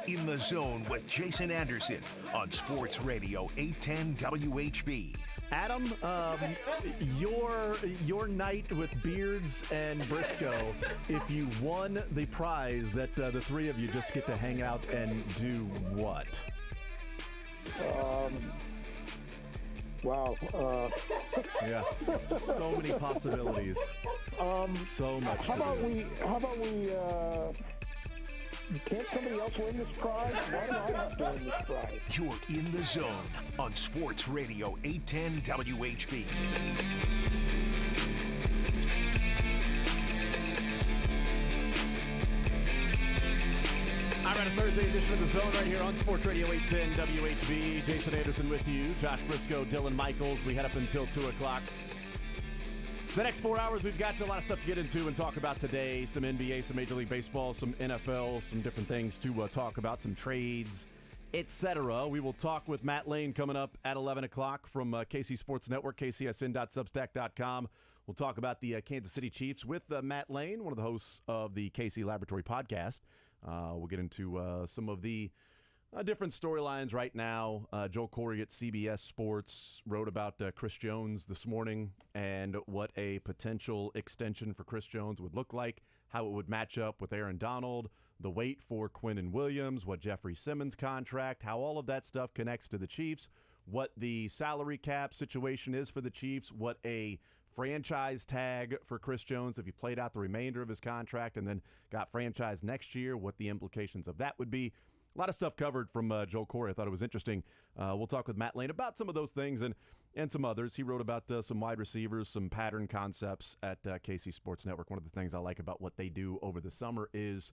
In the Zone with Jason Anderson on Sports Radio 810 WHB. Adam, your night with Beards and Briscoe, if you won the prize that the three of you just get to hang out and do what? Wow. Yeah, so many possibilities. So much. How about we can't somebody else win this prize? Why do I have to win this prize? You're in the Zone on Sports Radio 810 WHB. All right, a Thursday edition of The Zone right here on Sports Radio 810 WHB. Jason Anderson with you, Josh Briscoe, Dylan Michaels. We head up until 2 o'clock. The next 4 hours, we've got you a lot of stuff to get into and talk about today. Some NBA, some Major League Baseball, some NFL, some different things to talk about, some trades, etc. We will talk with Matt Lane coming up at 11 o'clock from KC Sports Network, kcsn.substack.com. We'll talk about the Kansas City Chiefs with Matt Lane, one of the hosts of the KC Laboratory podcast. We'll get into some of the different storylines right now. Joel Corey at CBS Sports wrote about Chris Jones this morning and what a potential extension for Chris Jones would look like, how it would match up with Aaron Donald, the wait for Quinnen Williams, what Jeffrey Simmons' contract, how all of that stuff connects to the Chiefs, what the salary cap situation is for the Chiefs, what a franchise tag for Chris Jones if he played out the remainder of his contract and then got franchised next year, what the implications of that would be. A lot of stuff covered from Joel Corey. I thought it was interesting. We'll talk with Matt Lane about some of those things and some others. He wrote about some wide receivers, some pattern concepts at KC Sports Network. One of the things I like about what they do over the summer is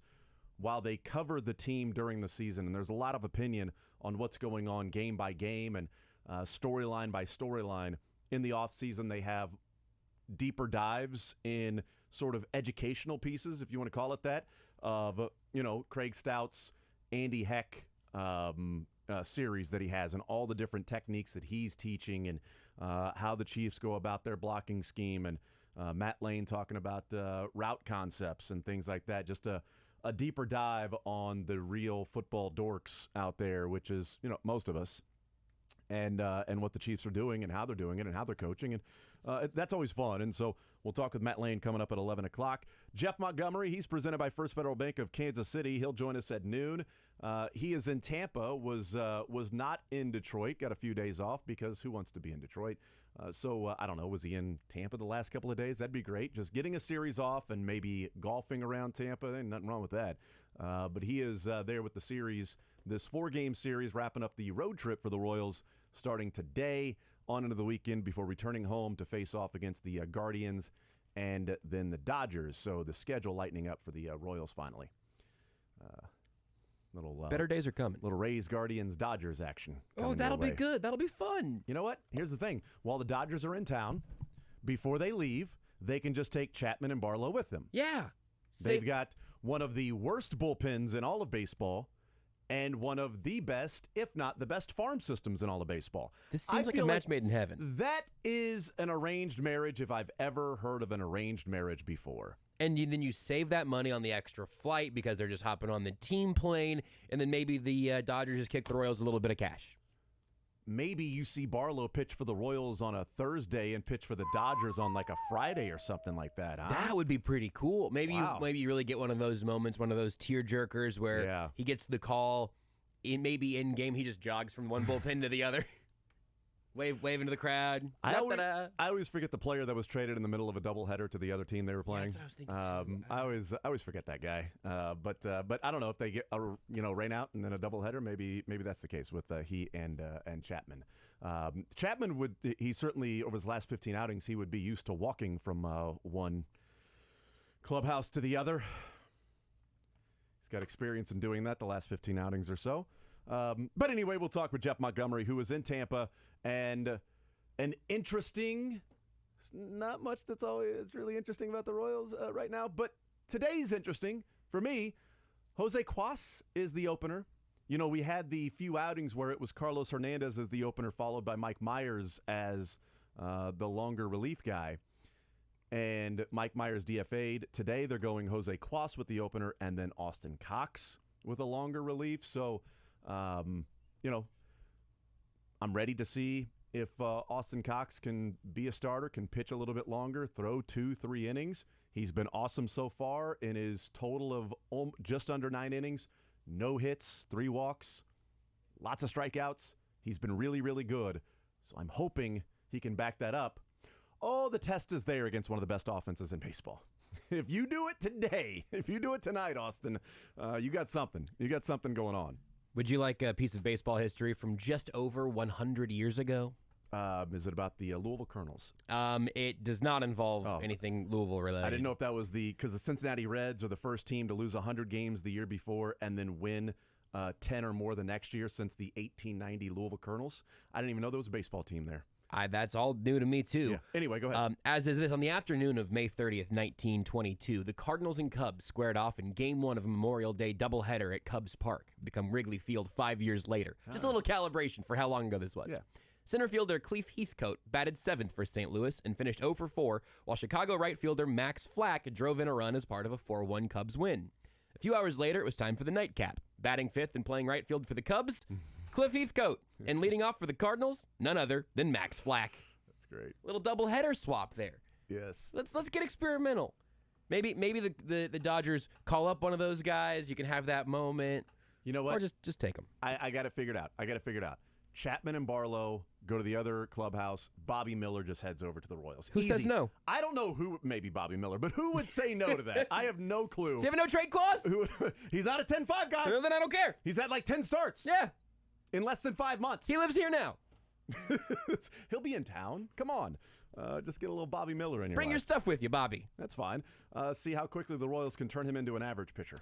while they cover the team during the season, and there's a lot of opinion on what's going on game by game and storyline by storyline, in the offseason they have deeper dives in sort of educational pieces, if you want to call it that, of, Craig Stout's Andy Heck series that he has and all the different techniques that he's teaching and how the Chiefs go about their blocking scheme, and Matt Lane talking about route concepts and things like that. Just a deeper dive on the real football dorks out there, which is, most of us. And what the Chiefs are doing and how they're doing it and how they're coaching. And that's always fun. And so we'll talk with Matt Lane coming up at 11 o'clock. Jeff Montgomery, he's presented by First Federal Bank of Kansas City. He'll join us at noon. He is in Tampa, was not in Detroit, got a few days off because who wants to be in Detroit? So I don't know, was he in Tampa the last couple of days? That'd be great. Just getting a series off and maybe golfing around Tampa. Ain't nothing wrong with that. But he is there with the series, this 4-game series, wrapping up the road trip for the Royals starting today on into the weekend before returning home to face off against the Guardians and then the Dodgers. So the schedule lightening up for the Royals finally. Better days are coming. Little Rays, Guardians, Dodgers action. Oh, that'll be good. That'll be fun. You know what? Here's the thing. While the Dodgers are in town, before they leave, they can just take Chapman and Barlow with them. Yeah. They've got one of the worst bullpens in all of baseball and one of the best, if not the best, farm systems in all of baseball. This seems like a match made in heaven. That is an arranged marriage if I've ever heard of an arranged marriage before. And then you save that money on the extra flight because they're just hopping on the team plane, and then maybe the Dodgers just kick the Royals a little bit of cash. Maybe you see Barlow pitch for the Royals on a Thursday and pitch for the Dodgers on like a Friday or something like that, huh? That would be pretty cool. Maybe you really get one of those moments, one of those tear jerkers where he gets the call, maybe in game he just jogs from one bullpen to the other. Waving to the crowd. I always forget the player that was traded in the middle of a doubleheader to the other team they were playing. Yeah, that's what I was thinking. I always forget that guy. But I don't know if they get a rain out and then a doubleheader. Maybe that's the case with he and Chapman. Chapman he certainly over his last 15 outings he would be used to walking from one clubhouse to the other. He's got experience in doing that the last 15 outings or so. But anyway, we'll talk with Jeff Montgomery, who is in Tampa, and an interesting, not much that's always really interesting about the Royals right now, but today's interesting for me. Jose Cuas is the opener. We had the few outings where it was Carlos Hernandez as the opener, followed by Mike Myers as the longer relief guy. And Mike Myers DFA'd. Today they're going Jose Cuas with the opener and then Austin Cox with a longer relief. So, I'm ready to see if Austin Cox can be a starter, can pitch a little bit longer, throw 2-3 innings. He's been awesome so far in his total of just under 9 innings. No hits, 3 walks, lots of strikeouts. He's been really, really good. So I'm hoping he can back that up. Oh, the test is there against one of the best offenses in baseball. If you do it today, if you do it tonight, Austin, you got something. You got something going on. Would you like a piece of baseball history from just over 100 years ago? Is it about the Louisville Colonels? It does not involve anything Louisville related. I didn't know if that was because the Cincinnati Reds are the first team to lose 100 games the year before and then win 10 or more the next year since the 1890 Louisville Colonels. I didn't even know there was a baseball team there. That's all new to me, too. Yeah. Anyway, go ahead. As is this, on the afternoon of May 30th, 1922, the Cardinals and Cubs squared off in Game 1 of a Memorial Day doubleheader at Cubs Park, become Wrigley Field 5 years later. Just a little calibration for how long ago this was. Yeah. Center fielder Cleve Heathcote batted 7th for St. Louis and finished 0 for 4, while Chicago right fielder Max Flack drove in a run as part of a 4-1 Cubs win. A few hours later, it was time for the nightcap. Batting 5th and playing right field for the Cubs, Cliff Heathcote. And leading off for the Cardinals, none other than Max Flack. That's great. Little doubleheader swap there. Yes. Let's get experimental. Maybe the Dodgers call up one of those guys. You can have that moment. You know what? Or just take them. I got it figured out. Chapman and Barlow go to the other clubhouse. Bobby Miller just heads over to the Royals. Who says no? I don't know who, maybe Bobby Miller, but who would say no to that? I have no clue. Does he have a no trade clause? He's not a 10-5 guy. Then I don't care. He's had like 10 starts. Yeah. In less than 5 months. He lives here now. He'll be in town. Come on. Just get a little Bobby Miller in your Bring life. your stuff with you, Bobby. That's fine. See how quickly the Royals can turn him into an average pitcher.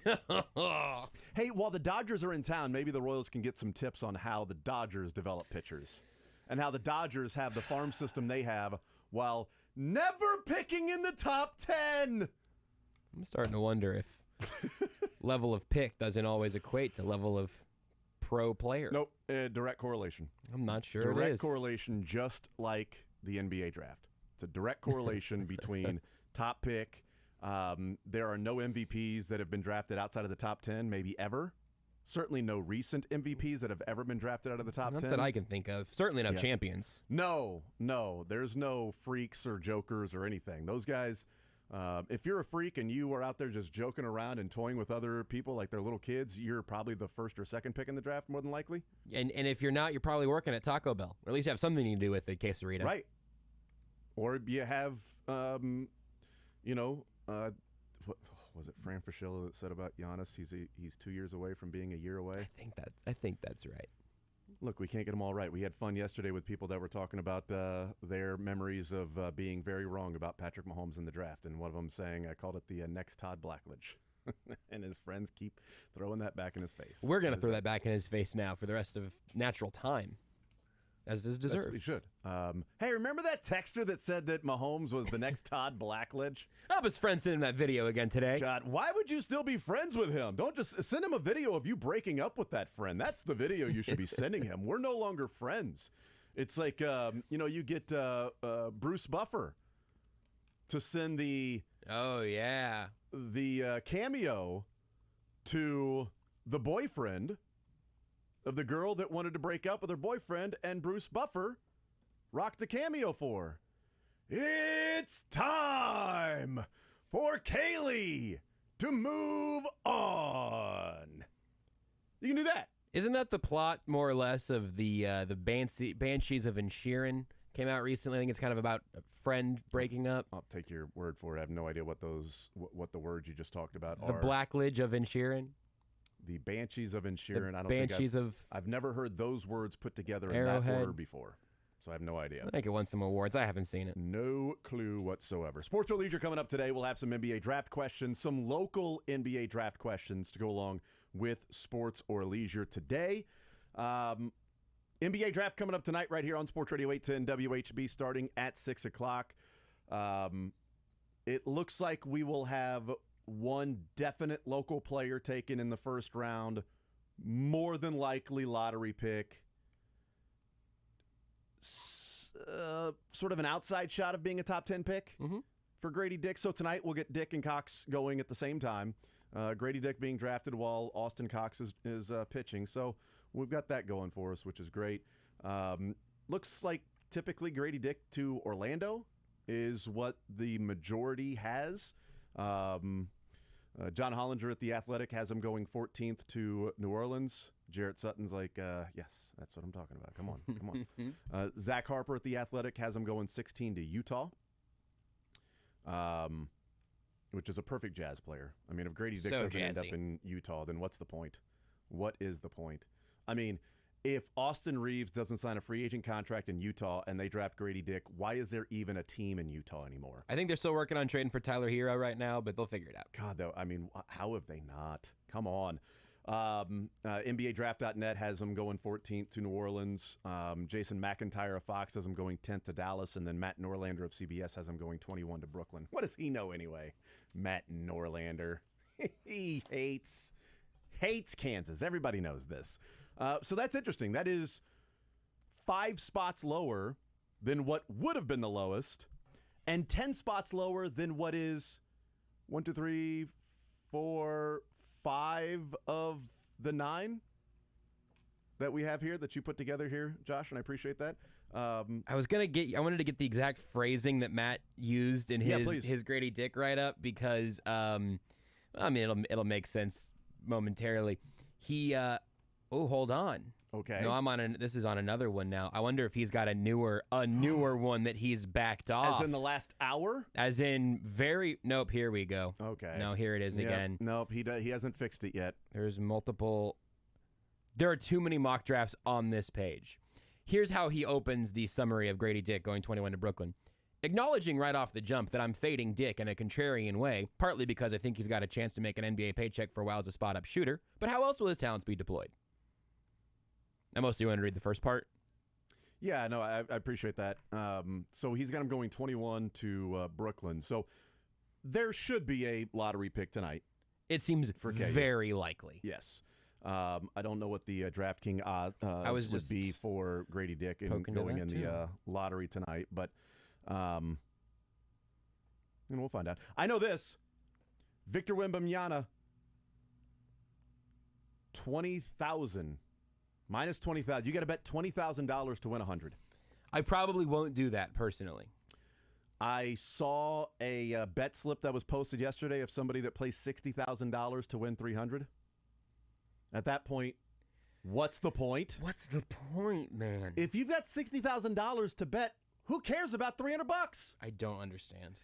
Hey, while the Dodgers are in town, maybe the Royals can get some tips on how the Dodgers develop pitchers and how the Dodgers have the farm system they have while never picking in the top 10. I'm starting to wonder if level of pick doesn't always equate to level of pro player. Nope. Direct correlation. I'm not sure direct it is. Correlation, just like the NBA draft. It's a direct correlation between top pick. There are no MVPs that have been drafted outside of the top 10, maybe ever. Certainly no recent MVPs that have ever been drafted out of the top 10. Not that I can think of. Certainly not champions. No. There's no freaks or jokers or anything. Those guys, if you're a freak and you are out there just joking around and toying with other people like they're little kids, you're probably the first or second pick in the draft more than likely. And if you're not, you're probably working at Taco Bell. Or at least you have something to do with the quesarito. Right. Or you have, what was it Fran Fraschilla that said about Giannis? He's 2 years away from being a year away. I think that's right. Look, we can't get them all right. We had fun yesterday with people that were talking about their memories of being very wrong about Patrick Mahomes in the draft, and one of them saying, I called it the next Todd Blackledge. And his friends keep throwing that back in his face. We're going to throw that back in his face now for the rest of natural time. As is deserved. We should. Hey, remember that texter that said that Mahomes was the next Todd Blackledge? I hope his friend sent him that video again today. God, why would you still be friends with him? Don't just send him a video of you breaking up with that friend. That's the video you should be sending him. We're no longer friends. It's like, you get Bruce Buffer to send the cameo to the boyfriend of the girl that wanted to break up with her boyfriend, and Bruce Buffer rocked the cameo for. It's time for Kaylee to move on. You can do that. Isn't that the plot, more or less, of the Banshees of Inisherin? Came out recently. I think it's kind of about a friend breaking up. I'll take your word for it. I have no idea what the words you just talked about are. The Blackledge of Inisherin. The Banshees of Inisherin. I've never heard those words put together in that order before, so I have no idea. I think it won some awards. I haven't seen it. No clue whatsoever. Sports or Leisure coming up today. We'll have some NBA draft questions, some local NBA draft questions to go along with Sports or Leisure today. NBA draft coming up tonight right here on Sports Radio 810 WHB starting at 6 o'clock. It looks like we will have one definite local player taken in the first round, more than likely lottery pick. Sort of an outside shot of being a top 10 pick for Grady Dick. So tonight we'll get Dick and Cox going at the same time. Grady Dick being drafted while Austin Cox is pitching. So we've got that going for us, which is great. Looks like typically Grady Dick to Orlando is what the majority has. John Hollinger at The Athletic has him going 14th to New Orleans. Jarrett Sutton's like, yes, that's what I'm talking about. Come on. Zach Harper at The Athletic has him going 16 to Utah, which is a perfect Jazz player. I mean, if Grady Dick doesn't end up in Utah, then what's the point? What is the point? I mean, if Austin Reeves doesn't sign a free agent contract in Utah and they draft Grady Dick, why is there even a team in Utah anymore? I think they're still working on trading for Tyler Hero right now, but they'll figure it out. God, though, I mean, how have they not? Come on. NBADraft.net has them going 14th to New Orleans. Jason McIntyre of Fox has them going 10th to Dallas, and then Matt Norlander of CBS has them going 21 to Brooklyn. What does he know anyway? Matt Norlander. He hates Kansas. Everybody knows this. So that's interesting. That is 5 spots lower than what would have been the lowest, and 10 spots lower than what is 1, 2, 3, 4, 5 of the 9 that we have here that you put together here, Josh, and I appreciate that. I wanted to get the exact phrasing that Matt used in his Grady Dick write-up because, I mean, it'll make sense momentarily. Hold on. Okay. No, this is on another one now. I wonder if he's got a newer one that he's backed off. As in the last hour? As in nope, here we go. Okay. No, here it is again. Nope, he hasn't fixed it yet. There are too many mock drafts on this page. Here's how he opens the summary of Grady Dick going 21 to Brooklyn. Acknowledging right off the jump that I'm fading Dick in a contrarian way, partly because I think he's got a chance to make an NBA paycheck for a while as a spot-up shooter, but how else will his talents be deployed? I mostly want to read the first part. Yeah, no, I appreciate that. So he's got him going 21 to Brooklyn. So there should be a lottery pick tonight. It seems very likely. Yes. I don't know what the DraftKings odds would be for Grady Dick and going in the lottery tonight, but and we'll find out. I know this. Victor Wembanyama, 20,000. Minus 20,000. You got to bet $20,000 to win 100. I probably won't do that personally. I saw a bet slip that was posted yesterday of somebody that placed $60,000 to win 300. At that point, what's the point? What's the point, man? If you've got $60,000 to bet, who cares about $300? I don't understand.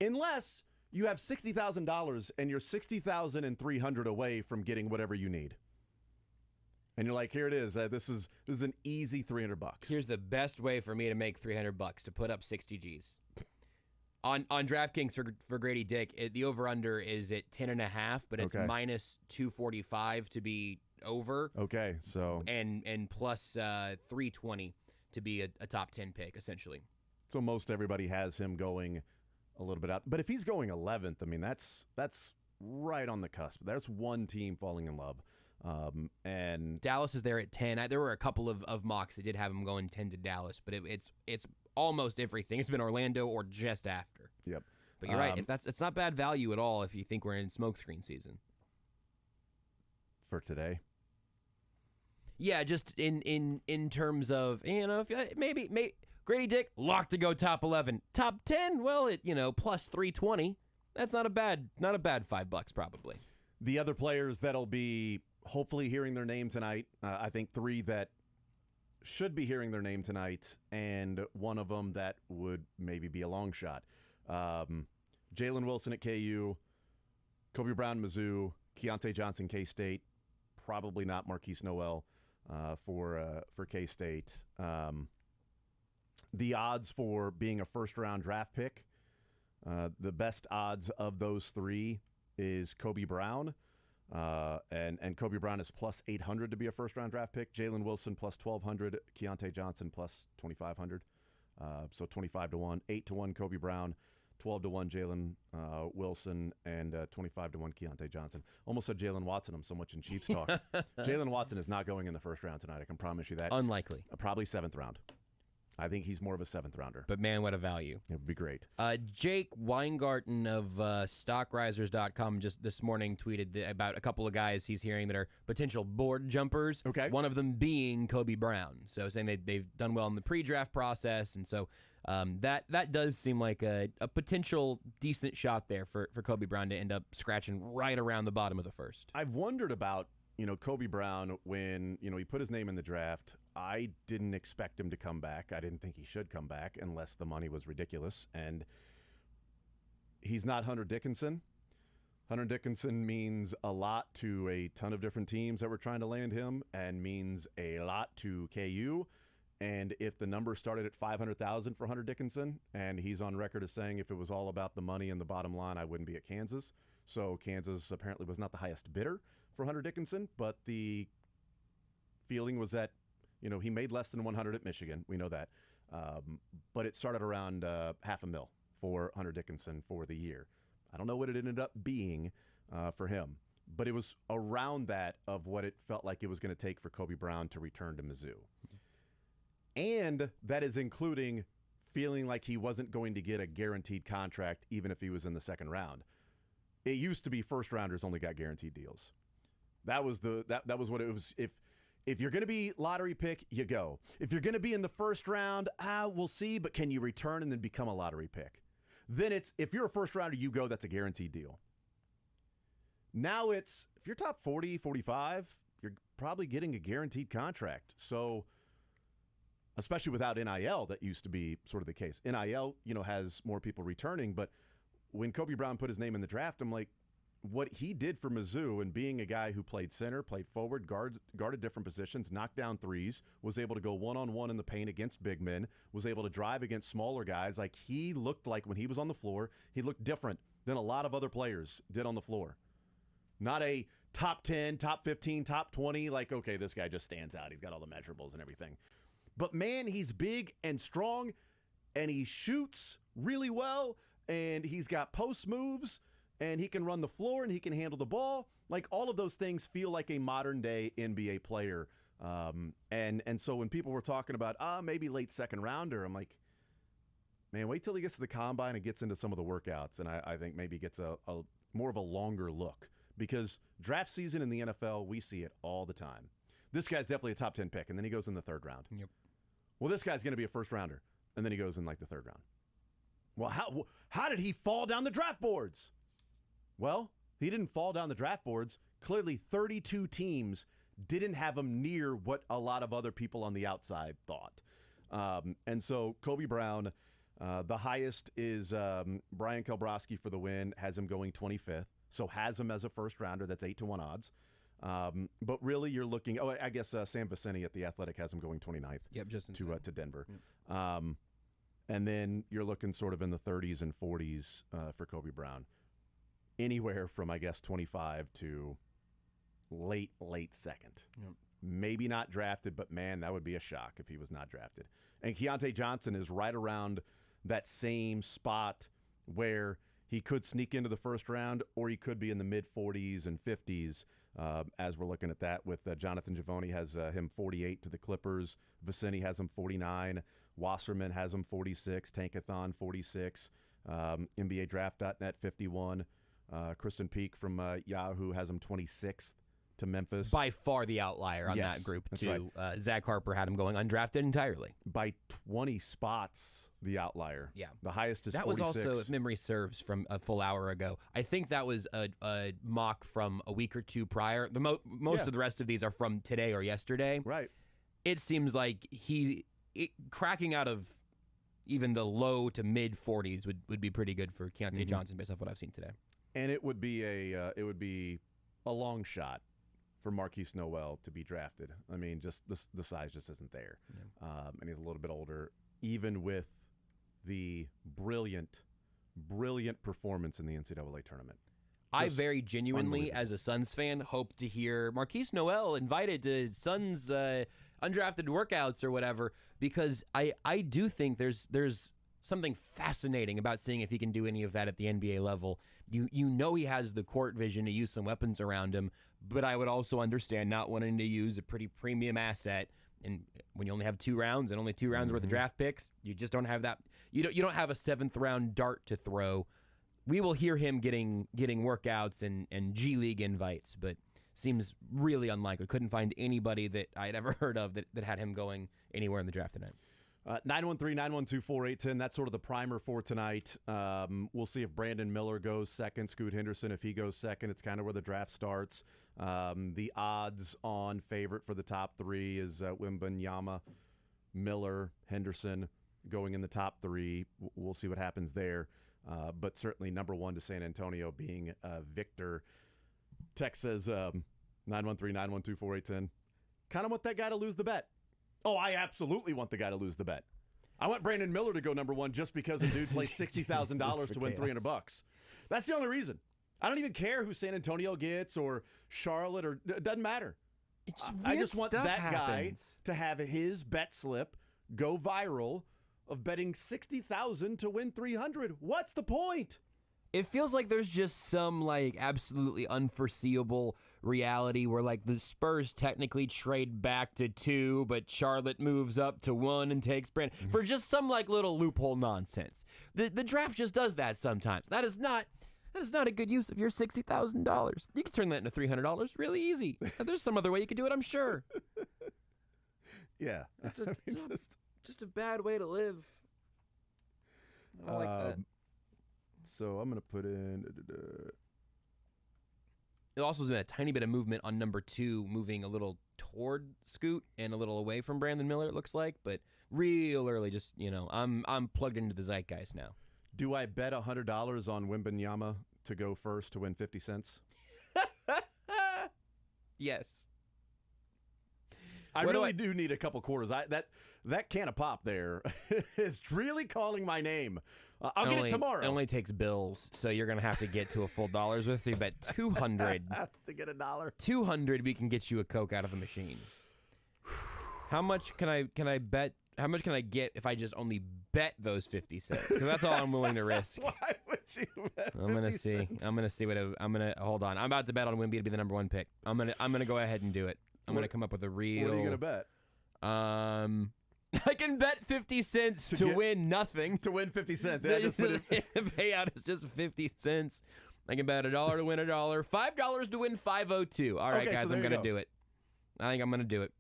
Unless you have $60,000 and you're 60,300 away from getting whatever you need. And you're like, here it is. This is an easy $300. Here's the best way for me to make $300 to put up 60 G's. On DraftKings for Grady Dick, the over/under is at 10.5, but it's minus 245 to be over. Okay, so and plus 320 to be a top 10 pick, essentially. So most everybody has him going a little bit out. But if he's going 11th, I mean, that's right on the cusp. There's one team falling in love. And Dallas is there at 10. There were a couple of mocks that did have him going 10 to Dallas, but it's almost everything. It's been Orlando or just after. Yep. But you're right. It's not bad value at all if you think we're in smokescreen season. For today. Yeah, just in terms of, if maybe Grady Dick locked to go top 11, top 10. Well, plus 320. That's not a bad $5 probably. The other players that'll be hopefully hearing their name tonight, I think 3 that should be hearing their name tonight, and one of them that would maybe be a long shot. Jalen Wilson at KU, Kobe Brown, Mizzou, Keontae Johnson, K-State, probably not Marquise Noel for K-State. The odds for being a first-round draft pick, the best odds of those 3 is Kobe Brown, and Kobe Brown is plus 800 to be a first-round draft pick. Jalen Wilson plus 1,200. Keontae Johnson plus 2,500. So 25 to 1, 8 to 1 Kobe Brown, 12 to 1 Jalen Wilson, and 25 to 1 Keontae Johnson. Almost said Jalen Watson. I'm so much in Chiefs talk. Jalen Watson is not going in the first round tonight. I can promise you that. Unlikely. Probably 7th round. I think he's more of a 7th rounder. But man, what a value. It would be great. Jake Weingarten of StockRisers.com just this morning tweeted about a couple of guys he's hearing that are potential board jumpers. Okay. One of them being Kobe Brown. So saying they've done well in the pre-draft process. And so that does seem like a potential decent shot there for Kobe Brown to end up scratching right around the bottom of the first. I've wondered about, Kobe Brown when, he put his name in the draft. I didn't expect him to come back. I didn't think he should come back unless the money was ridiculous. And he's not Hunter Dickinson. Hunter Dickinson means a lot to a ton of different teams that were trying to land him and means a lot to KU. And if the number started at $500,000 for Hunter Dickinson, and he's on record as saying if it was all about the money and the bottom line, I wouldn't be at Kansas. So Kansas apparently was not the highest bidder for Hunter Dickinson, but the feeling was that, he made less than 100 at Michigan. We know that. But it started around $500,000 for Hunter Dickinson for the year. I don't know what it ended up being for him, but it was around that of what it felt like it was going to take for Kobe Brown to return to Mizzou. And that is including feeling like he wasn't going to get a guaranteed contract even if he was in the second round. It used to be first rounders only got guaranteed deals. That was what it was. If you're going to be lottery pick, you go. If you're going to be in the first round, we'll see, but can you return and then become a lottery pick? Then it's, if you're a first rounder, you go, that's a guaranteed deal. Now it's, if you're top 40, 45, you're probably getting a guaranteed contract. So, especially without NIL, that used to be sort of the case. NIL, has more people returning, but when Kobe Brown put his name in the draft, I'm like, what he did for Mizzou and being a guy who played center, played forward, guarded different positions, knocked down threes, was able to go one-on-one in the paint against big men, was able to drive against smaller guys. Like, he looked like when he was on the floor, he looked different than a lot of other players did on the floor. Not a top 10, top 15, top 20, like, okay, this guy just stands out. He's got all the measurables and everything. But, man, he's big and strong, and he shoots really well, and he's got post moves, and he can run the floor, and he can handle the ball. Like, all of those things feel like a modern-day NBA player. And so when people were talking about, maybe late second rounder, I'm like, man, wait till he gets to the combine and gets into some of the workouts, and I think maybe gets a more of a longer look. Because draft season in the NFL, we see it all the time. This guy's definitely a top 10 pick, and then he goes in the third round. Yep. Well, this guy's going to be a first rounder, and then he goes in like the third round. Well, how did he fall down the draft boards? Well, he didn't fall down the draft boards. Clearly, 32 teams didn't have him near what a lot of other people on the outside thought. And so Kobe Brown, the highest is Brian Kelbrowski for the win, has him going 25th. So has him as a first rounder. That's 8-1 odds. But really, you're looking. Oh, I guess Sam Vecenie at The Athletic has him going 29th. Yep, just to Denver. Yep. And then you're looking sort of in the 30s and 40s for Kobe Brown. Anywhere from, I guess, 25 to late second. Yep. Maybe not drafted, but man, that would be a shock if he was not drafted. And Keontae Johnson is right around that same spot where he could sneak into the first round, or he could be in the mid-40s and 50s as we're looking at that with Jonathan Givony has him 48 to the Clippers. Vecenie has him 49. Wasserman has him 46. Tankathon 46. NBADraft.net 51. Kristen Peak from Yahoo has him 26th to Memphis. By far the outlier on that group, too. Right. Zach Harper had him going undrafted entirely. By 20 spots, the outlier. Yeah. The highest is 46. That was also, if memory serves, from a full hour ago. I think that was a mock from a week or two prior. Most of the rest of these are from today or yesterday. Right. It seems like cracking out of even the low to mid 40s would be pretty good for Keontae Johnson based off what I've seen today. And it would be a long shot for Marquise Noel to be drafted. I mean, just the size just isn't there. Yeah. And he's a little bit older, even with the brilliant performance in the NCAA tournament. I very genuinely, as a Suns fan, hope to hear Marquise Noel invited to Suns undrafted workouts or whatever, because I do think there's something fascinating about seeing if he can do any of that at the NBA level. You know he has the court vision to use some weapons around him, but I would also understand not wanting to use a pretty premium asset And when you only have 2 rounds and only 2 rounds worth of draft picks, you just don't have that. You don't have a 7th round dart to throw. We will hear him getting workouts and G League invites, but seems really unlikely. Couldn't find anybody that I'd ever heard of that had him going anywhere in the draft tonight. 913-912-4810. That's sort of the primer for tonight. We'll see if Brandon Miller goes second. Scoot Henderson, if he goes second, it's kind of where the draft starts. The odds on favorite for the top 3 is Wembanyama, Miller, Henderson going in the top 3. We'll see what happens there. But certainly number 1 to San Antonio being Victor. Text says 913-912-4810. Kind of want that guy to lose the bet. Oh, I absolutely want the guy to lose the bet. I want Brandon Miller to go number 1 just because a dude plays $60,000 to win $300. That's the only reason. I don't even care who San Antonio gets or Charlotte, or it doesn't matter. I just want that guy to have his bet slip go viral of betting $60,000 to win $300. What's the point? It feels like there's just some like absolutely unforeseeable reality where like the Spurs technically trade back to 2, but Charlotte moves up to 1 and takes Brandon for just some like little loophole nonsense. The draft just does that sometimes. That is not a good use of your $60,000. You can turn that into $300 really easy. There's some other way you could do it, I'm sure. Yeah, it's just a bad way to live. I don't like that. So I'm going to put in... It also has been a tiny bit of movement on number 2, moving a little toward Scoot and a little away from Brandon Miller, it looks like. But real early, just, I'm plugged into the zeitgeist now. Do I bet $100 on Wembanyama to go first to win 50 cents? Yes. I really do need a couple quarters. That can of pop there is really calling my name. I'll get it tomorrow. It only takes bills, so you're going to have to get to a full dollar's worth. So you bet $200. To get $1. $200, we can get you a Coke out of a machine. How much can I bet? How much can I get if I just only bet those 50 cents? Because that's all I'm willing to risk. Why would you bet 50 I'm gonna see. cents? I'm gonna see what I'm gonna hold on. I'm about to bet on Wemby to be the number 1 pick. I'm gonna go ahead and do it. I'm gonna come up with a real. What are you gonna bet? I can bet 50 cents to win nothing. To win 50 cents. Yeah, just put it. The payout is just 50 cents. I can bet $1 to win $1, $5 to win $5.02. All right, Okay, guys, so I'm there gonna you go. do it. I think I'm gonna do it.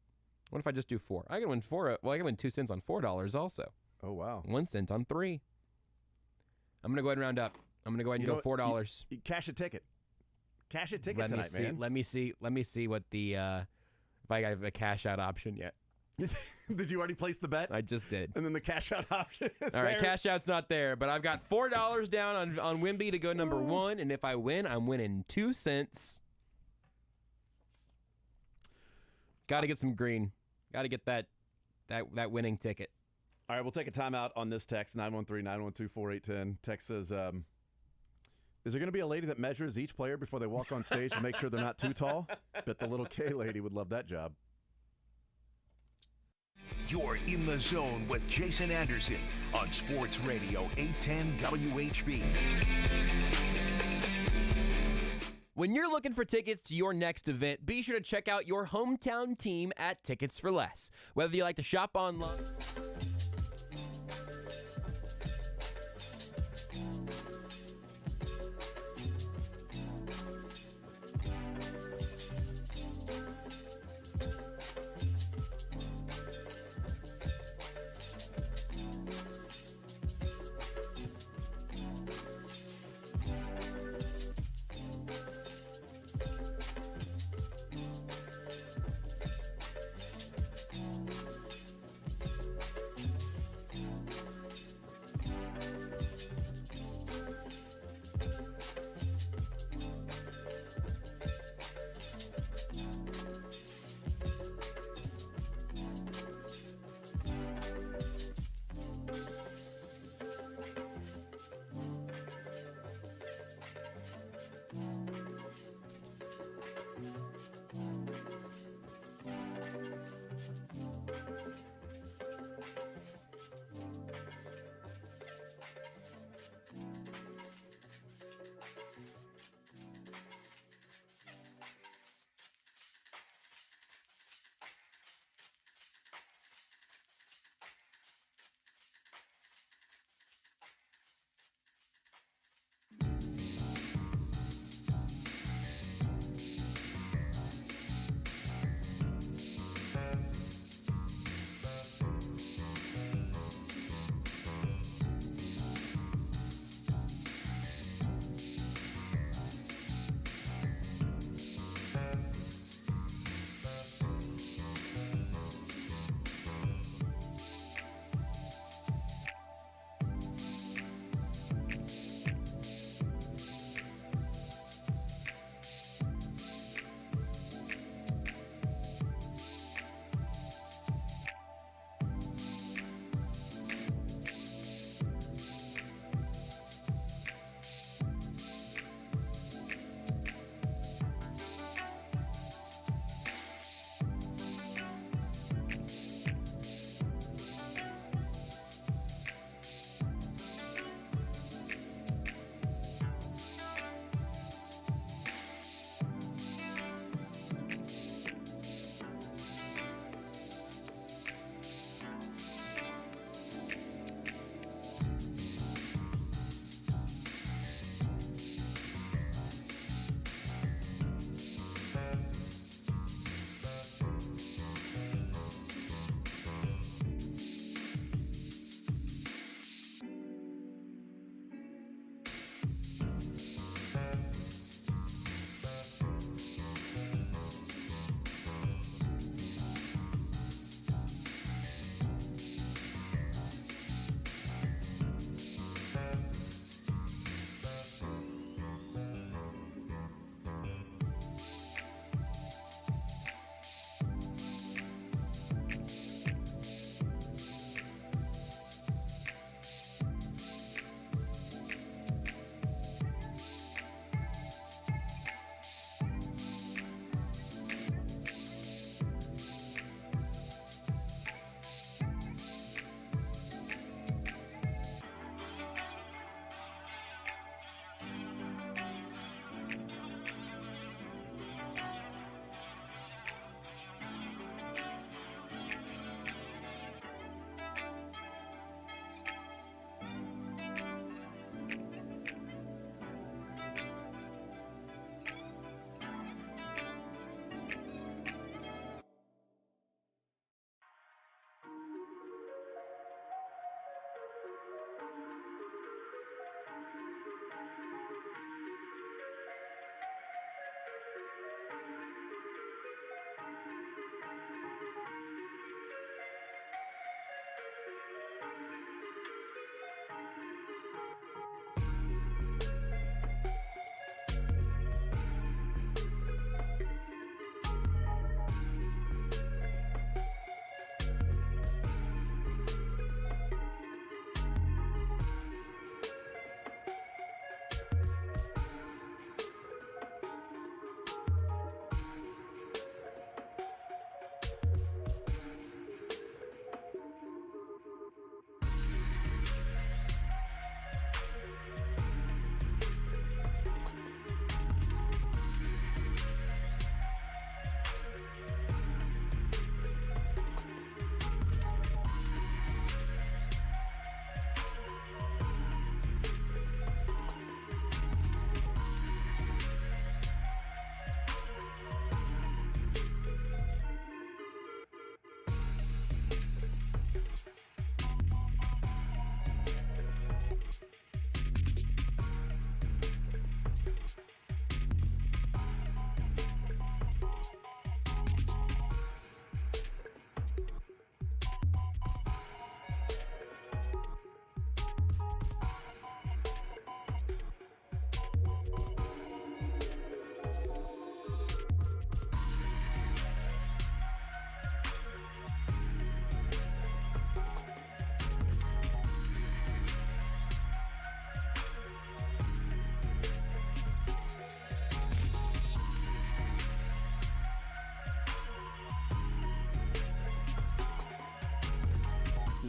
What if I just do 4? I can win 4. Well, I can win 2 cents on $4 also. Oh wow. 1 cent on 3. I'm gonna go ahead and round up. I'm gonna go ahead and go $4. You cash a ticket. Cash a ticket tonight, man. Let me see what the if I have a cash out option yet. Did you already place the bet? I just did. And then the cash out option is All right, there. cash out's not there, but I've got $4 down on Wemby to go number 1, and if I win, I'm winning 2 cents. Got to get some green. Got to get that winning ticket. All right, we'll take a timeout on this text, 913-912-4810. Text says, is there going to be a lady that measures each player before they walk on stage to make sure they're not too tall? Bet the little K lady would love that job. You're in the zone with Jason Anderson on Sports Radio 810 WHB. When you're looking for tickets to your next event, be sure to check out your hometown team at Tickets for Less. Whether you like to shop online...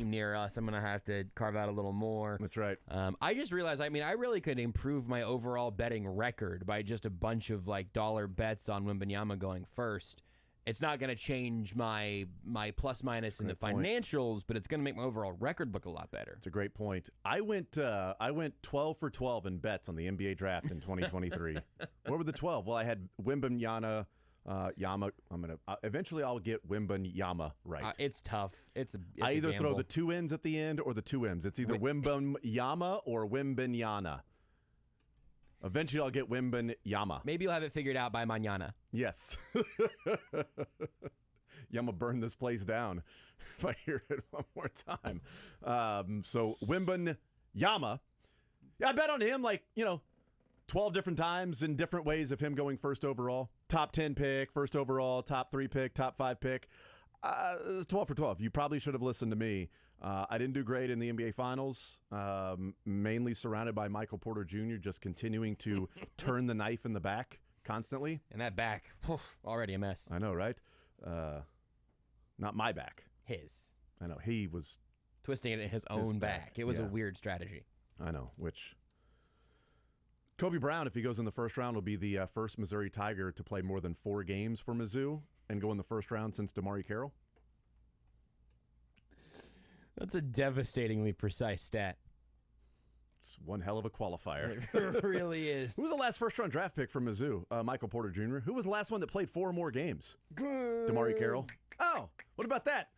team near us, I'm going to have to carve out a little more. That's right. I just realized, I really could improve my overall betting record by just a bunch of dollar bets on Wembanyama going first. It's not going to change my plus minus in the financials, but it's going to make my overall record look a lot better. It's a great point. I went 12 for 12 in bets on the NBA draft in 2023. What were the 12? Well, I had Wembanyama. Eventually I'll get Wembanyama right. It's tough. I either throw the two N's at the end or the two M's. It's either Wembanyama or Wembanyana. Eventually I'll get Wembanyama. Maybe you'll have it figured out by mañana. Yes. Yama burn this place down if I hear it one more time. So Wembanyama. Yeah, I bet on him 12 different times in different ways of him going first overall. Top 10 pick, first overall, top 3 pick, top 5 pick. 12 for 12. You probably should have listened to me. I didn't do great in the NBA Finals, mainly surrounded by Michael Porter Jr. just continuing to turn the knife in the back constantly. And that back, already a mess. I know, right? Not my back. His. I know. He was twisting it in his own back. It was a weird strategy. I know, which... Kobe Brown, if he goes in the first round, will be the first Missouri Tiger to play more than 4 games for Mizzou and go in the first round since DeMarre Carroll. That's a devastatingly precise stat. It's one hell of a qualifier. It really is. Who was the last first-round draft pick from Mizzou? Michael Porter Jr. Who was the last one that played 4 or more games? DeMarre Carroll. Oh, what about that?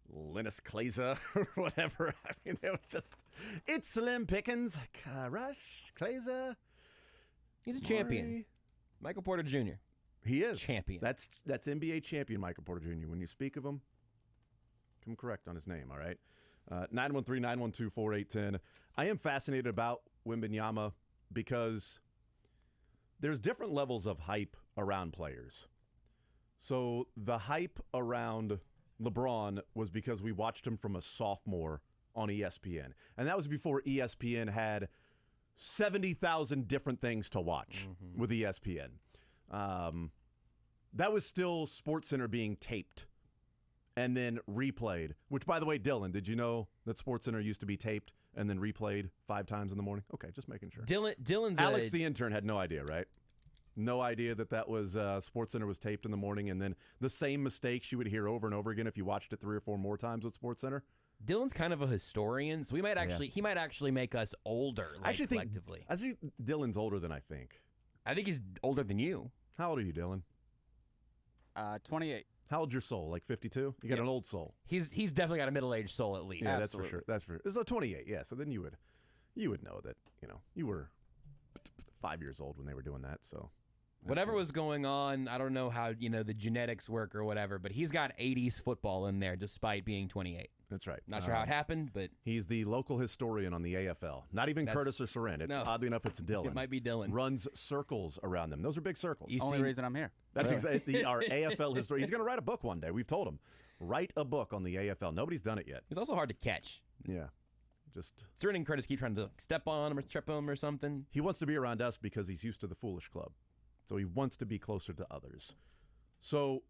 Linus Kleza or whatever. I mean, it was just... It's Slim Pickens. Rush, Kleza... He's a champion. Michael Porter Jr. He is. Champion. That's NBA champion Michael Porter Jr. When you speak of him, come correct on his name, all right? 913-912-4810. I am fascinated about Wembanyama because there's different levels of hype around players. So the hype around LeBron was because we watched him from a sophomore on ESPN. And that was before ESPN had 70,000 different things to watch with ESPN. That was still SportsCenter being taped and then replayed, which, by the way, Dylan, did you know that SportsCenter used to be taped and then replayed 5 times in the morning? Okay, just making sure. Dylan's Alex, the intern, had no idea, right? No idea that was SportsCenter was taped in the morning, and then the same mistakes you would hear over and over again if you watched it 3 or 4 more times with SportsCenter. Dylan's kind of a historian, so he might actually make us older, collectively. I think Dylan's older than I think. I think he's older than you. How old are you, Dylan? 28. How old's your soul? Like 52? You got an old soul. He's definitely got a middle-aged soul at least. Yeah, that's for sure. That's for sure. So 28. Yeah. So then you would know that you were 5 years old when they were doing that. So whatever was going on, I don't know how the genetics work or whatever, but he's got 80s football in there despite being 28. That's right. Not sure how it happened, but he's the local historian on the AFL. Not even Curtis or Soren. It's oddly enough, it's Dylan. It might be Dylan. Runs circles around them. Those are big circles. Only reason I'm here. That's exactly our AFL historian. He's going to write a book one day. We've told him. Write a book on the AFL. Nobody's done it yet. He's also hard to catch. Yeah. Just Soren and Curtis keep trying to step on him or trip him or something. He wants to be around us because he's used to the foolish club. So he wants to be closer to others. So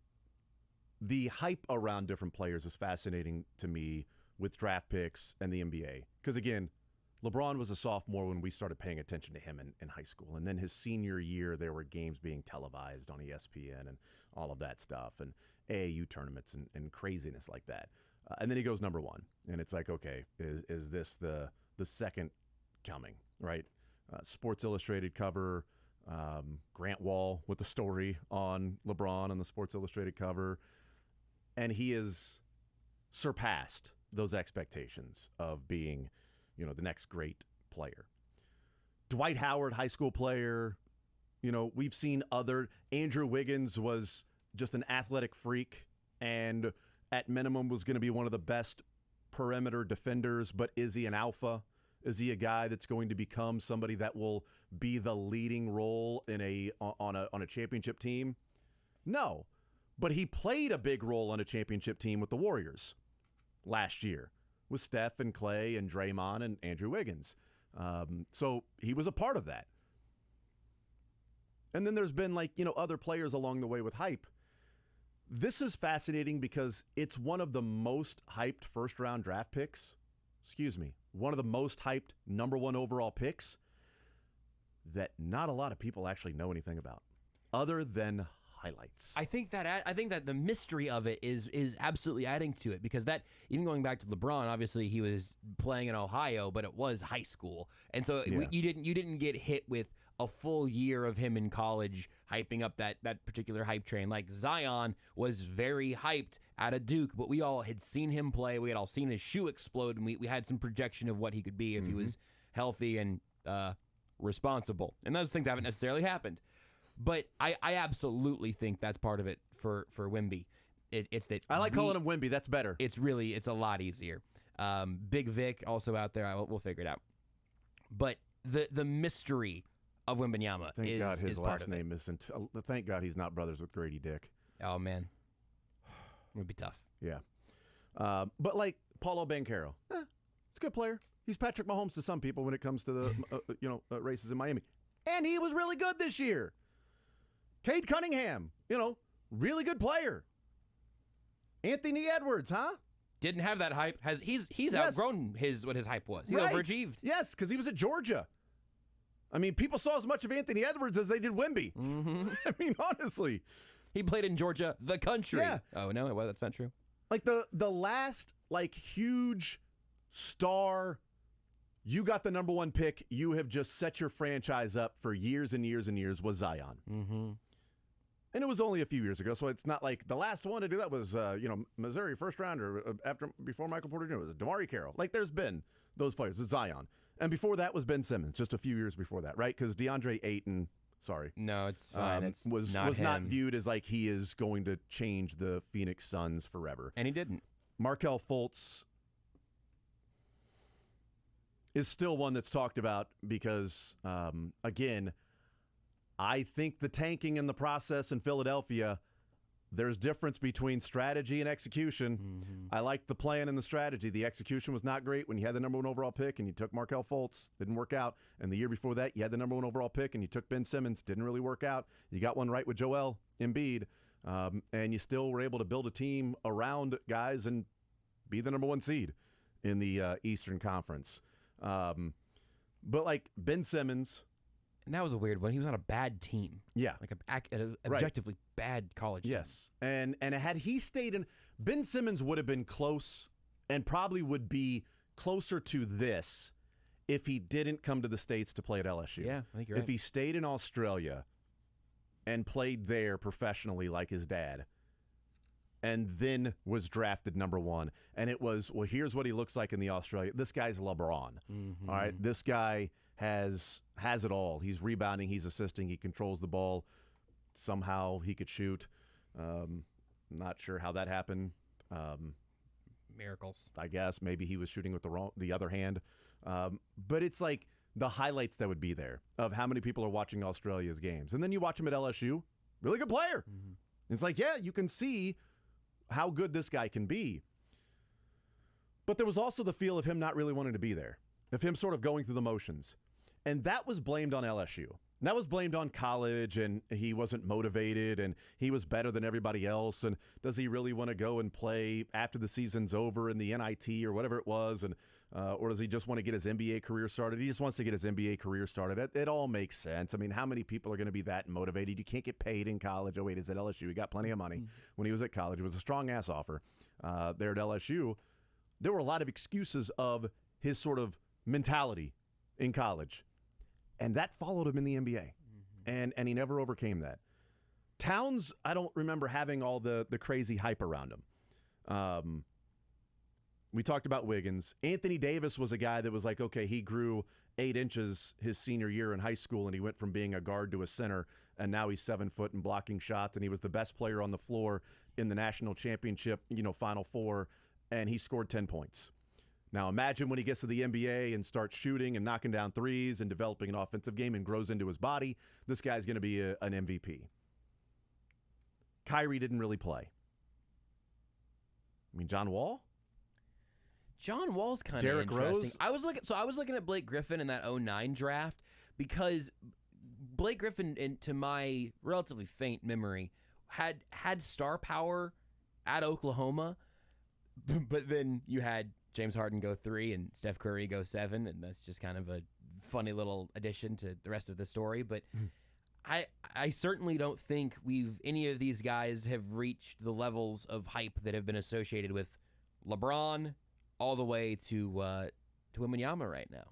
the hype around different players is fascinating to me with draft picks and the NBA. Because, again, LeBron was a sophomore when we started paying attention to him in high school. And then his senior year, there were games being televised on ESPN and all of that stuff and AAU tournaments and craziness like that. And then he goes number 1. And it's like, okay, is this the second coming, right? Sports Illustrated cover, Grant Wall with the story on LeBron on the Sports Illustrated cover. And he is surpassed those expectations of being, the next great player. Dwight Howard, high school player, we've seen Andrew Wiggins was just an athletic freak and at minimum was going to be one of the best perimeter defenders, but is he an alpha? Is he a guy that's going to become somebody that will be the leading role on a championship team? No, but he played a big role on a championship team with the Warriors last year with Steph and Clay and Draymond and Andrew Wiggins. So he was a part of that. And then there's been other players along the way with hype This is fascinating because it's one of the most hyped first-round draft picks. Excuse me. One of the most hyped number 1 overall picks that not a lot of people actually know anything about, other than highlights. I think that the mystery of it is absolutely adding to it, because that, even going back to LeBron, obviously he was playing in Ohio, but it was high school, and so you didn't get hit with a full year of him in college hyping up that particular hype train. Like Zion was very hyped out of Duke, but we all had seen him play. We had all seen his shoe explode, and we had some projection of what he could be if he was healthy and responsible. And those things haven't necessarily happened. But I absolutely think that's part of it for Wemby. It's that I like calling him Wemby. That's better. It's a lot easier. Big Vic also out there. We'll figure it out. But the mystery of Wembanyama Thank God his is part last of name isn't. Thank God he's not brothers with Grady Dick. Oh man, it would be tough. Yeah, but like Paulo Banchero, he's a good player. He's Patrick Mahomes to some people when it comes to the races in Miami, and he was really good this year. Cade Cunningham, really good player. Anthony Edwards, huh? Didn't have that hype. He's outgrown what his hype was. He right. overachieved. Yes, because he was at Georgia. I mean, people saw as much of Anthony Edwards as they did Wemby. Mm-hmm. I mean, honestly. He played in Georgia, the country. Yeah. Oh, no, well, that's not true. Like the last, huge star, you got the number 1 pick, you have just set your franchise up for years and years and years, was Zion. Mm-hmm. And it was only a few years ago, so it's not like the last one to do that was, Missouri first rounder before Michael Porter Jr. It was DeMarre Carroll. Like, there's been those players. It's Zion. And before that was Ben Simmons, just a few years before that, right? Because DeAndre Ayton, no, it's fine. It's was not viewed as like he is going to change the Phoenix Suns forever. And he didn't. Markelle Fultz is still one that's talked about because, again, I think the tanking in the process in Philadelphia, there's difference between strategy and execution. Mm-hmm. I liked the plan and the strategy. The execution was not great when you had the number 1 overall pick and you took Markelle Fultz. Didn't work out. And the year before that, you had the number 1 overall pick and you took Ben Simmons. Didn't really work out. You got one right with Joel Embiid. And you still were able to build a team around guys and be the number 1 seed in the Eastern Conference. But like Ben Simmons. And that was a weird one. He was on a bad team. Yeah. Like an objectively bad college team. Yes. And had he stayed in, Ben Simmons would have been close and probably would be closer to this if he didn't come to the States to play at LSU. Yeah, I think you're right. If he stayed in Australia and played there professionally like his dad and then was drafted number 1. And it was, well, here's what he looks like in the Australia. This guy's LeBron. Mm-hmm. All right. This guy has it all. He's rebounding, he's assisting, he controls the ball. Somehow he could shoot. Not sure how that happened. Miracles, I guess. Maybe he was shooting with the other hand. But it's like the highlights that would be there of how many people are watching Australia's games. And then you watch him at LSU, really good player. Mm-hmm. It's like, yeah, you can see how good this guy can be. But there was also the feel of him not really wanting to be there, of him sort of going through the motions. And that was blamed on LSU. And that was blamed on college, and he wasn't motivated, and he was better than everybody else. And does he really want to go and play after the season's over in the NIT or whatever it was? And or does he just want to get his NBA career started? He just wants to get his NBA career started. It all makes sense. I mean, how many people are going to be that motivated? You can't get paid in college. Oh, wait, he's at LSU. He got plenty of money when he was at college. It was a strong-ass offer there at LSU. There were a lot of excuses of his sort of mentality in college. And that followed him in the NBA. Mm-hmm. And he never overcame that. Towns, I don't remember having all the crazy hype around him. We talked about Wiggins. Anthony Davis was a guy that was like, okay, he grew 8 inches his senior year in high school, and he went from being a guard to a center, and now he's 7 foot and blocking shots, and he was the best player on the floor in the national championship, Final Four, and he scored 10 points. Now imagine when he gets to the NBA and starts shooting and knocking down threes and developing an offensive game and grows into his body, this guy's going to be an MVP. Kyrie didn't really play. I mean, John Wall? John Wall's kind of Derrick interesting. Rose? I was looking at Blake Griffin in that 2009 draft because Blake Griffin, to my relatively faint memory, had star power at Oklahoma, but then you had James Harden go 3 and Steph Curry go 7, and that's just kind of a funny little addition to the rest of the story. But I certainly don't think any of these guys have reached the levels of hype that have been associated with LeBron all the way to Wembanyama right now.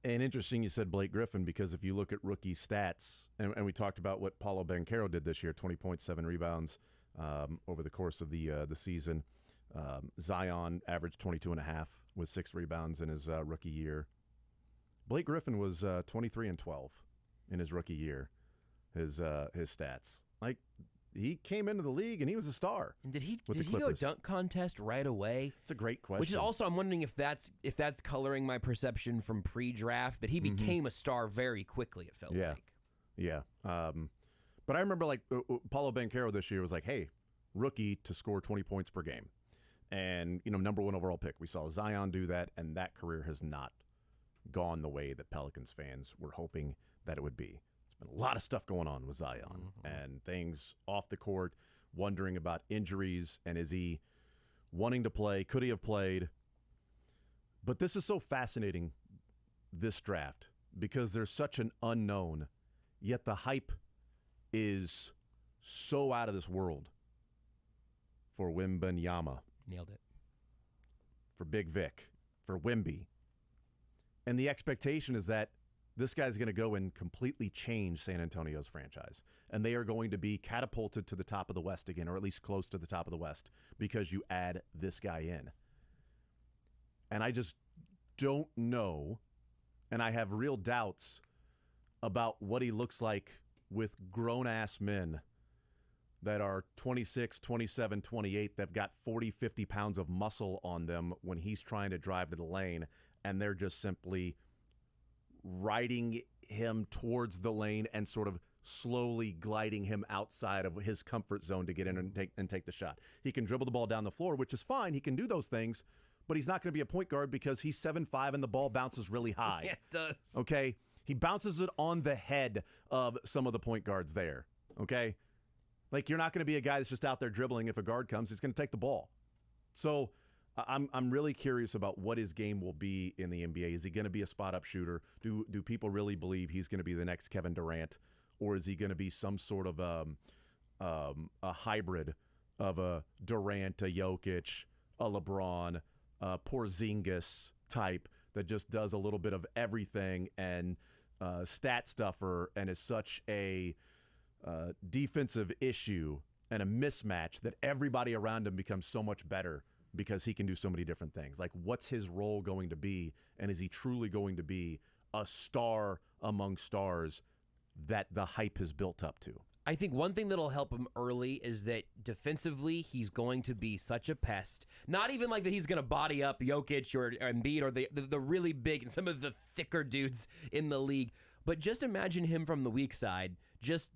And interesting you said Blake Griffin, because if you look at rookie stats, and we talked about what Paolo Banchero did this year, 20 points, 7 rebounds over the course of the season. Zion averaged 22.5 with 6 rebounds in his rookie year. Blake Griffin was 23 and 12 in his rookie year, his stats. Like, he came into the league and he was a star. And did he go dunk contest right away? It's a great question. Which is also, I'm wondering if that's coloring my perception from pre-draft, that he became a star very quickly, it felt like. Yeah. But I remember, like, Paolo Banchero this year was like, hey, rookie to score 20 points per game. And, number 1 overall pick. We saw Zion do that, and that career has not gone the way that Pelicans fans were hoping that it would be. There's been a lot of stuff going on with Zion and things off the court, wondering about injuries, and is he wanting to play? Could he have played? But this is so fascinating, this draft, because there's such an unknown, yet the hype is so out of this world for Wembanyama. Nailed it. For Big Vic, for Wemby. And the expectation is that this guy's going to go and completely change San Antonio's franchise. And they are going to be catapulted to the top of the West again, or at least close to the top of the West, because you add this guy in. And I just don't know, and I have real doubts about what he looks like with grown-ass men that are 26, 27, 28, that've got 40, 50 pounds of muscle on them when he's trying to drive to the lane, and they're just simply riding him towards the lane and sort of slowly gliding him outside of his comfort zone to get in and take the shot. He can dribble the ball down the floor, which is fine. He can do those things, but he's not going to be a point guard because he's 7'5" and the ball bounces really high. Yeah, it does. Okay? He bounces it on the head of some of the point guards there. Okay? Like, you're not going to be a guy that's just out there dribbling. If a guard comes, he's going to take the ball. So I'm really curious about what his game will be in the NBA. Is he going to be a spot-up shooter? Do people really believe he's going to be the next Kevin Durant? Or is he going to be some sort of a hybrid of a Durant, a Jokic, a LeBron, a Porzingis type that just does a little bit of everything and stat stuffer and is such a defensive issue and a mismatch that everybody around him becomes so much better because he can do so many different things? Like, what's his role going to be, and is he truly going to be a star among stars that the hype has built up to? I think one thing that'll help him early is that defensively he's going to be such a pest. Not even like that he's going to body up Jokic or Embiid or the really big and some of the thicker dudes in the league, but just imagine him from the weak side. Just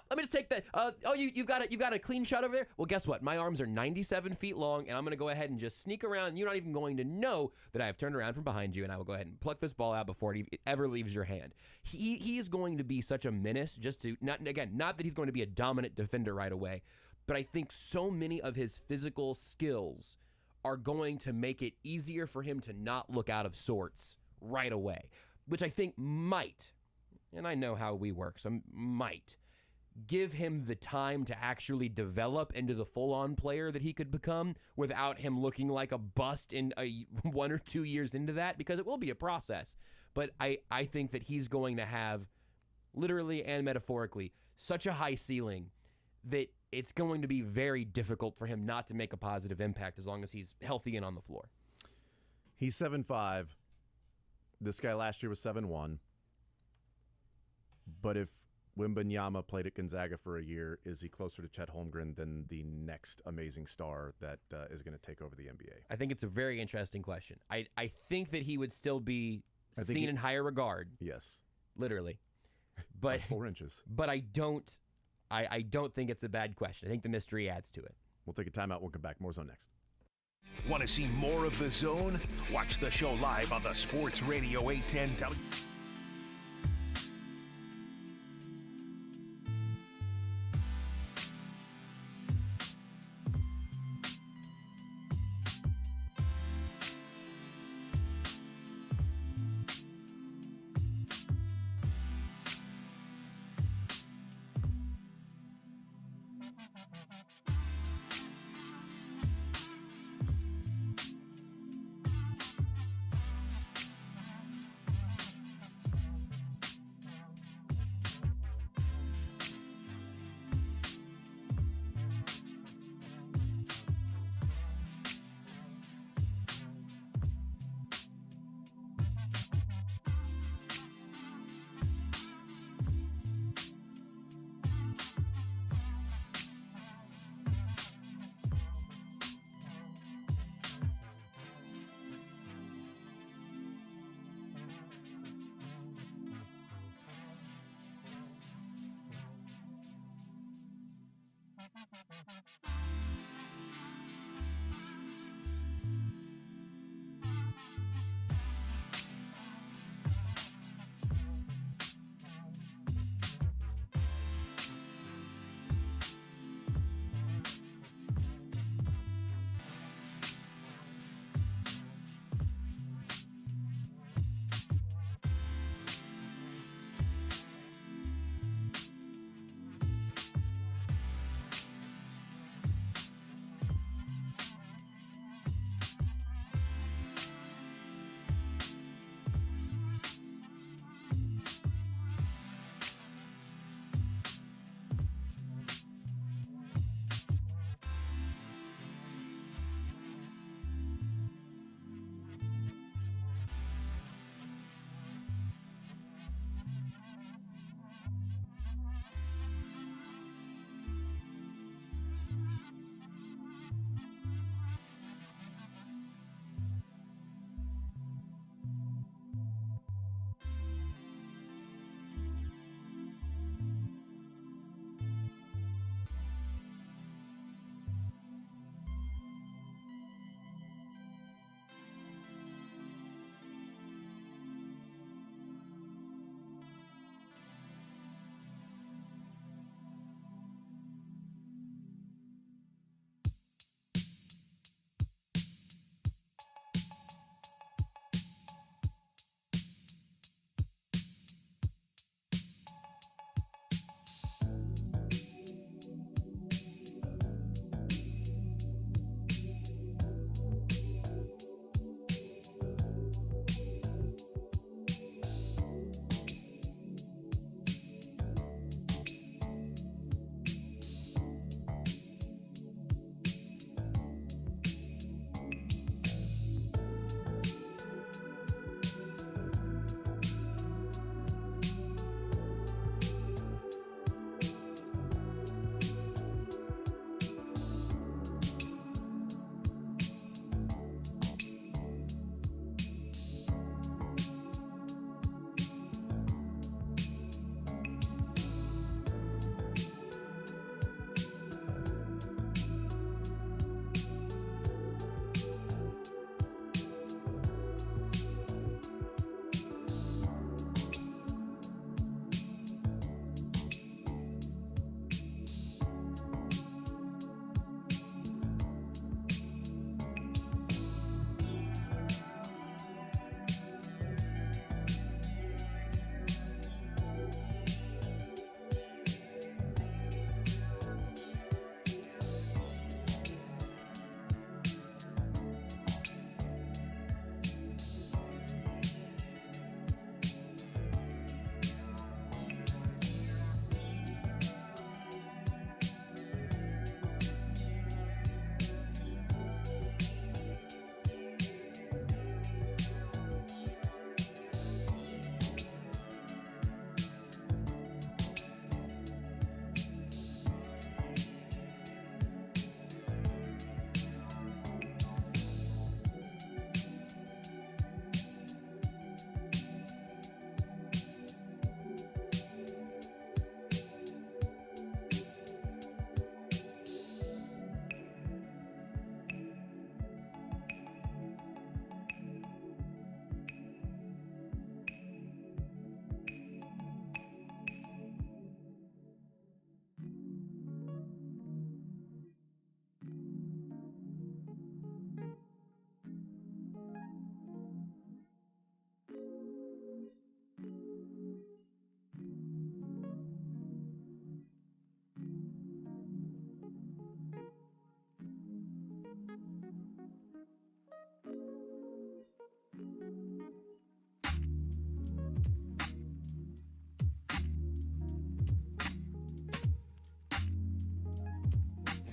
let me just take that. You've got a clean shot over there. Well, guess what? My arms are 97 feet long, and I'm going to go ahead and just sneak around. You're not even going to know that I have turned around from behind you, and I will go ahead and pluck this ball out before it ever leaves your hand. He is going to be such a menace. Just to not that he's going to be a dominant defender right away, but I think so many of his physical skills are going to make it easier for him to not look out of sorts right away, which I think might. And I know how we work, so might give him the time to actually develop into the full-on player that he could become without him looking like a bust in 1 or 2 years into that, because it will be a process. But I think that he's going to have, literally and metaphorically, such a high ceiling that it's going to be very difficult for him not to make a positive impact as long as he's healthy and on the floor. He's 7'5". This guy last year was 7'1". But if Wembanyama played at Gonzaga for a year, is he closer to Chet Holmgren than the next amazing star that is going to take over the NBA? I think it's a very interesting question. I think that he would still be seen in higher regard. Yes. Literally. But 4 inches. But I don't think it's a bad question. I think the mystery adds to it. We'll take a timeout. We'll come back. More Zone next. Want to see more of The Zone? Watch the show live on the Sports Radio 810 W.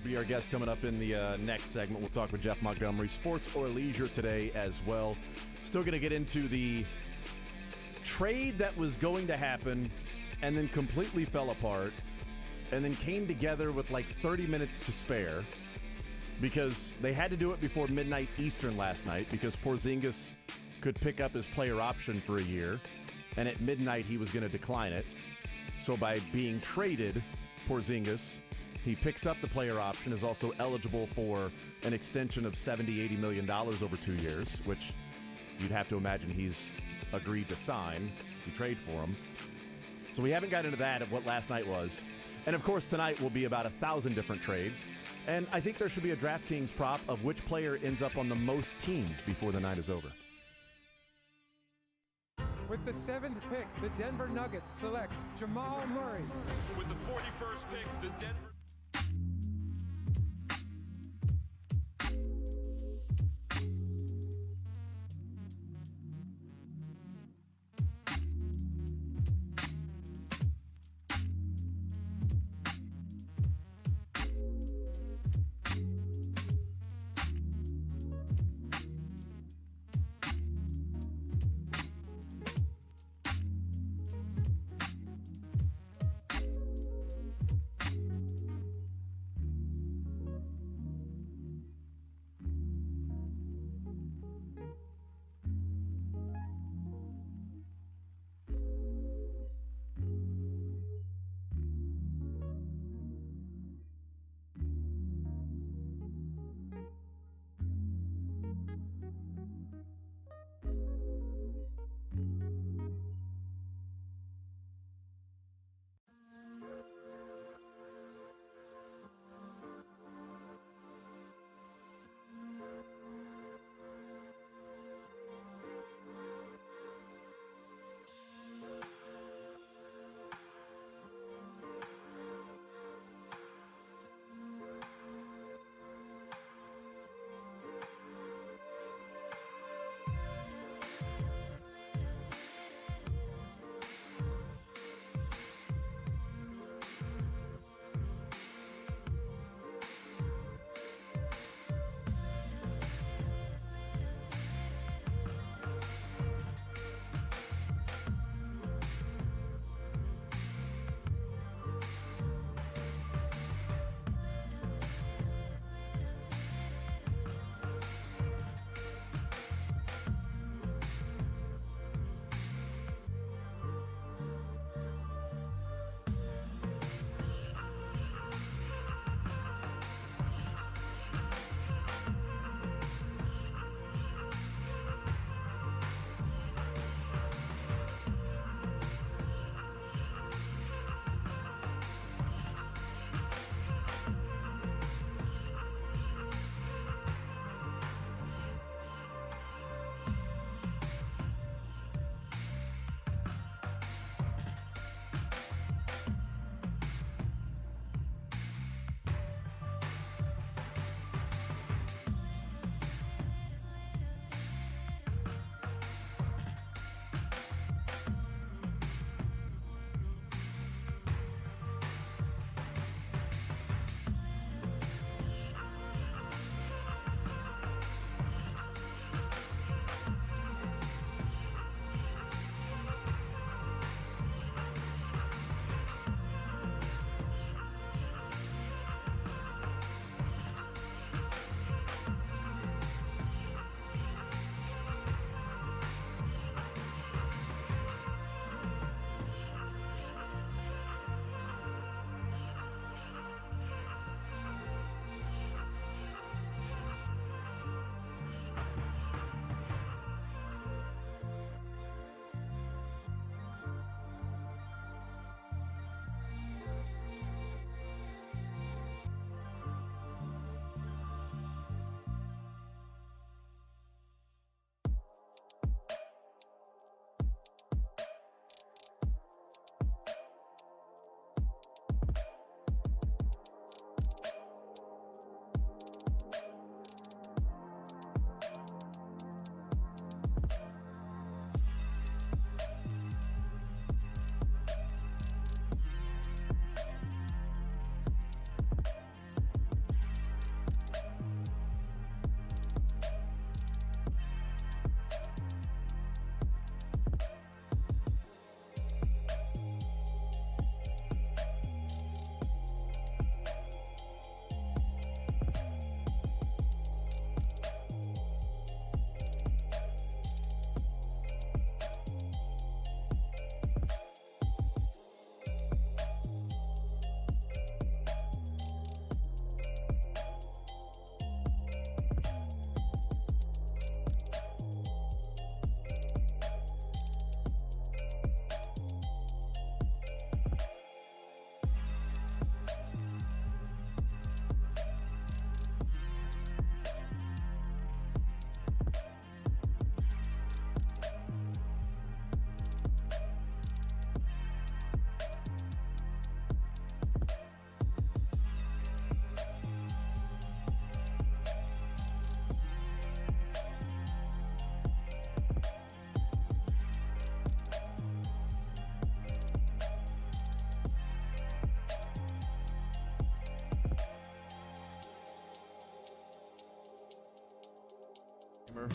be our guest coming up in the next segment. We'll talk with Jeff Montgomery, sports or leisure today as well. Still going to get into the trade that was going to happen and then completely fell apart and then came together with like 30 minutes to spare because they had to do it before midnight Eastern last night because Porzingis could pick up his player option for a year, and at midnight he was going to decline it. So by being traded, Porzingis, he picks up the player option, is also eligible for an extension of $70-80 million over 2 years, which you'd have to imagine he's agreed to sign if you trade for him. So we haven't got into that of what last night was. And of course, tonight will be about 1,000 different trades. And I think there should be a DraftKings prop of which player ends up on the most teams before the night is over. With the 7th pick, the Denver Nuggets select Jamal Murray. With the 41st pick, the Denver...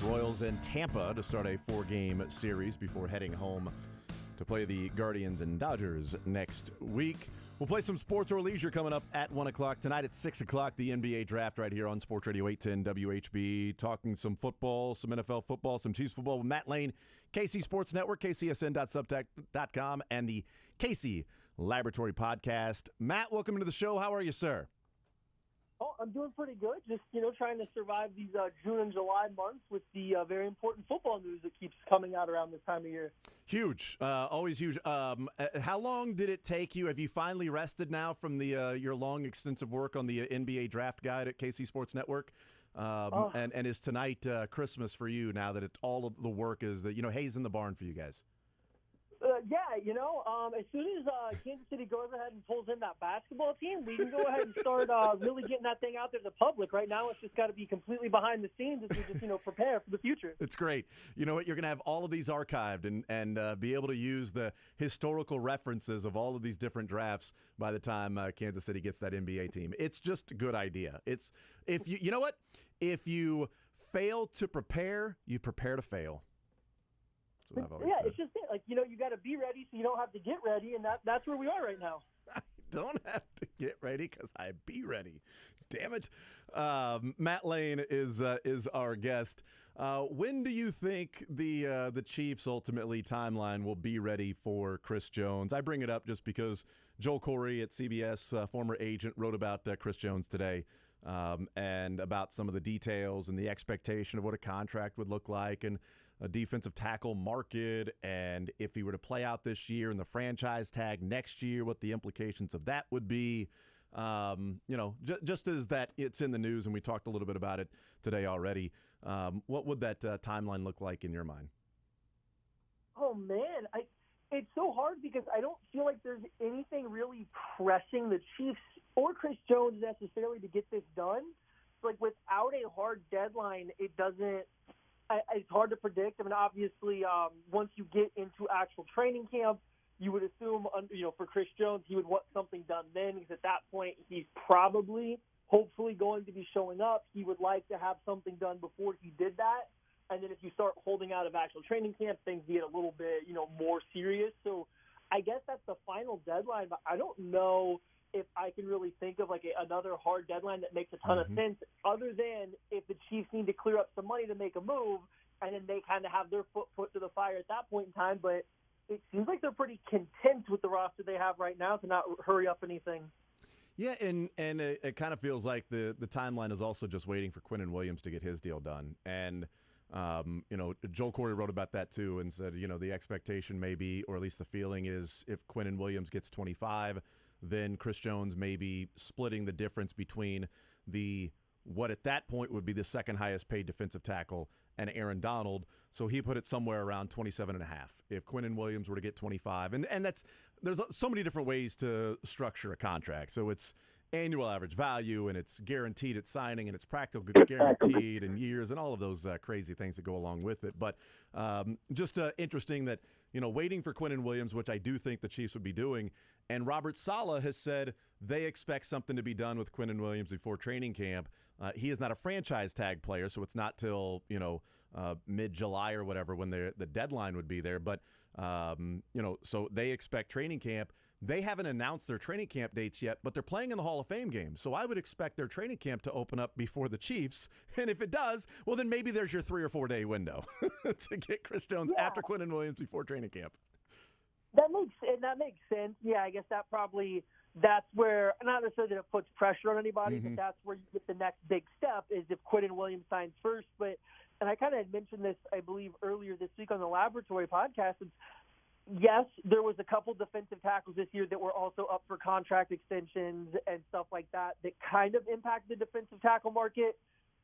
Royals in Tampa to start a 4-game series before heading home to play the Guardians and Dodgers next week. We'll play some sports or leisure coming up at 1 o'clock. Tonight at 6 o'clock, the NBA draft right here on Sports Radio 810 WHB. Talking some football, some NFL football, some Chiefs football with Matt Lane, KC Sports Network, kcsn.substack.com, and the KC Laboratory Podcast. Matt, welcome to the show. How are you, sir? Oh, I'm doing pretty good. Just, trying to survive these June and July months with the very important football news that keeps coming out around this time of year. Huge. Always huge. How long did it take you? Have you finally rested now from the your long, extensive work on the NBA draft guide at KC Sports Network? And is tonight Christmas for you now that it's all of the work is, hay's in the barn for you guys? As soon as Kansas City goes ahead and pulls in that basketball team, we can go ahead and start really getting that thing out there to the public. Right now, it's just got to be completely behind the scenes as we just, prepare for the future. It's great. You know what? You're going to have all of these archived and be able to use the historical references of all of these different drafts by the time Kansas City gets that NBA team. It's just a good idea. It's if you know what? If you fail to prepare, you prepare to fail. It's just it. Like, you got to be ready so you don't have to get ready, and that's where we are right now. I don't have to get ready because I be ready. Damn it. Matt Lane is our guest. When do you think the Chiefs' ultimately timeline will be ready for Chris Jones? I bring it up just because Joel Corey at CBS, former agent, wrote about Chris Jones today and about some of the details and the expectation of what a contract would look like and a defensive tackle market, and if he were to play out this year and the franchise tag next year, what the implications of that would be. Just as that it's in the news, and we talked a little bit about it today already, what would that timeline look like in your mind? Oh, man. It's so hard because I don't feel like there's anything really pressing the Chiefs or Chris Jones necessarily to get this done. Like, without a hard deadline, it's hard to predict. I mean, obviously, once you get into actual training camp, you would assume, for Chris Jones, he would want something done then because at that point, he's hopefully going to be showing up. He would like to have something done before he did that. And then if you start holding out of actual training camp, things get a little bit, more serious. So I guess that's the final deadline, but I don't know if I can really think of another hard deadline that makes a ton of sense, other than if the Chiefs need to clear up some money to make a move, and then they kind of have their foot put to the fire at that point in time. But it seems like they're pretty content with the roster they have right now to not hurry up anything. Yeah, and it kind of feels like the timeline is also just waiting for Quinnen Williams to get his deal done. And Joel Corey wrote about that too and said, the expectation may be, or at least the feeling is, if Quinnen Williams gets 25, then Chris Jones may be splitting the difference between what at that point would be the second highest paid defensive tackle and Aaron Donald. So he put it somewhere around 27.5. If Quinnen Williams were to get 25, and there's so many different ways to structure a contract. So it's annual average value, and it's guaranteed at signing, and it's practical guaranteed in years, and all of those crazy things that go along with it. But just interesting that, waiting for Quinnen Williams, which I do think the Chiefs would be doing, and Robert Saleh has said they expect something to be done with Quinnen Williams before training camp. He is not a franchise tag player, so it's not till, mid-July or whatever when the deadline would be there. But, so they expect training camp. They haven't announced their training camp dates yet, but they're playing in the Hall of Fame game. So I would expect their training camp to open up before the Chiefs. And if it does, well, then maybe there's your 3 or 4 day window to get Chris Jones after Quinnen Williams before training camp. That makes sense. Yeah, I guess that's where, not necessarily that it puts pressure on anybody, but that's where you get the next big step is if Quinnen Williams signs first. And I kind of had mentioned this, I believe, earlier this week on the Laboratory Podcast. Yes, there was a couple defensive tackles this year that were also up for contract extensions and stuff like that kind of impacted the defensive tackle market.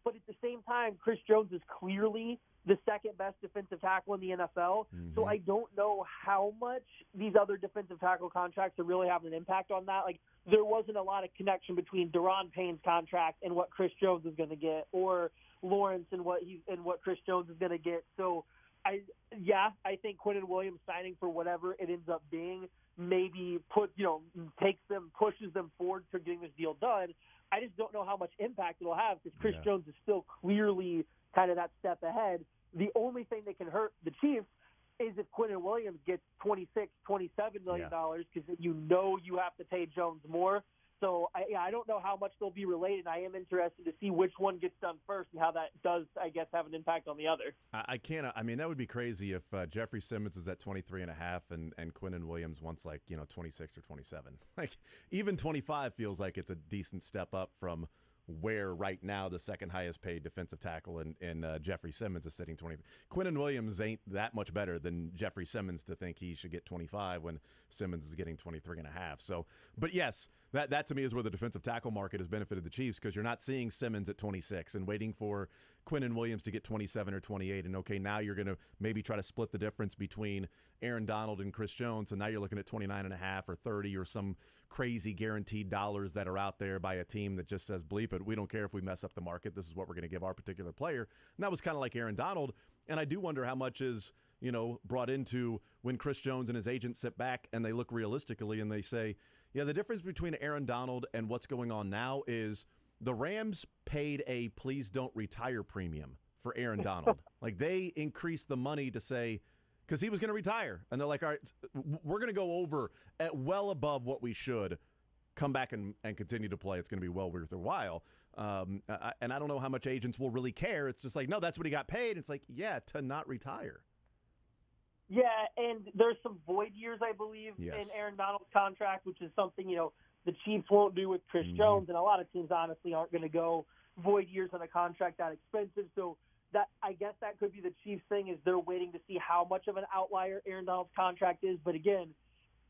But at the same time, Chris Jones is clearly the second best defensive tackle in the NFL. So I don't know how much these other defensive tackle contracts are really having an impact on that. Like, there wasn't a lot of connection between Daron Payne's contract and what Chris Jones is going to get, or Lawrence and what Chris Jones is going to get. So I think Quinnen Williams signing for whatever it ends up being maybe pushes them forward to getting this deal done. I just don't know how much impact it'll have because Chris Jones is still clearly kind of that step ahead. The only thing that can hurt the Chiefs is if Quinnen Williams gets $26, $27 million, because you know you have to pay Jones more. So I don't know how much they'll be related. I am interested to see which one gets done first and how that does, I guess, have an impact on the other. I can't. I mean, that would be crazy if Jeffrey Simmons is at 23.5 and Quinnen Williams wants 26 or 27. Like even 25 feels like it's a decent step up from where right now the second highest paid defensive tackle in Jeffrey Simmons is sitting 20. Quinnen Williams ain't that much better than Jeffrey Simmons to think he should get 25 when Simmons is getting 23.5. So, but yes, that to me is where the defensive tackle market has benefited the Chiefs, because you're not seeing Simmons at 26 and waiting for Quinnen Williams to get 27 or 28. And okay, now you're going to maybe try to split the difference between Aaron Donald and Chris Jones. And now you're looking at 29.5 or 30 or some crazy guaranteed dollars that are out there by a team that just says, bleep it, we don't care if we mess up the market. This is what we're going to give our particular player. And that was kind of like Aaron Donald. And I do wonder how much is, brought into when Chris Jones and his agent sit back and they look realistically and they say, yeah, the difference between Aaron Donald and what's going on now is the Rams paid a please don't retire premium for Aaron Donald. Like they increased the money to say, because he was going to retire. And they're like, all right, we're going to go over at well above what we should, come back and continue to play. It's going to be well worth their while. And I don't know how much agents will really care. It's just like, no, that's what he got paid. It's like, yeah, to not retire. Yeah, and there's some void years, I believe, in Aaron Donald's contract, which is something, the Chiefs won't do with Chris Jones. And a lot of teams, honestly, aren't going to go void years on a contract that expensive. So that, I guess that could be the Chiefs thing, is they're waiting to see how much of an outlier Aaron Donald's contract is. But again,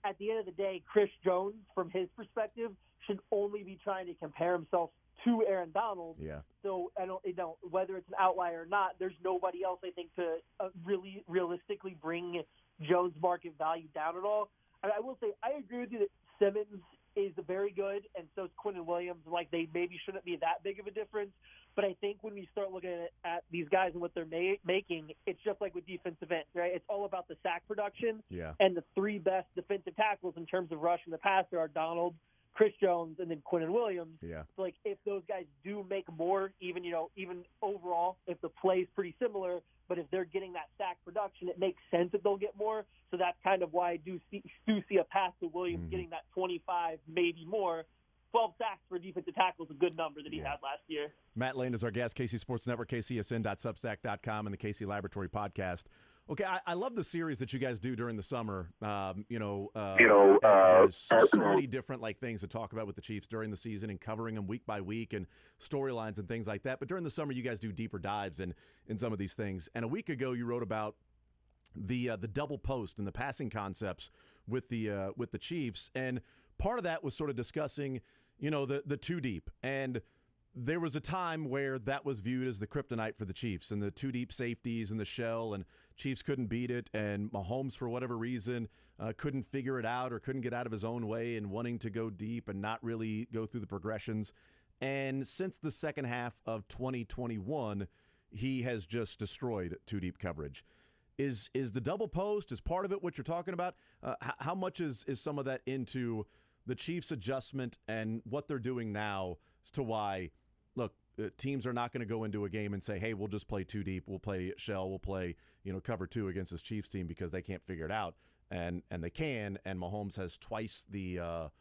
at the end of the day, Chris Jones, from his perspective, should only be trying to compare himself to Aaron Donald. Yeah. So I don't, whether it's an outlier or not, there's nobody else, I think, to really realistically bring Jones' market value down at all. And I will say, I agree with you that Simmons is very good, and so is Quinnen Williams. Like, they maybe shouldn't be that big of a difference. But I think when we start looking at these guys and what they're making, it's just like with defensive ends, right? It's all about the sack production. Yeah. And the three best defensive tackles in terms of rushing the passer are Donald, Chris Jones, and then Quinnen Williams. Yeah. So, like, if those guys do make more, even overall, if the play is pretty similar, but if they're getting that sack production, it makes sense that they'll get more. So that's kind of why I do see a path to Williams getting that 25, maybe more. 12 sacks for a defensive tackle is a good number that he had last year. Matt Lane is our guest, KC Sports Network, kcsn.substack.com, and the KC Laboratory Podcast. Okay, I love the series that you guys do during the summer. There's so many different things to talk about with the Chiefs during the season and covering them week by week and storylines and things like that. But during the summer, you guys do deeper dives in some of these things. And a week ago, you wrote about the double post and the passing concepts with the Chiefs. And part of that was sort of discussing, the two deep. And there was a time where that was viewed as the kryptonite for the Chiefs and the two deep safeties and the shell, and Chiefs couldn't beat it. And Mahomes, for whatever reason, couldn't figure it out or couldn't get out of his own way and wanting to go deep and not really go through the progressions. And since the second half of 2021, he has just destroyed two deep coverage. Is the double post, is part of it what you're talking about? How much is some of that into the Chiefs' adjustment and what they're doing now as to why, look, teams are not going to go into a game and say, hey, we'll just play two deep, we'll play shell, we'll play cover two against this Chiefs team because they can't figure it out, and they can, and Mahomes has twice the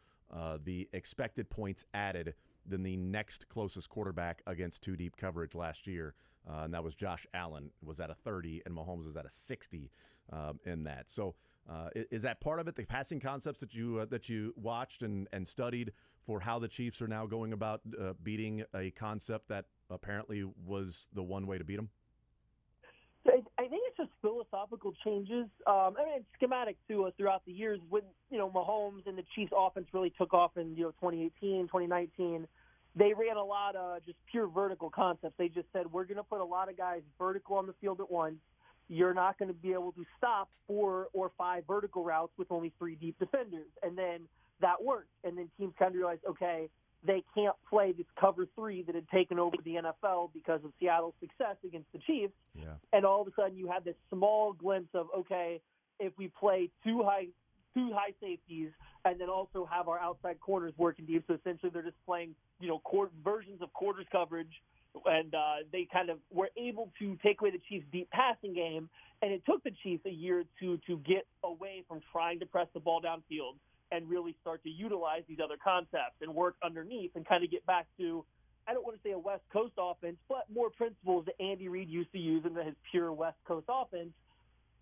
expected points added than the next closest quarterback against two deep coverage last year, and that was Josh Allen, was at a 30, and Mahomes is at a 60 in that. So is that part of it, the passing concepts that you watched and studied for how the Chiefs are now going about beating a concept that apparently was the one way to beat them? I think it's just philosophical changes. It's schematic too throughout the years when, Mahomes and the Chiefs offense really took off in, 2018, 2019. They ran a lot of just pure vertical concepts. They just said, we're going to put a lot of guys vertical on the field at once. You're not going to be able to stop 4 or 5 vertical routes with only 3 deep defenders. And then that worked. And then teams kind of realized, okay, they can't play this cover 3 that had taken over the NFL because of Seattle's success against the Chiefs. Yeah. And all of a sudden you had this small glimpse of, okay, if we play two high safeties and then also have our outside corners working deep. So essentially they're just playing, versions of quarters coverage And they kind of were able to take away the Chiefs' deep passing game, and it took the Chiefs a year or two to get away from trying to press the ball downfield and really start to utilize these other concepts and work underneath and kind of get back to, I don't want to say a West Coast offense, but more principles that Andy Reid used to use in his pure West Coast offense.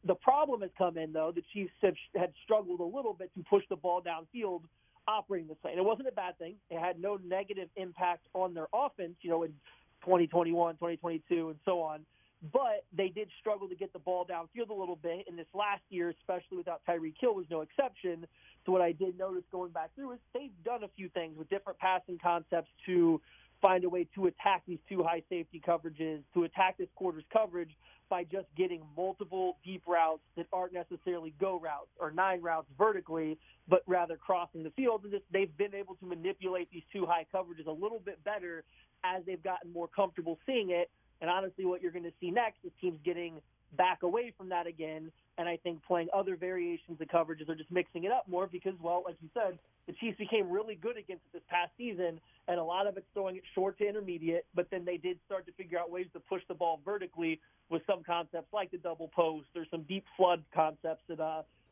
The problem has come in, though. The Chiefs had struggled a little bit to push the ball downfield operating this way. And it wasn't a bad thing. It had no negative impact on their offense, in 2021, 2022, and so on. But they did struggle to get the ball downfield a little bit. And this last year, especially without Tyreek Hill, was no exception. So what I did notice going back through is they've done a few things with different passing concepts to find a way to attack these two high safety coverages, to attack this quarter's coverage by just getting multiple deep routes that aren't necessarily go routes or 9 routes vertically, but rather crossing the field. And they've been able to manipulate these two high coverages a little bit better as they've gotten more comfortable seeing it. And honestly, what you're going to see next is teams getting back away from that again, and I think playing other variations of coverages or just mixing it up more because, well, like you said, the Chiefs became really good against it this past season, and a lot of it's throwing it short to intermediate, but then they did start to figure out ways to push the ball vertically with some concepts like the double post or some deep flood concepts that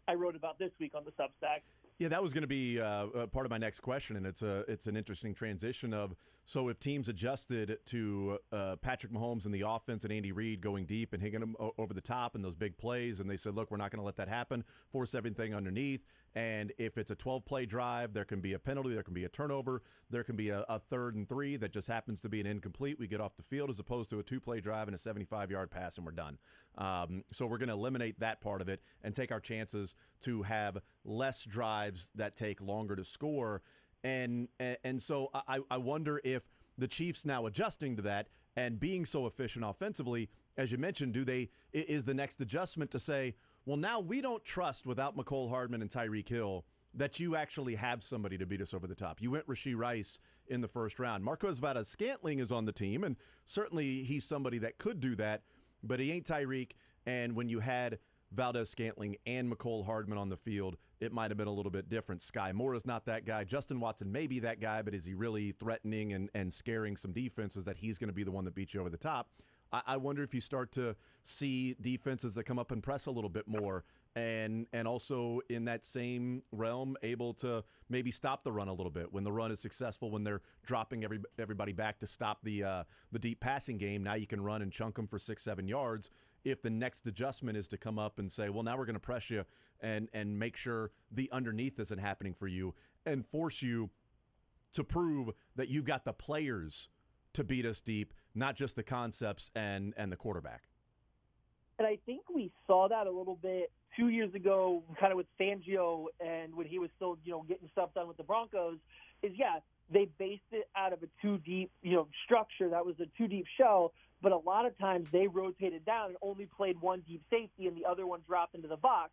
I wrote about this week on the Substack. Yeah, that was going to be part of my next question, and it's an interesting transition of, so if teams adjusted to Patrick Mahomes and the offense and Andy Reid going deep and hitting them over the top and those big plays, and they said, look, we're not going to let that happen, force everything underneath, and if it's a 12-play drive, there can be a penalty, there can be a turnover, there can be a 3rd and 3 that just happens to be an incomplete, we get off the field, as opposed to a 2-play drive and a 75-yard pass, and we're done. So we're going to eliminate that part of it and take our chances to have less drives that take longer to score. And so I wonder if the Chiefs now adjusting to that and being so efficient offensively, as you mentioned, is the next adjustment to say, well, now we don't trust without Mecole Hardman and Tyreek Hill that you actually have somebody to beat us over the top. You went Rashee Rice in the first round. Marquez Valdes-Scantling is on the team, and certainly he's somebody that could do that, but he ain't Tyreek. And when you had Valdes-Scantling and Mecole Hardman on the field, it might have been a little bit different. Sky Moore is not that guy. Justin Watson may be that guy, but is he really threatening and scaring some defenses that he's going to be the one that beats you over the top? I wonder if you start to see defenses that come up and press a little bit more and also in that same realm able to maybe stop the run a little bit when the run is successful, when they're dropping everybody back to stop the deep passing game. Now you can run and chunk them for 6-7 yards. If the next adjustment is to come up and say, well, now we're going to press you and make sure the underneath isn't happening for you and force you to prove that you've got the players to beat us deep, not just the concepts and the quarterback. And I think we saw that a little bit 2 years ago, kind of with Fangio, and when he was still, getting stuff done with the Broncos, they based it out of a too deep, structure. That was a too deep shell. But a lot of times they rotated down and only played one deep safety and the other one dropped into the box.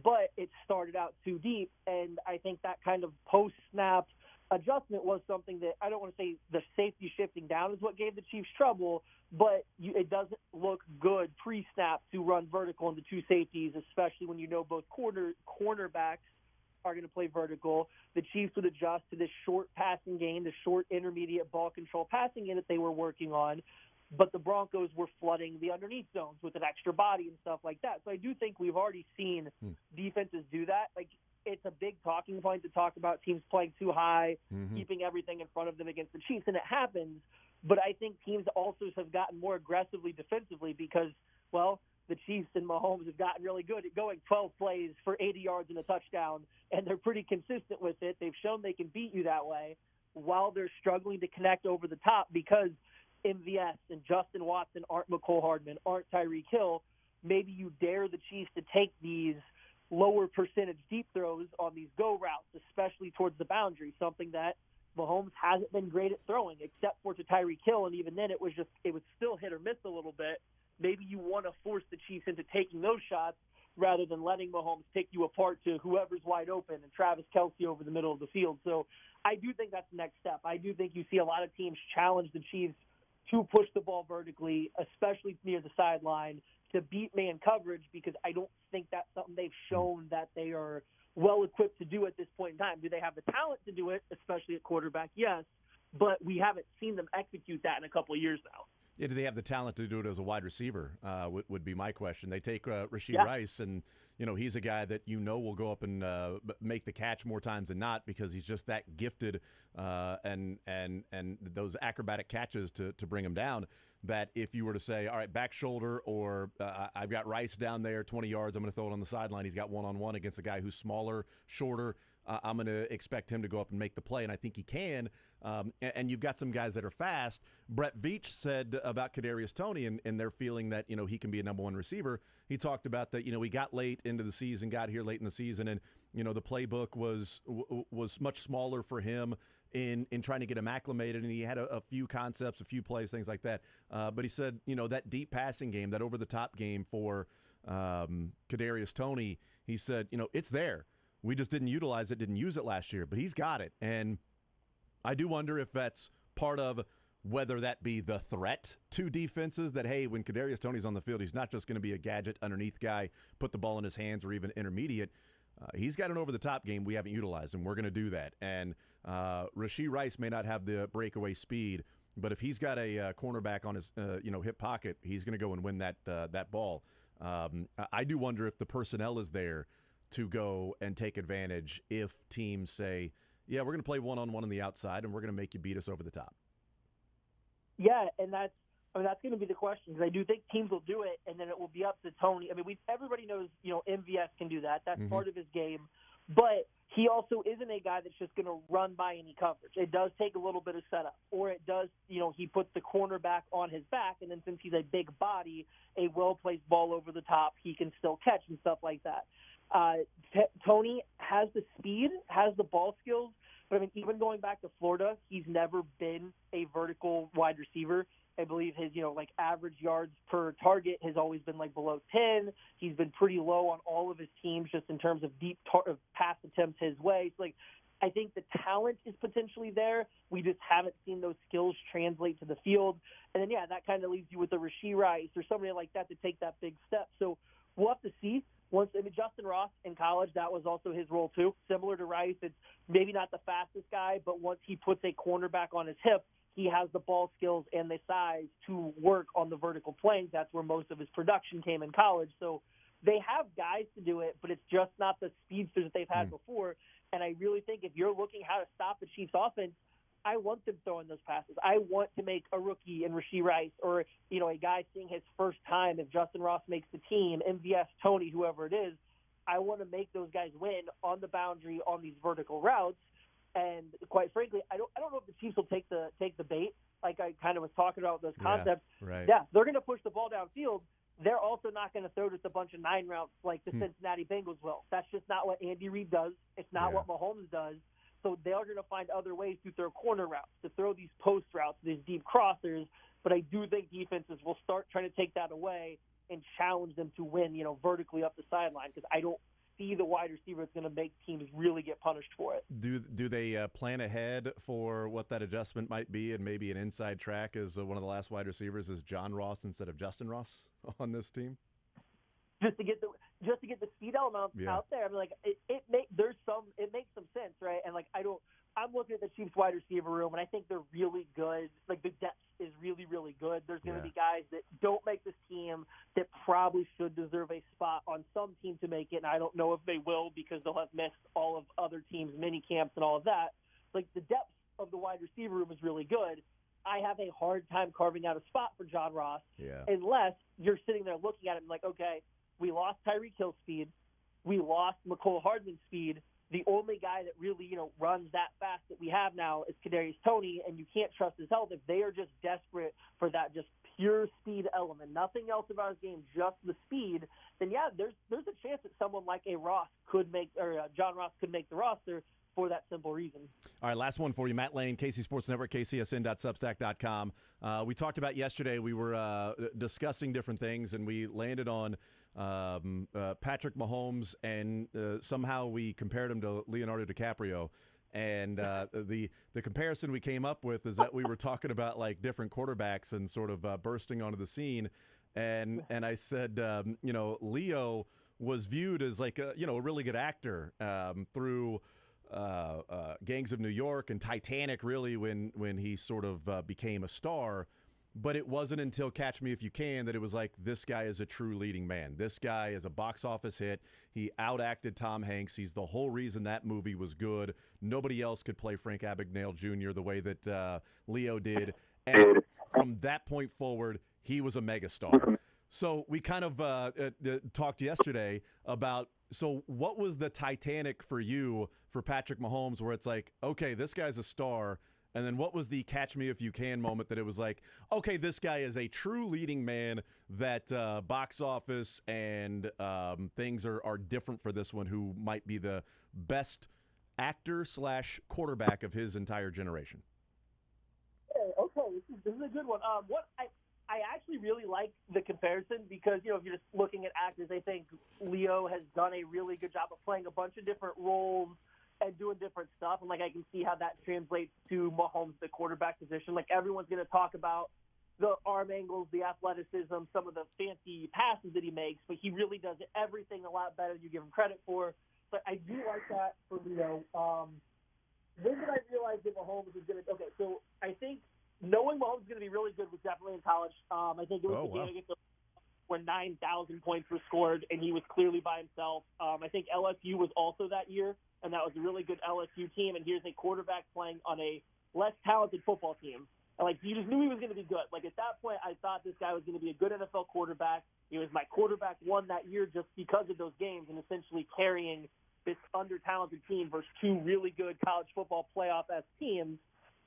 But it started out too deep, and I think that kind of post-snap adjustment was something that I don't want to say the safety shifting down is what gave the Chiefs trouble, but it doesn't look good pre-snap to run vertical into two safeties, especially when both cornerbacks are going to play vertical. The Chiefs would adjust to this short passing game, the short intermediate ball control passing game that they were working on, but the Broncos were flooding the underneath zones with an extra body and stuff like that. So I do think we've already seen defenses do that. Like, it's a big talking point to talk about teams playing too high, keeping everything in front of them against the Chiefs, and it happens. But I think teams also have gotten more aggressively defensively because, well, the Chiefs and Mahomes have gotten really good at going 12 plays for 80 yards and a touchdown, and they're pretty consistent with it. They've shown they can beat you that way while they're struggling to connect over the top because MVS and Justin Watson aren't Mecole Hardman, aren't Tyreek Hill. Maybe you dare the Chiefs to take these lower percentage deep throws on these go routes, especially towards the boundary, something that Mahomes hasn't been great at throwing, except for to Tyreek Hill, and even then it was still hit or miss a little bit. Maybe you want to force the Chiefs into taking those shots rather than letting Mahomes pick you apart to whoever's wide open and Travis Kelce over the middle of the field. So I do think that's the next step. I do think you see a lot of teams challenge the Chiefs to push the ball vertically, especially near the sideline, to beat man coverage, because I don't think that's something they've shown that they are well equipped to do at this point in time. Do they have the talent to do it, especially at quarterback? Yes. but we haven't seen them execute that in a couple of years now. Yeah, do they have the talent to do it as a wide receiver? Would be my question. They take Rashee Rice, and he's a guy that will go up and make the catch more times than not because he's just that gifted and those acrobatic catches to bring him down. That if you were to say, all right, back shoulder, or I've got Rice down there, 20 yards, I'm going to throw it on the sideline. He's got one-on-one against a guy who's smaller, shorter. I'm going to expect him to go up and make the play, and I think he can. And you've got some guys that are fast. Brett Veach said about Kadarius Toney and their feeling that, he can be a number one receiver. He talked about that, he got late into the season, got here late in the season, and, the playbook was much smaller for him in trying to get him acclimated, and he had a few concepts, a few plays, things like that. But he said, that deep passing game, that over-the-top game for Kadarius Toney, he said, it's there. We just didn't utilize it, didn't use it last year, but he's got it. And I do wonder if that's part of whether that be the threat to defenses that, hey, when Kadarius Toney's on the field, he's not just going to be a gadget underneath guy, put the ball in his hands or even intermediate. He's got an over-the-top game we haven't utilized, and we're going to do that. And Rashee Rice may not have the breakaway speed, but if he's got a cornerback on his hip pocket, he's going to go and win that ball. I do wonder if the personnel is there to go and take advantage if teams say, yeah, we're going to play one-on-one on the outside, and we're going to make you beat us over the top. Yeah, and that's going to be the question, because I do think teams will do it, and then it will be up to Toney. I mean, everybody knows, MVS can do that. That's part of his game. But he also isn't a guy that's just going to run by any coverage. It does take a little bit of setup, or it does, he puts the cornerback on his back, and then since he's a big body, a well-placed ball over the top, he can still catch and stuff like that. Toney has the speed, has the ball skills, but I mean, even going back to Florida, he's never been a vertical wide receiver. I believe his, average yards per target has always been below 10. He's been pretty low on all of his teams just in terms of deep pass attempts his way. So, I think the talent is potentially there. We just haven't seen those skills translate to the field. And then, that kind of leaves you with a Rashee Rice or somebody like that to take that big step. So we'll have to see. Justin Ross in college, that was also his role too. Similar to Rice, it's maybe not the fastest guy, but once he puts a cornerback on his hip, he has the ball skills and the size to work on the vertical planes. That's where most of his production came in college. So they have guys to do it, but it's just not the speedsters that they've had before. And I really think if you're looking how to stop the Chiefs offense, I want them throwing those passes. I want to make a rookie in Rashee Rice or, a guy seeing his first time. If Justin Ross makes the team, MVS, Toney, whoever it is, I want to make those guys win on the boundary on these vertical routes. And quite frankly, I don't know if the Chiefs will take the bait, like I kind of was talking about those concepts. Right. Yeah, they're going to push the ball downfield. They're also not going to throw just a bunch of 9 routes like the Cincinnati Bengals will. That's just not what Andy Reid does. It's not what Mahomes does. So they're going to find other ways to throw corner routes, to throw these post routes, these deep crossers. But I do think defenses will start trying to take that away and challenge them to win, vertically up the sideline, because I don't see the wide receiver that's going to make teams really get punished for it. Do they plan ahead for what that adjustment might be, and maybe an inside track as one of the last wide receivers is John Ross instead of Justin Ross on this team? Just to get the speed element out there. I mean, it makes some sense, right? And I'm looking at the Chiefs wide receiver room, and I think they're really good. The depth is really, really good. There's going to be guys that don't make this team that probably should deserve a spot on some team to make it, and I don't know if they will because they'll have missed all of other teams' mini camps and all of that. The depth of the wide receiver room is really good. I have a hard time carving out a spot for John Ross unless you're sitting there looking at it and okay, we lost Tyreek Hill speed. We lost McCole Hardman speed. The only guy that really, runs that fast that we have now is Kadarius Toney, and you can't trust his health. If they are just desperate for that just pure speed element, nothing else about his game, just the speed, then there's a chance that someone like a Ross could make, or John Ross could make the roster for that simple reason. All right, last one for you. Matt Lane, KC Sports Network, kcsn.substack.com. We talked about yesterday, we were discussing different things, and we landed on Patrick Mahomes, and somehow we compared him to Leonardo DiCaprio. And the comparison we came up with is that we were talking about different quarterbacks and sort of bursting onto the scene. And I said, Leo was viewed as a really good actor through Gangs of New York and Titanic, really, when he sort of became a star. But it wasn't until Catch Me If You Can that it was like, this guy is a true leading man. This guy is a box office hit. He outacted Tom Hanks. He's the whole reason that movie was good. Nobody else could play Frank Abagnale Jr. the way that Leo did. And from that point forward, he was a megastar. So we kind of talked yesterday about, so what was the Titanic for you, for Patrick Mahomes, where it's like, okay, this guy's a star. And then what was the Catch Me If You Can moment that it was like, okay, this guy is a true leading man, that box office and things are different for this one, who might be the best actor / quarterback of his entire generation? Okay, this is a good one. I actually really like the comparison because, if you're just looking at actors, I think Leo has done a really good job of playing a bunch of different roles and doing different stuff. And, I can see how that translates to Mahomes, the quarterback position. Everyone's going to talk about the arm angles, the athleticism, some of the fancy passes that he makes, but he really does everything a lot better than you give him credit for. But I do like that for Leo. Then when I realized that Mahomes was going to – okay, so I think knowing Mahomes was going to be really good was definitely in college. I think it was the game against the where 9,000 points were scored, and he was clearly by himself. I think LSU was also that year, and that was a really good LSU team. And here's a quarterback playing on a less talented football team. And, you just knew he was going to be good. At that point, I thought this guy was going to be a good NFL quarterback. He was my quarterback one that year just because of those games and essentially carrying this under-talented team versus two really good college football playoff-esque teams.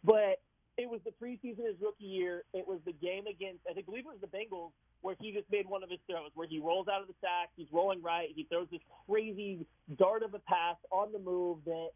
But it was the preseason his rookie year. It was the game against, I believe it was the Bengals, where he just made one of his throws, where he rolls out of the sack, he's rolling right, he throws this crazy dart of a pass on the move that,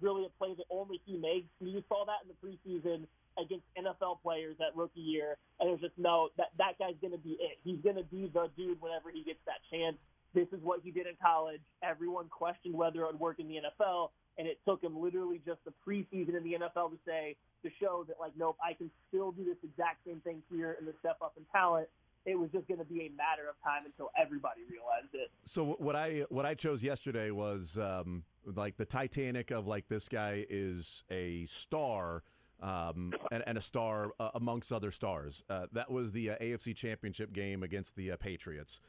really a play that only he makes. And you saw that in the preseason against NFL players that rookie year, and it was just, no, that guy's going to be it. He's going to be the dude whenever he gets that chance. This is what he did in college. Everyone questioned whether it would work in the NFL, and it took him literally just the preseason in the NFL to show that, nope, I can still do this exact same thing here in the step up in talent. It was just going to be a matter of time until everybody realized it. So what I chose yesterday was the Titanic of this guy is a star and a star amongst other stars. That was the AFC Championship game against the Patriots,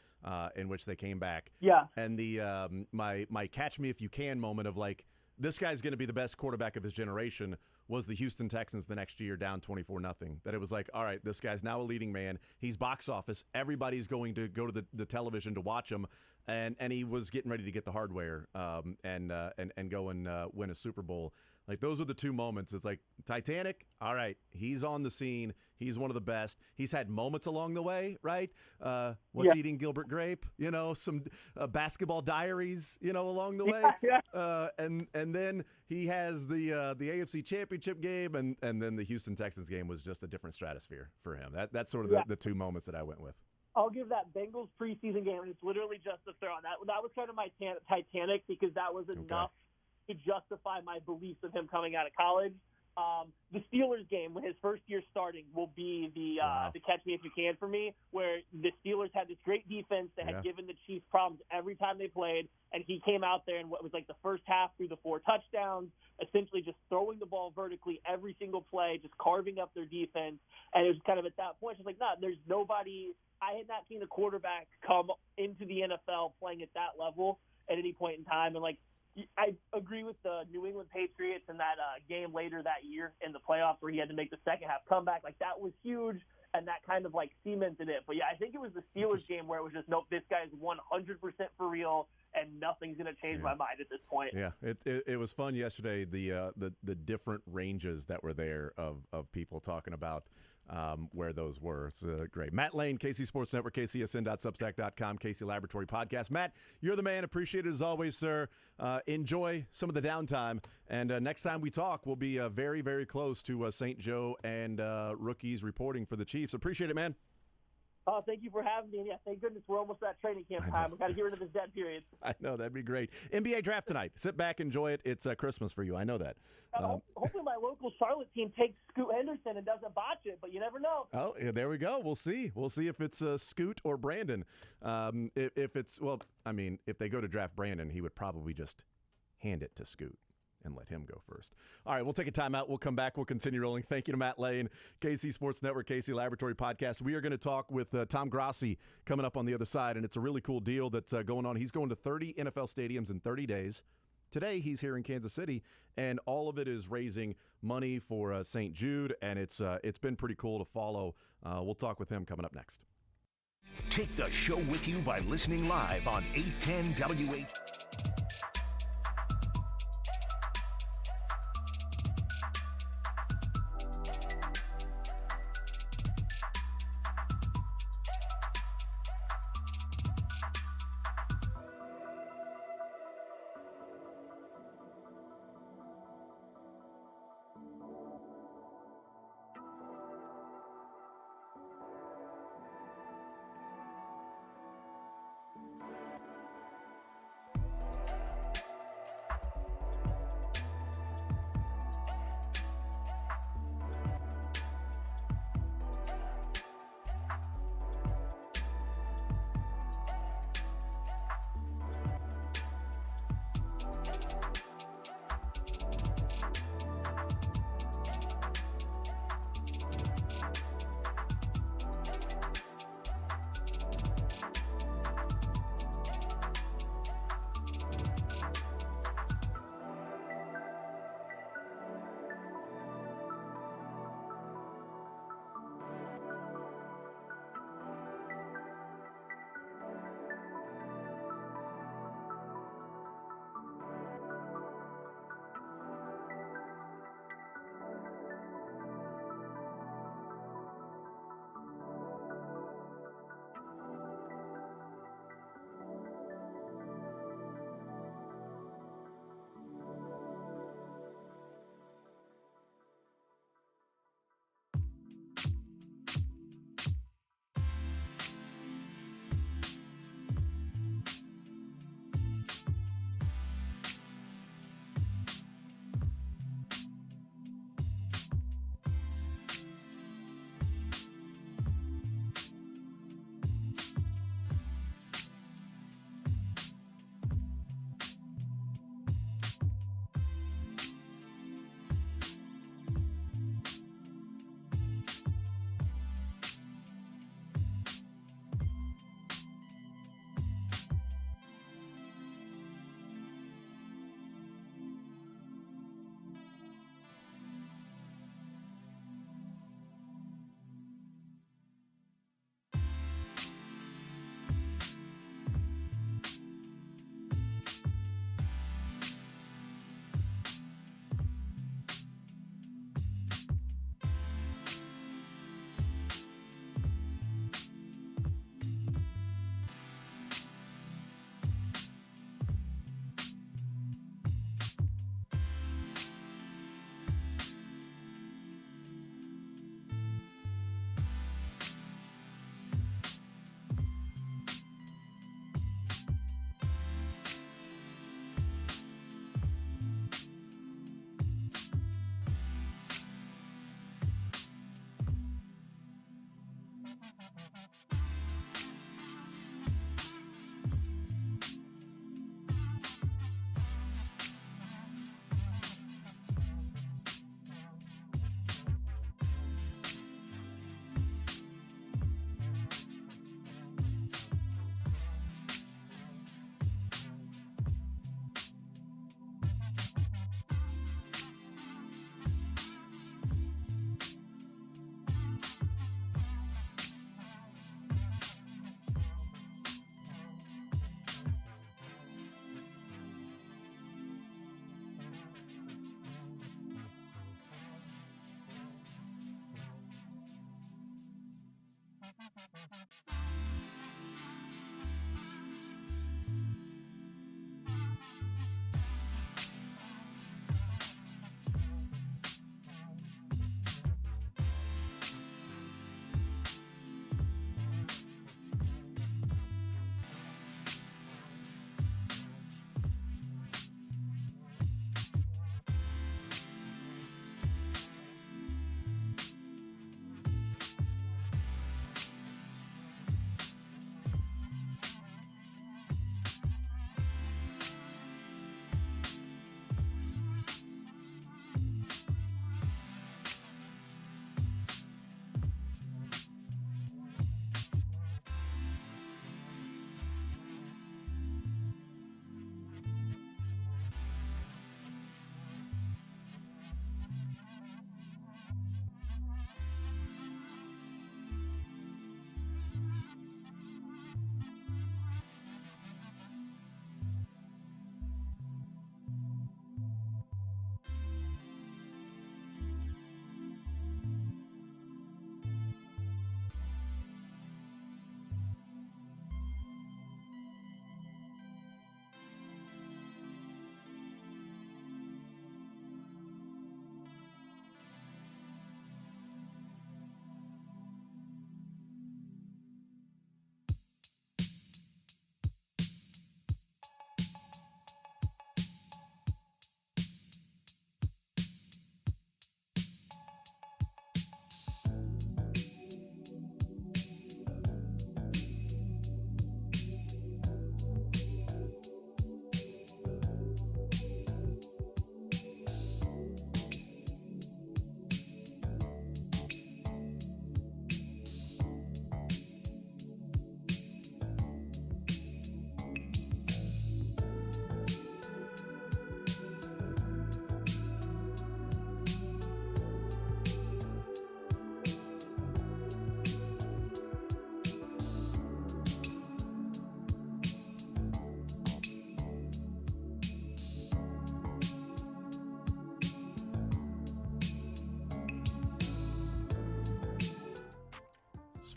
in which they came back. Yeah. And the my Catch Me If You Can moment of this guy's going to be the best quarterback of his generation was the Houston Texans the next year down 24-0. That it was all right, this guy's now a leading man. He's box office. Everybody's going to go to the television to watch him. And he was getting ready to get the hardware and go and win a Super Bowl. Those are the two moments. It's Titanic, all right, he's on the scene. He's one of the best. He's had moments along the way, right? Eating Gilbert Grape? Some basketball diaries, along the way. And then he has the AFC Championship game, and then the Houston Texans game was just a different stratosphere for him. That's sort of the two moments that I went with. I'll give that Bengals preseason game, and it's literally just a throw. That was kind of my Titanic because that was enough to justify my beliefs of him coming out of college. The Steelers game, when his first year starting, will be the Catch Me If You Can for me, where the Steelers had this great defense that had given the Chiefs problems every time they played, and he came out there and what was the first half through the 4 touchdowns, essentially just throwing the ball vertically every single play, just carving up their defense. And it was kind of at that point, just there's nobody. I had not seen a quarterback come into the NFL playing at that level at any point in time. And I agree with the New England Patriots in that game later that year in the playoffs where he had to make the second half comeback. That was huge, and that kind of cemented it. But, yeah, I think it was the Steelers game where it was just, nope, this guy's 100% for real, and nothing's going to change my mind at this point. Yeah, it was fun yesterday, the different ranges that were there of people talking about where those were. It's great. Matt Lane, KC Sports Network, KCSN.substack.com, KC Laboratory Podcast. Matt, you're the man. Appreciate it as always, sir. Enjoy some of the downtime. And next time we talk, we'll be very, very close to St. Joe and rookies reporting for the Chiefs. Appreciate it, man. Thank you for having me. And, yeah, thank goodness we're almost at training camp time. We've got to get rid of this dead period. I know. That'd be great. NBA draft tonight. Sit back, enjoy it. It's Christmas for you. I know that. Hopefully my local Charlotte team takes Scoot Henderson and doesn't botch it, but you never know. Oh, yeah, there we go. We'll see. We'll see if it's Scoot or Brandon. If it's, if they go to draft Brandon, he would probably just hand it to Scoot. and let him go first. All right, we'll take a timeout. We'll come back. We'll continue rolling. Thank you to Matt Lane, KC Sports Network, KC Laboratory Podcast. We are going to talk with Tom Grassi coming up on the other side, and it's a really cool deal that's going on. He's going to 30 NFL stadiums in 30 days. Today, he's here in Kansas City, and all of it is raising money for St. Jude, and it's been pretty cool to follow. We'll talk with him coming up next. Take the show with you by listening live on 810 WH.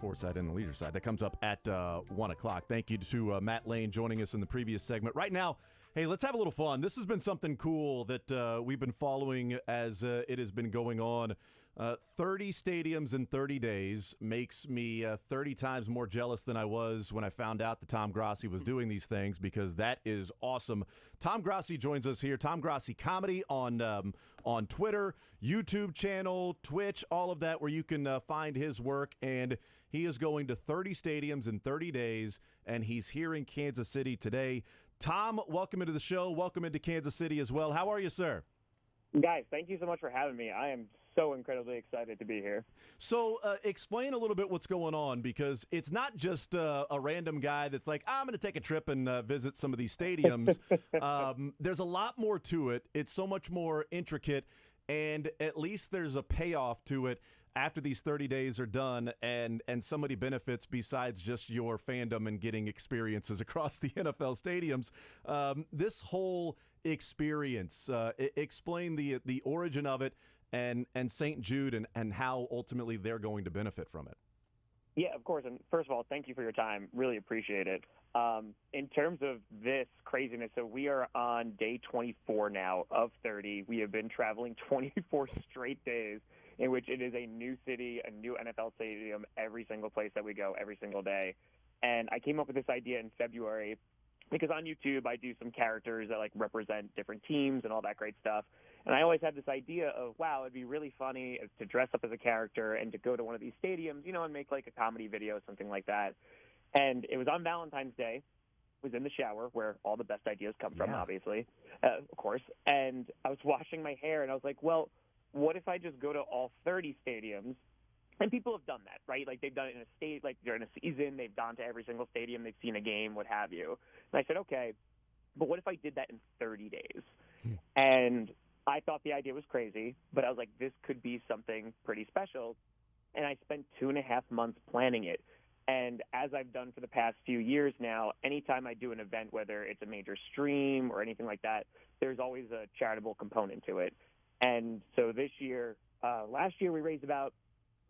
sports side and the leisure side. That comes up at 1 o'clock. Thank you to Matt Lane joining us in the previous segment. Right now, hey, let's have a little fun. This has been something cool that we've been following as it has been going on. 30 stadiums in 30 days makes me 30 times more jealous than I was when I found out that Tom Grassi was doing these things, because that is awesome. Tom Grassi joins us here. Tom Grassi Comedy on Twitter, YouTube channel, Twitch, all of that, where you can find his work. And he is going to 30 stadiums in 30 days, and he's here in Kansas City today. Tom, welcome into the show. Welcome into Kansas City as well. How are you, sir? Guys, thank you so much for having me. I am so incredibly excited to be here. So explain a little bit what's going on, because it's not just a random guy that's like, I'm going to take a trip and visit some of these stadiums. There's a lot more to it. It's so much more intricate, and at least there's a payoff to it after these 30 days are done, and somebody benefits besides just your fandom and getting experiences across the NFL stadiums. This whole experience, explain the origin of it, and St. Jude and how ultimately they're going to benefit from it. Yeah, of course. And first of all, thank you for your time. Really appreciate it. In terms of this craziness, so we are on day 24 now of 30. We have been traveling 24 straight days in which it is a new city, a new NFL stadium, every single place that we go, every single day. And I came up with this idea in February because on YouTube I do some characters that like represent different teams and all that great stuff. And I always had this idea of, wow, it'd be really funny to dress up as a character and to go to one of these stadiums, you know, and make like a comedy video, something like that. And it was on Valentine's Day. I was in the shower, where all the best ideas come from, obviously, of course. And I was washing my hair, and I was like, well, what if I just go to all 30 stadiums? And people have done that, right? Like they've done it in a state, like during a season, they've gone to every single stadium, they've seen a game, what have you. And I said, okay, but what if I did that in 30 days? And I thought the idea was crazy, but I was like, this could be something pretty special. And I spent 2.5 months planning it. And as I've done for the past few years now, anytime I do an event, whether it's a major stream or anything like that, there's always a charitable component to it. And so this year, last year we raised about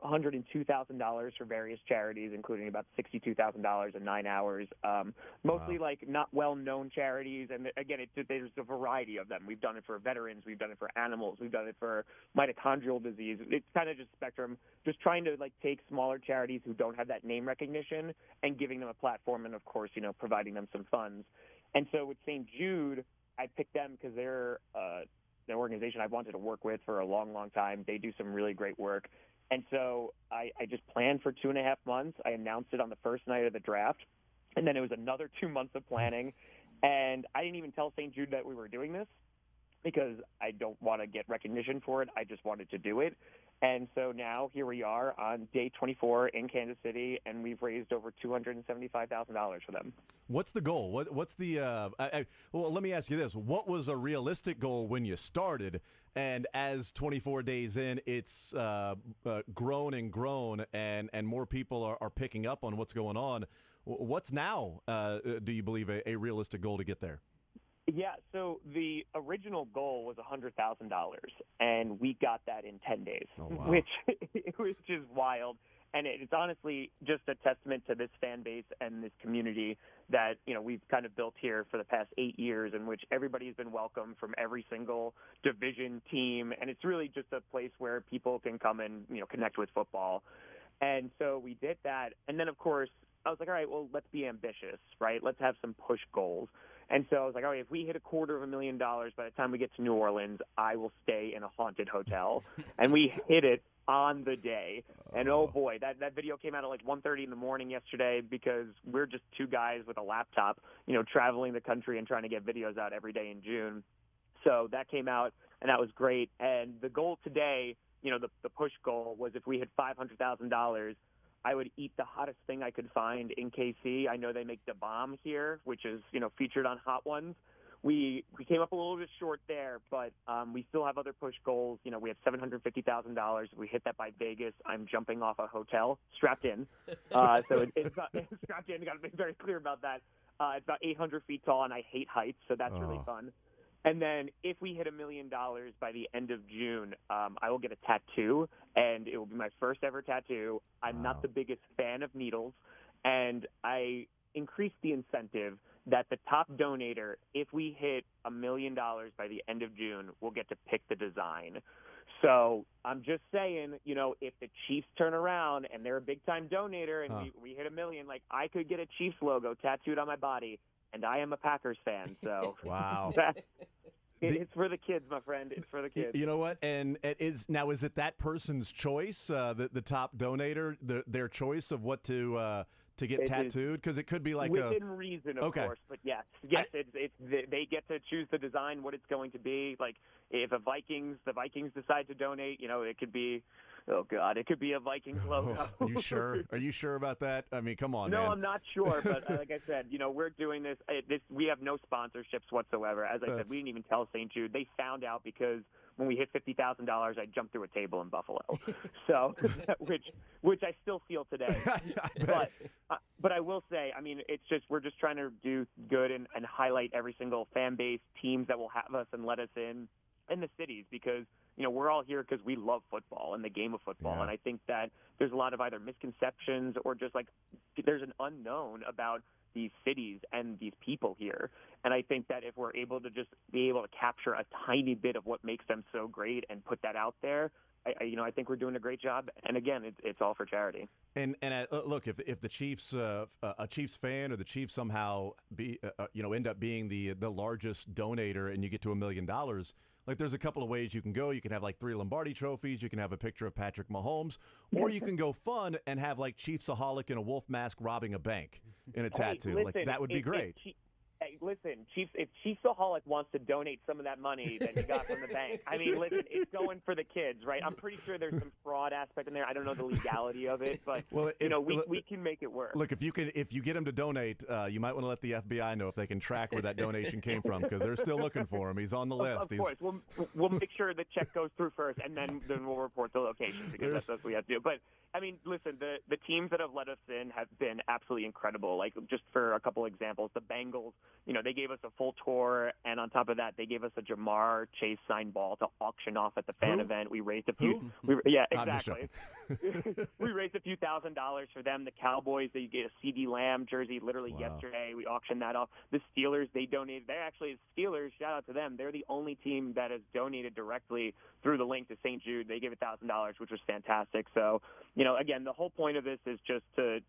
$102,000 for various charities, including about $62,000 in 9 hours. Mostly like not well-known charities, and again, there's a variety of them. We've done it for veterans, we've done it for animals, we've done it for mitochondrial disease. It's kind of just spectrum, just trying to like take smaller charities who don't have that name recognition and giving them a platform, and of course, you know, providing them some funds. And so with St. Jude, I picked them because they're an organization I've wanted to work with for a long, long time. They do some really great work. And so I just planned for 2.5 months. I announced it on the first night of the draft, and then it was another 2 months of planning. And I didn't even tell St. Jude that we were doing this because I don't want to get recognition for it. I just wanted to do it. And so now here we are on day 24 in Kansas City, and we've raised over $275,000 for them. What's the goal? What's the well, let me ask you this. What was a realistic goal when you started? And as 24 days in, it's grown and grown, and more people are picking up on what's going on. What's now, do you believe, a realistic goal to get there? Yeah, so the original goal was $100,000, and we got that in 10 days, which is wild. And it's honestly just a testament to this fan base and this community that, you know, we've kind of built here for the past 8 years, in which everybody's been welcome from every single division team. And it's really just a place where people can come and, you know, connect with football. And so we did that. And then, of course, I was like, all right, well, let's be ambitious, right? Let's have some push goals. And so I was like, all right, if we hit $250,000 by the time we get to New Orleans, I will stay in a haunted hotel. And we hit it on the day. And oh boy, that video came out at like 1:30 in the morning yesterday, because we're just two guys with a laptop, you know, traveling the country and trying to get videos out every day in June. So that came out, and that was great. And the goal today, you know, the push goal was if we hit $500,000, I would eat the hottest thing I could find in KC. I know they make the bomb here, which is, you know, featured on Hot Ones. We came up a little bit short there, but we still have other push goals. You know, we have $750,000. If we hit that by Vegas, I'm jumping off a hotel, strapped in. So it's strapped in. Got to be very clear about that. It's about 800 feet tall, and I hate heights, so that's really fun. And then if we hit $1 million by the end of June, I will get a tattoo, and it will be my first ever tattoo. I'm not the biggest fan of needles, and I increased the incentive that the top donator, if we hit $1 million by the end of June, will get to pick the design. So I'm just saying, you know, if the Chiefs turn around and they're a big-time donator and we hit $1 million, like I could get a Chiefs logo tattooed on my body, and I am a Packers fan. So wow. It's for the kids, my friend. It's for the kids. You know what? And is it that person's choice, the top donator, their choice of what to get tattooed? Because it could be like within reason, of course. But yes, they get to choose the design, what it's going to be. Like if the Vikings decide to donate, you know, it could be. Oh God! It could be a Vikings logo. Are you sure? Are you sure about that? I mean, come on, no, man. I'm not sure. But like I said, you know, we're doing this. We have no sponsorships whatsoever. As I said, we didn't even tell St. Jude. They found out because when we hit $50,000, I jumped through a table in Buffalo. So, which I still feel today. But I will say, I mean, it's just we're just trying to do good and highlight every single fan base, teams that will have us and let us in the cities because. You know, we're all here because we love football and the game of football. Yeah. And I think that there's a lot of either misconceptions or just like there's an unknown about these cities and these people here. And I think that if we're able to just be able to capture a tiny bit of what makes them so great and put that out there, I think we're doing a great job. And again, it's all for charity. And look, if the Chiefs, a Chiefs fan or the Chiefs somehow end up being the largest donator and you get to $1 million. Like, there's a couple of ways you can go. You can have, like, 3 Lombardi trophies. You can have a picture of Patrick Mahomes. Or you can go fun and have, like, Chiefsaholic in a wolf mask robbing a bank in a tattoo. Listen, like, that would be great. Listen, if Chiefsaholic wants to donate some of that money that he got from the bank, I mean, listen, it's going for the kids, right? I'm pretty sure there's some fraud aspect in there. I don't know the legality of it, but we can make it work. Look, if you get him to donate, you might want to let the FBI know if they can track where that donation came from because they're still looking for him. He's on the list. Of course, we'll make sure the check goes through first, and then we'll report the location because that's what we have to do. But I mean, listen, the teams that have let us in have been absolutely incredible. Like, just for a couple examples, the Bengals, you know, they gave us a full tour, and on top of that, they gave us a Jamar Chase signed ball to auction off at the fan event. We raised a few. Yeah, exactly. We raised a few $1,000s for them. The Cowboys, they get a CD Lamb jersey literally yesterday. We auctioned that off. The Steelers, they donated. They're actually Steelers. Shout out to them. They're the only team that has donated directly through the link to St. Jude. They gave $1,000, which was fantastic. So, you know, again, the whole point of this is just to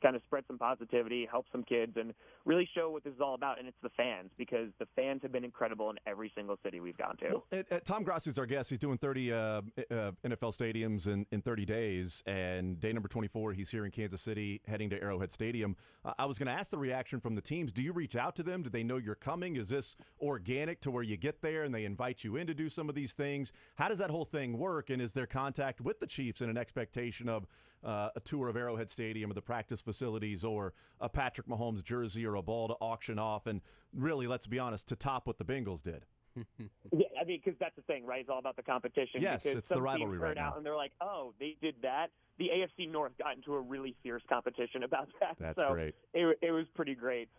kind of spread some positivity, help some kids, and really show what this is all about. And it's the fans, because the fans have been incredible in every single city we've gone to. Well, Tom Grossi is our guest. He's doing 30 NFL stadiums in 30 days. And day number 24, he's here in Kansas City, heading to Arrowhead Stadium. I was going to ask the reaction from the teams. Do you reach out to them? Do they know you're coming? Is this organic to where you get there and they invite you in to do some of these things? How does that whole thing work? And is there contact with the Chiefs and an expectation of a tour of Arrowhead Stadium or the practice facilities or a Patrick Mahomes jersey or a ball to auction off? And really, let's be honest, to top what the Bengals did. Yeah, I mean, because that's the thing, right? It's all about the competition. Yes, because it's the rivalry right now. Out and they're like, oh, they did that. The AFC North got into a really fierce competition about that. That's so great. It was pretty great.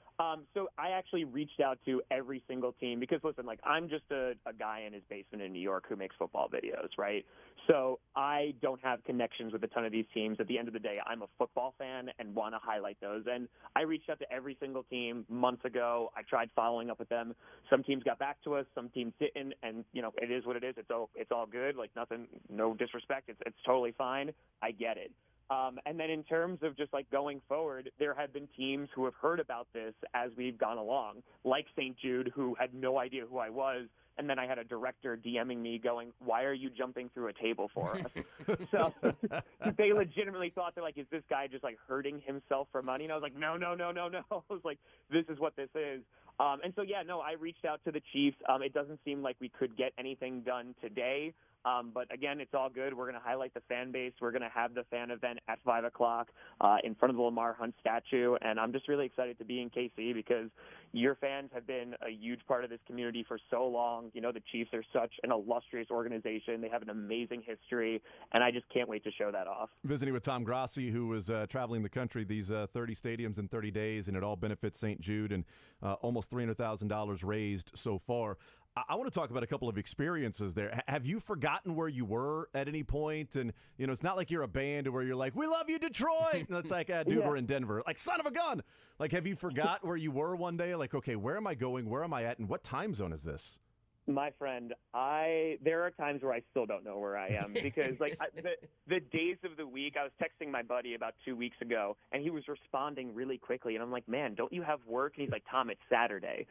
So I actually reached out to every single team because, listen, like, I'm just a guy in his basement in New York who makes football videos, right? So I don't have connections with a ton of these teams. At the end of the day, I'm a football fan and want to highlight those. And I reached out to every single team months ago. I tried following up with them. Some teams got back to us. Some teams didn't. And, you know, it is what it is. It's all good. Like, nothing, no disrespect. It's totally fine. I get it. And then in terms of just like going forward, there have been teams who have heard about this as we've gone along, like St. Jude, who had no idea who I was. And then I had a director DMing me going, why are you jumping through a table for us? So they legitimately thought, they're like, is this guy just like hurting himself for money? And I was like, no. I was like, this is what this is. And so, yeah, no, I reached out to the Chiefs. It doesn't seem like we could get anything done today. But again, it's all good. We're going to highlight the fan base. We're going to have the fan event at 5 o'clock in front of the Lamar Hunt statue. And I'm just really excited to be in KC because, Your fans have been a huge part of this community for so long. You know, the Chiefs are such an illustrious organization. They have an amazing history, and I just can't wait to show that off. Visiting with Tom Grassi, who was traveling the country, these 30 stadiums in 30 days, and it all benefits St. Jude, and almost $300,000 raised so far. I want to talk about a couple of experiences there. Have you forgotten where you were at any point? And, you know, it's not like you're a band where you're like, we love you, Detroit. And it's like, dude, we're in Denver. Like, son of a gun. Like, have you forgot where you were one day? Like, okay, where am I going? Where am I at? And what time zone is this? My friend, there are times where I still don't know where I am because, like, the days of the week, I was texting my buddy about 2 weeks ago, and he was responding really quickly, and I'm like, man, don't you have work? And he's like, Tom, it's Saturday.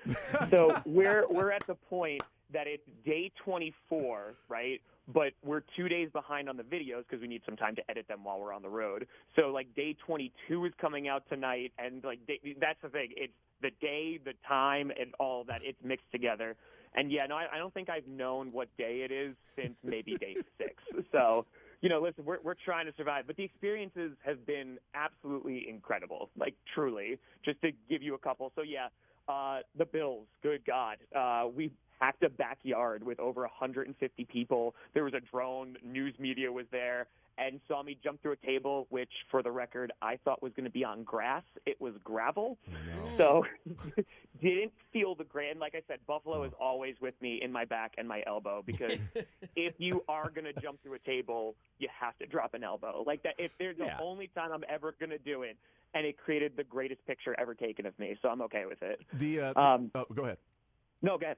So we're at the point that it's day 24, right? But we're 2 days behind on the videos because we need some time to edit them while we're on the road. So, like, day 22 is coming out tonight, and, like, that's the thing. It's the day, the time, and all of that. It's mixed together. And, yeah, no, I don't think I've known what day it is since maybe day 6. So, you know, listen, we're trying to survive. But the experiences have been absolutely incredible, like, truly. Just to give you a couple. So, yeah, the Bills, good God. We packed a backyard with over 150 people. There was a drone. News media was there and saw me jump through a table, which, for the record, I thought was going to be on grass. It was gravel. So didn't feel the grand. Like I said, Buffalo is always with me in my back and my elbow because if you are going to jump through a table, you have to drop an elbow. Like that. If there's the only time I'm ever going to do it, and it created the greatest picture ever taken of me, so I'm okay with it. Go ahead. No, go ahead.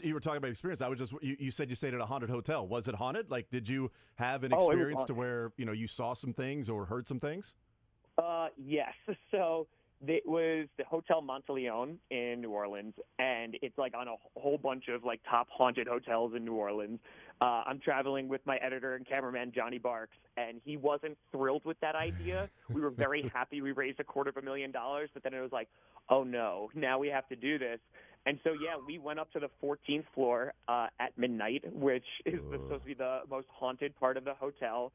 You were talking about experience. You said you stayed at a haunted hotel. Was it haunted? Like, did you have an experience to where, you know, you saw some things or heard some things? Yes. So it was the Hotel Monteleone in New Orleans, and it's like on a whole bunch of like top haunted hotels in New Orleans. I'm traveling with my editor and cameraman, Johnny Barks, and he wasn't thrilled with that idea. We were very happy we raised $250,000, but then it was like, oh no, now we have to do this. And so, yeah, we went up to the 14th floor at midnight, which is supposed to be the most haunted part of the hotel.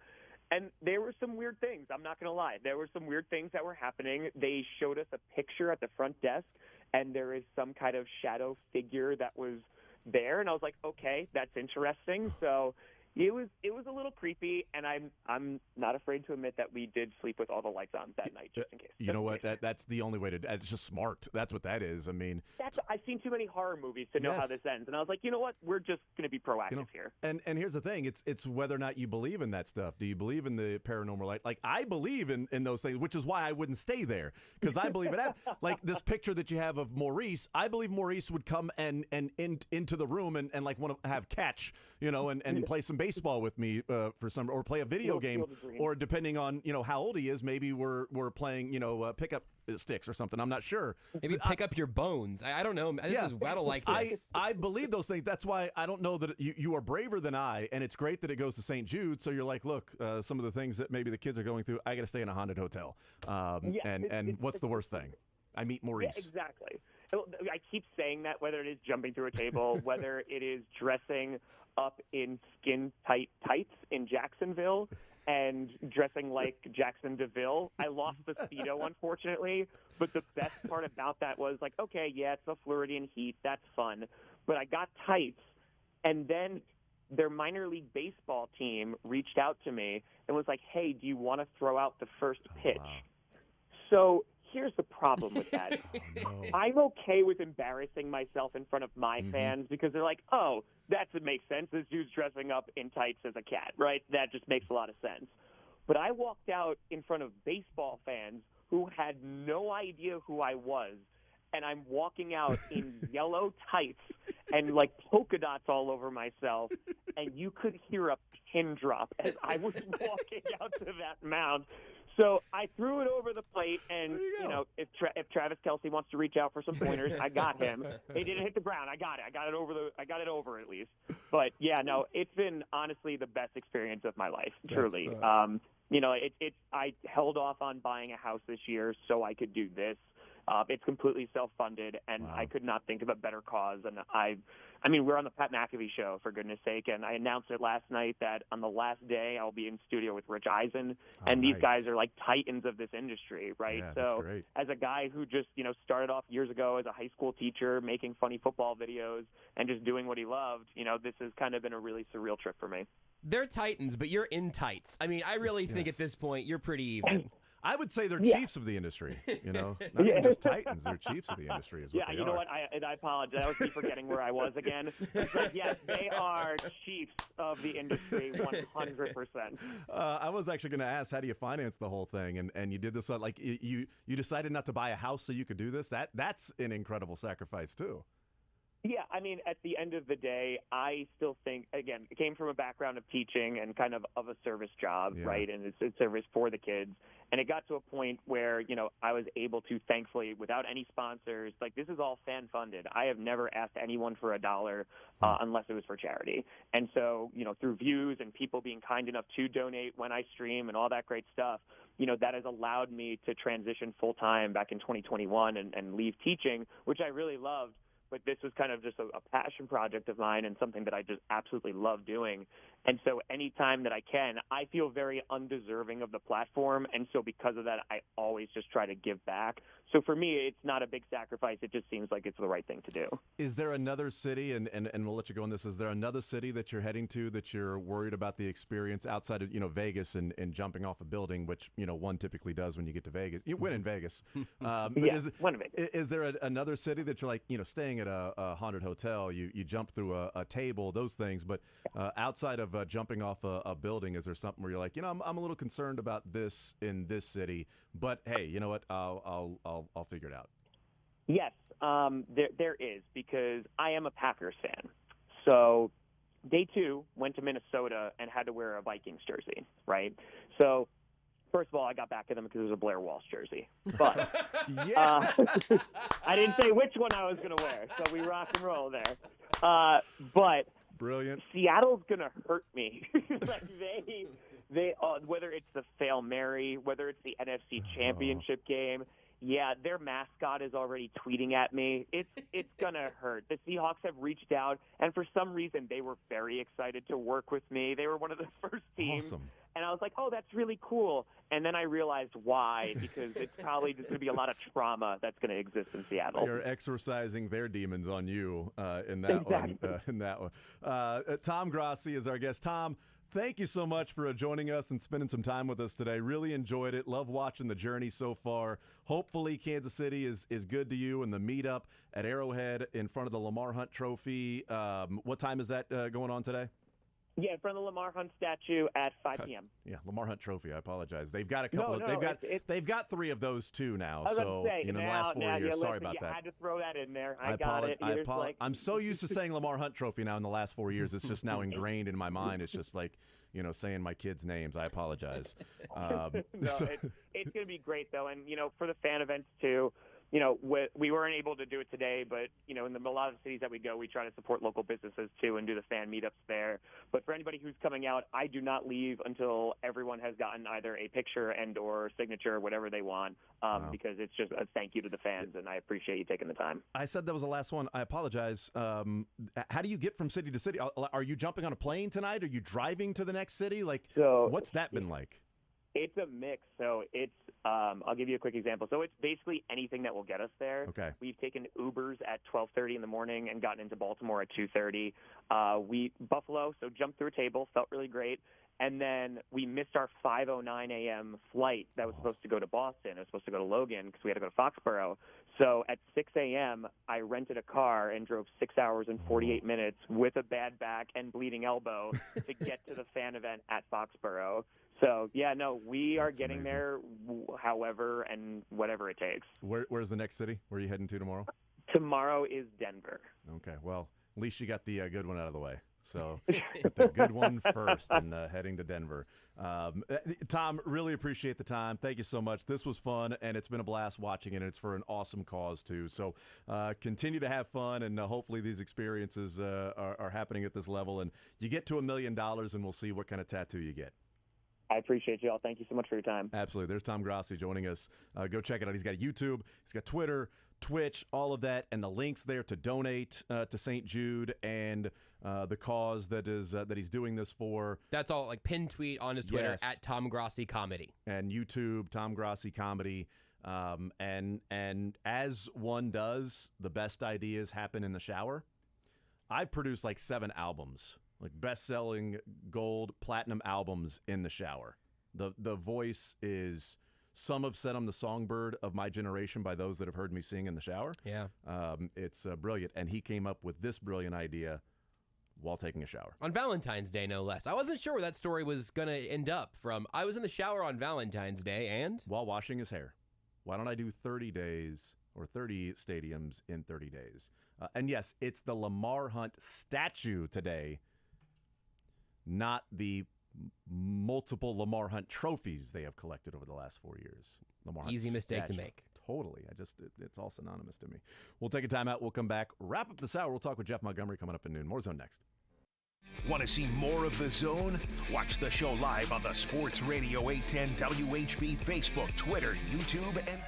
And there were some weird things. I'm not going to lie. There were some weird things that were happening. They showed us a picture at the front desk, and there is some kind of shadow figure that was there. And I was like, okay, that's interesting. So it was a little creepy, and I'm not afraid to admit that we did sleep with all the lights on that night, just in case. You know what? That's the only way to. It's just smart. That's what that is. I mean, I've seen too many horror movies to know how this ends, and I was like, you know what? We're just going to be proactive here. And here's the thing: it's whether or not you believe in that stuff. Do you believe in the paranormal light? Like I believe in those things, which is why I wouldn't stay there because I believe in it. Like this picture that you have of Maurice, I believe Maurice would come and into the room and like want to have catch, you know, and play some baseball with me or play a video game, or depending on, you know, how old he is, maybe we're playing, you know, pickup sticks or something. I'm not sure. Maybe pick up your bones. I don't know. I don't like this. I believe those things. That's why I don't know that you are braver than I, and it's great that it goes to St. Jude. So you're like, look, some of the things that maybe the kids are going through, I got to stay in a haunted hotel. And what's the worst thing? I meet Maurice. Yeah, exactly. I keep saying that, whether it is jumping through a table, whether it is dressing up in skin-tight tights in Jacksonville and dressing like Jackson DeVille. I lost the Speedo, unfortunately, but the best part about that was like, okay, yeah, it's the Floridian heat. That's fun. But I got tights, and then their minor league baseball team reached out to me and was like, hey, do you want to throw out the first pitch? Wow. So here's the problem with that. I'm okay with embarrassing myself in front of my fans because they're like, oh, that makes sense. This dude's dressing up in tights as a cat, right? That just makes a lot of sense. But I walked out in front of baseball fans who had no idea who I was, and I'm walking out in yellow tights and like polka dots all over myself, and you could hear a pin drop as I was walking out to that mound. So I threw it over the plate, and you know, if Travis Kelce wants to reach out for some pointers, I got him. It didn't hit the ground. I got it. I got it over at least. But yeah, no, it's been honestly the best experience of my life. Truly. You know, I held off on buying a house this year so I could do this. It's completely self-funded, and I could not think of a better cause. And I mean, we're on the Pat McAfee show, for goodness sake, and I announced it last night that on the last day I'll be in studio with Rich Eisen, and these guys are like titans of this industry, right? Yeah, so that's great. as a guy who just, started off years ago as a high school teacher, making funny football videos and just doing what he loved, this has kind of been a really surreal trip for me. They're titans, but you're in tights. I mean, I really think at this point you're pretty even. I would say they're chiefs of the industry, Not even just titans, they're chiefs of the industry is what they are. You know what? I apologize. That was me forgetting where I was again. It's like, yes, they are chiefs of the industry 100%. I was actually going to ask, how do you finance the whole thing? And you did this, like, you decided not to buy a house so you could do this? That's an incredible sacrifice, too. Yeah, I mean, at the end of the day, I still think, again, it came from a background of teaching and kind of a service job, right? And it's service for the kids. And it got to a point where, I was able to, thankfully, without any sponsors, like, this is all fan-funded. I have never asked anyone for $1 unless it was for charity. And so, through views and people being kind enough to donate when I stream and all that great stuff, that has allowed me to transition full-time back in 2021 and leave teaching, which I really loved. But this was kind of just a passion project of mine and something that I just absolutely love doing. And so anytime that I can, I feel very undeserving of the platform. And so because of that, I always just try to give back. So for me, it's not a big sacrifice. It just seems like it's the right thing to do. Is there another city, and we'll let you go on this, is there another city that you're heading to that you're worried about the experience outside of, Vegas and jumping off a building, which, one typically does when you get to Vegas? You win in Vegas. Win in Vegas. Is there another city that you're like, staying at a haunted hotel, you jump through a table, those things, but outside of jumping off a building, is there something where you're like, I'm a little concerned about this in this city, but hey, you know what, I'll figure it out? Yes, there is, because I am a Packers fan. So day 2, went to Minnesota and had to wear a Vikings jersey, right? So first of all, I got back at them because it was a Blair Walsh jersey. But I didn't say which one I was going to wear, so we rock and roll there. But brilliant. Seattle's going to hurt me. Like they whether it's the Fail Mary, whether it's the NFC Championship game, their mascot is already tweeting at me. It's going to hurt. The Seahawks have reached out, and for some reason, they were very excited to work with me. They were one of the first teams. Awesome. And I was like, oh, that's really cool. And then I realized why, because it's probably just going to be a lot of trauma that's going to exist in Seattle. They're exorcising their demons on you in that one. Tom Grossi is our guest. Tom, thank you so much for joining us and spending some time with us today. Really enjoyed it. Love watching the journey so far. Hopefully Kansas City is good to you, and the meetup at Arrowhead in front of the Lamar Hunt Trophy. What time is that going on today? Yeah, in front of the Lamar Hunt statue at 5 p.m. Yeah, Lamar Hunt Trophy. I apologize. They've got a couple. They've got 3 of those too now. I was so say, in the last 4 years. Sorry about that. that. I had to throw that in there. I got it. I'm so used to saying Lamar Hunt Trophy now in the last 4 years. It's just now ingrained in my mind. It's just like, saying my kids' names. I apologize. It's going to be great though, and for the fan events too. We weren't able to do it today, but, in a lot of the cities that we go, we try to support local businesses, too, and do the fan meetups there. But for anybody who's coming out, I do not leave until everyone has gotten either a picture and or signature, whatever they want, because it's just a thank you to the fans, and I appreciate you taking the time. I said that was the last one. I apologize. How do you get from city to city? Are you jumping on a plane tonight? Are you driving to the next city? What's that been like? It's a mix. So it's I'll give you a quick example. So it's basically anything that will get us there. Okay. We've taken Ubers at 12:30 in the morning and gotten into Baltimore at 2:30. Buffalo, so jumped through a table, felt really great. And then we missed our 5:09 a.m. flight that was supposed to go to Boston. It was supposed to go to Logan because we had to go to Foxborough. So at 6 a.m., I rented a car and drove 6 hours and 48 minutes with a bad back and bleeding elbow to get to the fan event at Foxborough. So, we are getting there however and whatever it takes. Where's the next city? Where are you heading to tomorrow? Tomorrow is Denver. Okay, well, at least you got the good one out of the way. So the good one first and heading to Denver. Tom, really appreciate the time. Thank you so much. This was fun, and it's been a blast watching it, and it's for an awesome cause, too. So continue to have fun, and hopefully these experiences are happening at this level. And you get to $1 million, and we'll see what kind of tattoo you get. I appreciate you all. Thank you so much for your time. Absolutely. There's Tom Grassi joining us. Go check it out. He's got YouTube, he's got Twitter, Twitch, all of that, and the links there to donate to St. Jude and the cause that he's doing this for. That's all like pinned tweet on his Twitter at Tom Grassi Comedy. And YouTube, Tom Grassi Comedy. And as one does, the best ideas happen in the shower. I've produced like 7 albums, like best-selling gold, platinum albums in the shower. The voice is, some have said I'm the songbird of my generation by those that have heard me sing in the shower. Yeah. It's brilliant. And he came up with this brilliant idea while taking a shower. On Valentine's Day, no less. I wasn't sure where that story was going to end up from. I was in the shower on Valentine's Day and? While washing his hair. Why don't I do 30 days or 30 stadiums in 30 days? And yes, it's the Lamar Hunt statue today, not the multiple Lamar Hunt trophies they have collected over the last 4 years. Lamar Hunt Easy mistake statue. to make. Totally. It's all synonymous to me. We'll take a timeout. We'll come back, wrap up this hour. We'll talk with Jeff Montgomery coming up at noon. More Zone next. Want to see more of The Zone? Watch the show live on the Sports Radio 810 WHB Facebook, Twitter, YouTube, and...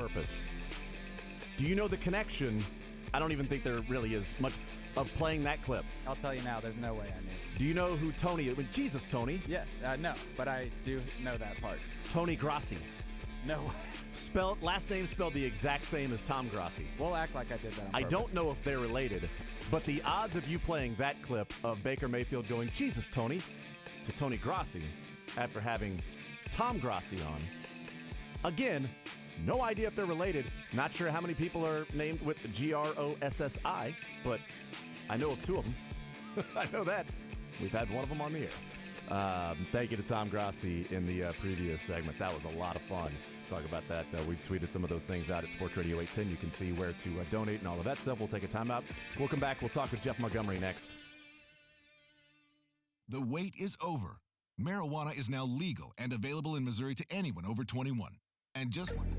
purpose. Do you know the connection? I don't even think there really is much of playing that clip. I'll tell you now, there's no way I knew. Do you know who Tony is? Jesus, Tony. Yeah, no, but I do know that part. Tony Grassi. No. Last name spelled the exact same as Tom Grassi. We'll act like I did that on I purpose. don't know if they're related, but the odds of you playing that clip of Baker Mayfield going, Jesus, Tony, to Tony Grassi after having Tom Grassi on. Again, no idea if they're related. Not sure how many people are named with Grossi, but I know of two of them. I know that. We've had one of them on the air. Thank you to Tom Grassi in the previous segment. That was a lot of fun. Talk about that. We've tweeted some of those things out at Sports Radio 810. You can see where to donate and all of that stuff. We'll take a timeout. We'll come back. We'll talk with Jeff Montgomery next. The wait is over. Marijuana is now legal and available in Missouri to anyone over 21. And just like...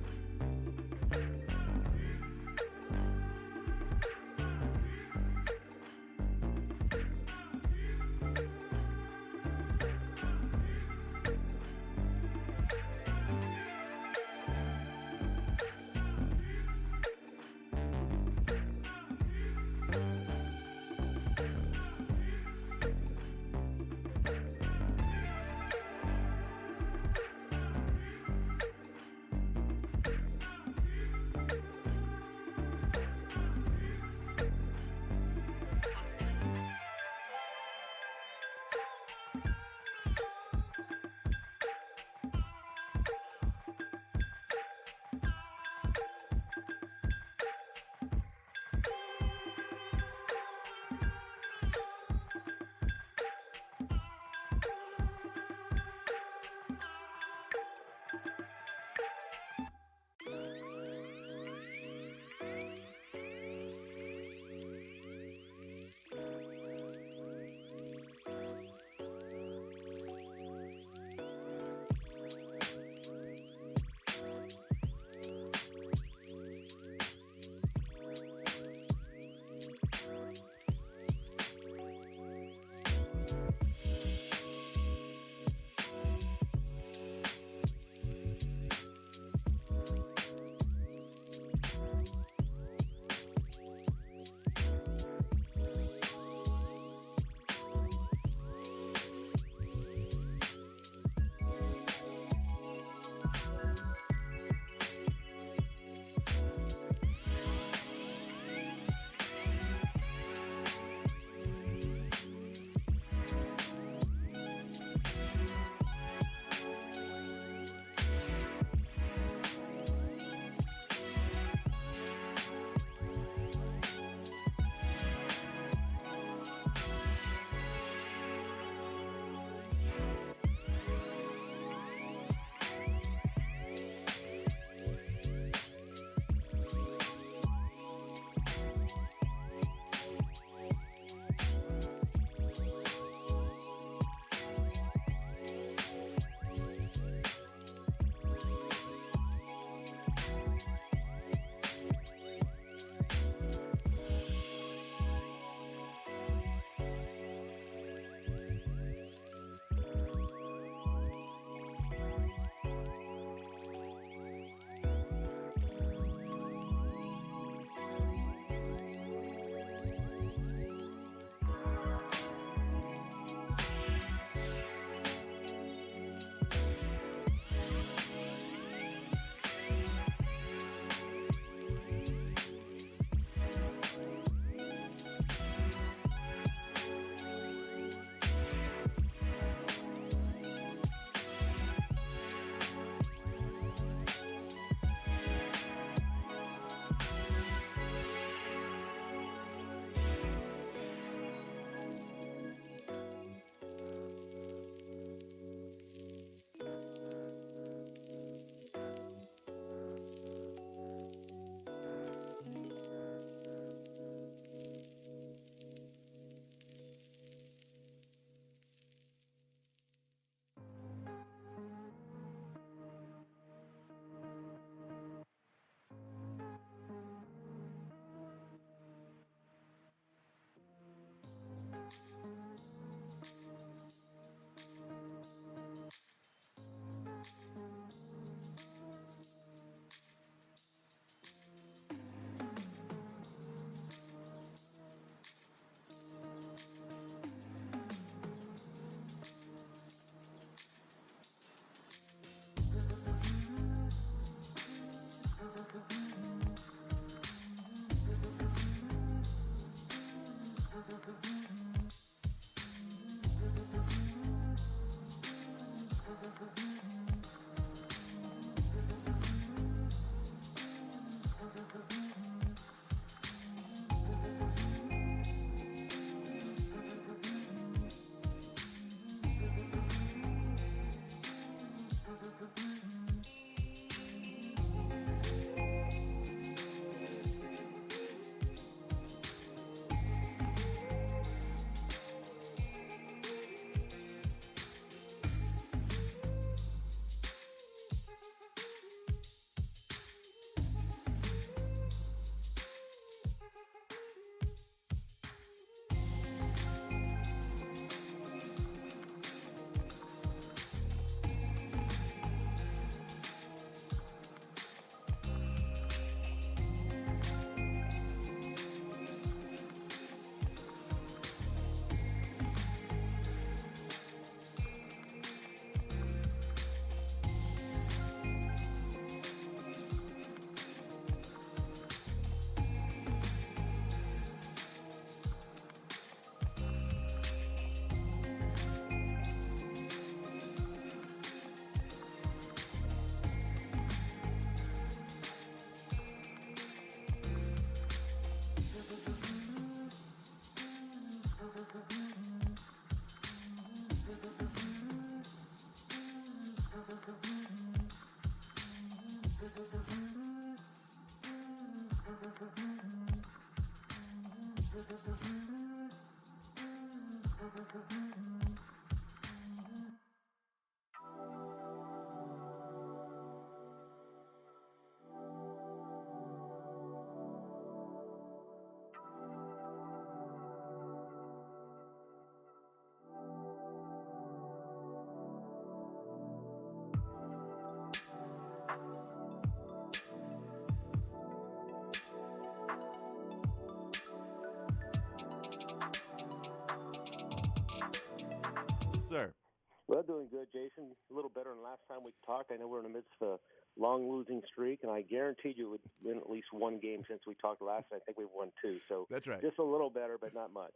Well, doing good, Jason. A little better than last time we talked. I know we're in the midst of a long losing streak, and I guaranteed you would win at least one game since we talked last. I think we've won 2. So that's right. Just a little better, but not much.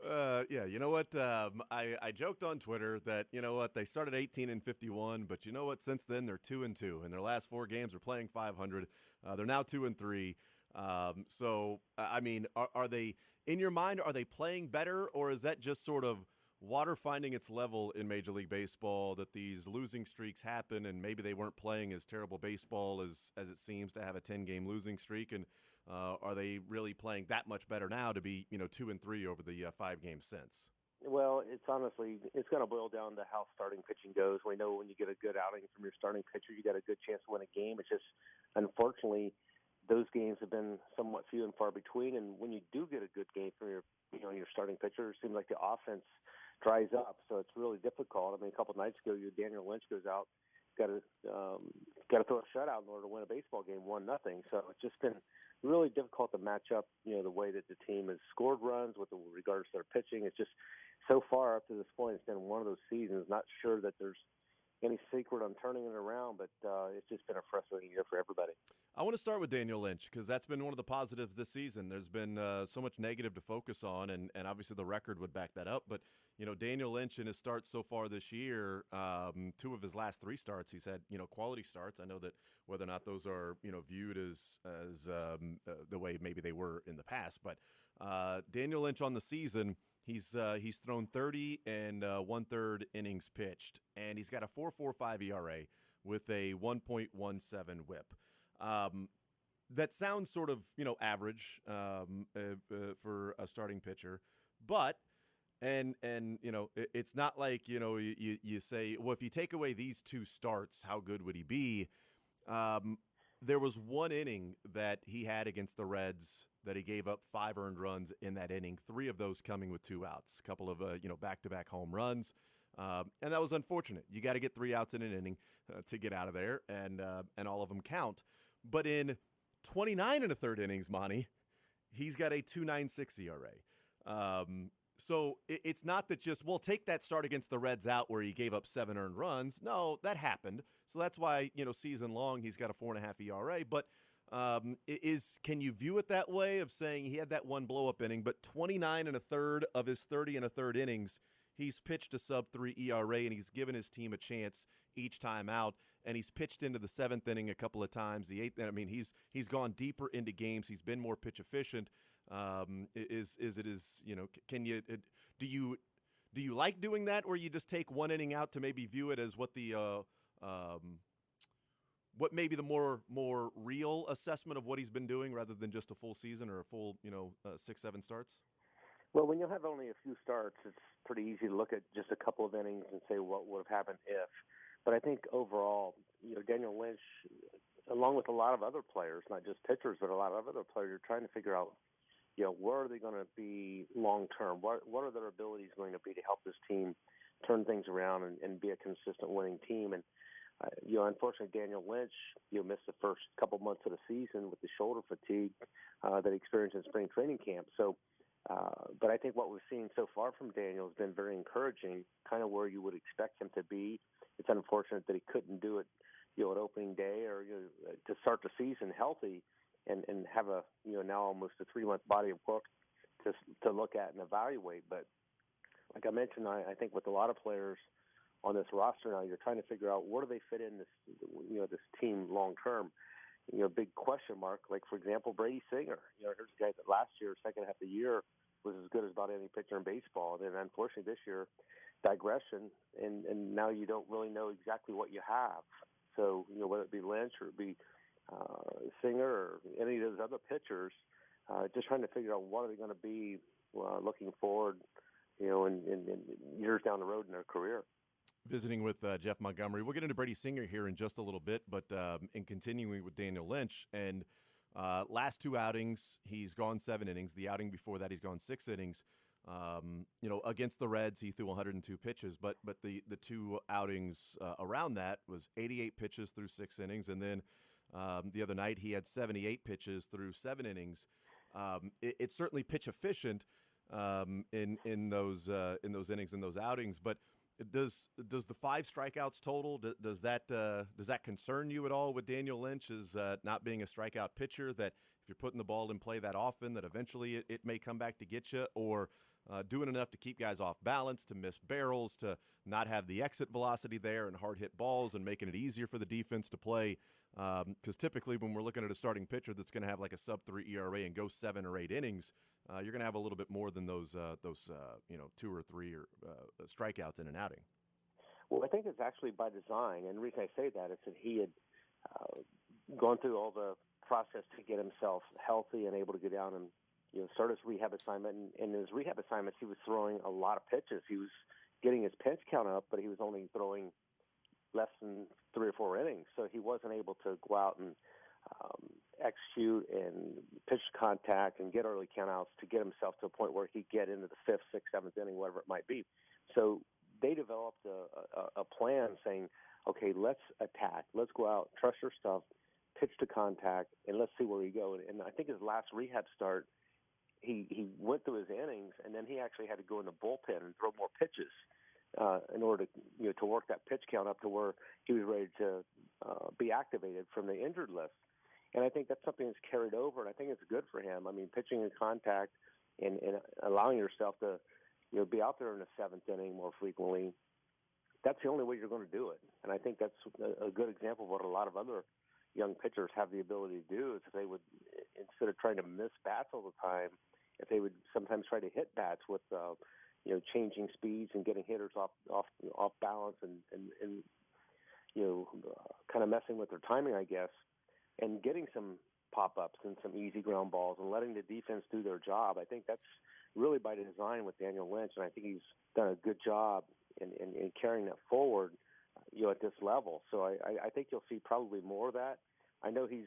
Yeah, you know what? I joked on Twitter that, you know what, they started 18-51, but you know what? Since then, they're 2-2. In their last 4 games, they're playing .500. They're now 2-3. So, I mean, are they, in your mind, are they playing better, or is that just sort of water finding its level in Major League Baseball, that these losing streaks happen and maybe they weren't playing as terrible baseball as it seems to have a 10-game losing streak? And are they really playing that much better now to be, 2-3 over the 5 games since? Well, it's going to boil down to how starting pitching goes. We know when you get a good outing from your starting pitcher, you got a good chance to win a game. It's just, unfortunately, those games have been somewhat few and far between. And when you do get a good game from your starting pitcher, it seems like the offense dries up. So it's really difficult. I mean, a couple of nights ago, Daniel Lynch goes out, got to throw a shutout in order to win a baseball game, 1-0. So it's just been really difficult to match up, the way that the team has scored runs with regards to their pitching. It's just so far up to this point, it's been one of those seasons. Not sure that there's any secret on turning it around, but it's just been a frustrating year for everybody. I want to start with Daniel Lynch because that's been one of the positives this season. There's been so much negative to focus on, and obviously the record would back that up. But, Daniel Lynch in his starts so far this year, 2 of his last 3 starts, he's had, quality starts. I know that whether or not those are, viewed as the way maybe they were in the past. But Daniel Lynch on the season, he's thrown 30 and 1/3 innings pitched, and he's got a 4.45 ERA with a 1.17 WHIP. That sounds sort of, average for a starting pitcher, but it's not like, you say, well, if you take away these 2 starts, how good would he be? There was 1 inning that he had against the Reds that he gave up 5 earned runs in that inning, 3 of those coming with 2 outs, a couple of, back-to-back home runs. And that was unfortunate. You got to get 3 outs in an inning to get out of there, and all of them count. But in 29 1/3 innings, Monty, he's got a 2.96 ERA. So it's not that just, well, take that start against the Reds out where he gave up 7 earned runs. No, that happened. So that's why, season long, he's got a 4.5 ERA. But can you view it that way of saying he had that 1 blow-up inning, but 29 1/3 of his 30 1/3 innings, he's pitched a sub-3 ERA, and he's given his team a chance each time out, and he's pitched into the 7th inning a couple of times. The 8th, I mean, he's gone deeper into games. He's been more pitch efficient. Can you do you like doing that, or you just take 1 inning out to maybe view it as what the what maybe the more real assessment of what he's been doing rather than just a full season or a full 6-7 starts? Well, when you have only a few starts, it's pretty easy to look at just a couple of innings and say what would have happened if. But I think overall, Daniel Lynch, along with a lot of other players, not just pitchers, but a lot of other players, are trying to figure out, where are they going to be long term? What are their abilities going to be to help this team turn things around and be a consistent winning team? And unfortunately, Daniel Lynch, missed the first couple months of the season with the shoulder fatigue that he experienced in spring training camp. So. But I think what we've seen so far from Daniel has been very encouraging, kind of where you would expect him to be. It's unfortunate that he couldn't do it, at opening day or to start the season healthy and have a, now almost a 3-month body of work to look at and evaluate. But like I mentioned, I think with a lot of players on this roster now, you're trying to figure out where do they fit in this team long term. Big question mark. Like, for example, Brady Singer. Here's a guy that last year, second half of the year, was as good as about any pitcher in baseball. And then, unfortunately, this year, digression, and now you don't really know exactly what you have. So, whether it be Lynch or it be Singer or any of those other pitchers, just trying to figure out what are they going to be looking forward, in years down the road in their career. Visiting with Jeff Montgomery. We'll get into Brady Singer here in just a little bit, but in continuing with Daniel Lynch, and last 2 outings, he's gone 7 innings. The outing before that, he's gone 6 innings. Against the Reds, he threw 102 pitches, but the 2 outings around that was 88 pitches through 6 innings, and then the other night he had 78 pitches through 7 innings. It's certainly pitch efficient in those innings and those outings, but Does the 5 strikeouts total, does that concern you at all with Daniel Lynch as not being a strikeout pitcher, that if you're putting the ball in play that often that eventually it may come back to get you, or doing enough to keep guys off balance, to miss barrels, to not have the exit velocity there and hard hit balls, and making it easier for the defense to play? Because typically when we're looking at a starting pitcher that's going to have like a sub-3 ERA and go 7 or 8 innings, you're going to have a little bit more than those 2 or 3 strikeouts in an outing. Well, I think it's actually by design, and the reason I say that is that he had gone through all the process to get himself healthy and able to get down and start his rehab assignment. And in his rehab assignments, he was throwing a lot of pitches. He was getting his pitch count up, but he was only throwing less than 3 or 4 innings, so he wasn't able to go out and execute and pitch contact and get early countouts to get himself to a point where he'd get into the 5th, 6th, 7th inning, whatever it might be. So they developed a plan saying, okay, let's attack, let's go out, trust your stuff, pitch to contact, and let's see where we go. And I think his last rehab start, he went through his innings, and then he actually had to go in the bullpen and throw more pitches in order to work that pitch count up to where he was ready to be activated from the injured list. And I think that's something that's carried over, and I think it's good for him. I mean, pitching in contact and allowing yourself to be out there in the 7th inning more frequently, that's the only way you're going to do it. And I think that's a good example of what a lot of other young pitchers have the ability to do, is if they would, instead of trying to miss bats all the time, if they would sometimes try to hit bats with changing speeds and getting hitters off balance and kind of messing with their timing, I guess, and getting some pop-ups and some easy ground balls and letting the defense do their job. I think that's really by design with Daniel Lynch, and I think he's done a good job in carrying that forward, at this level. So I think you'll see probably more of that. I know he's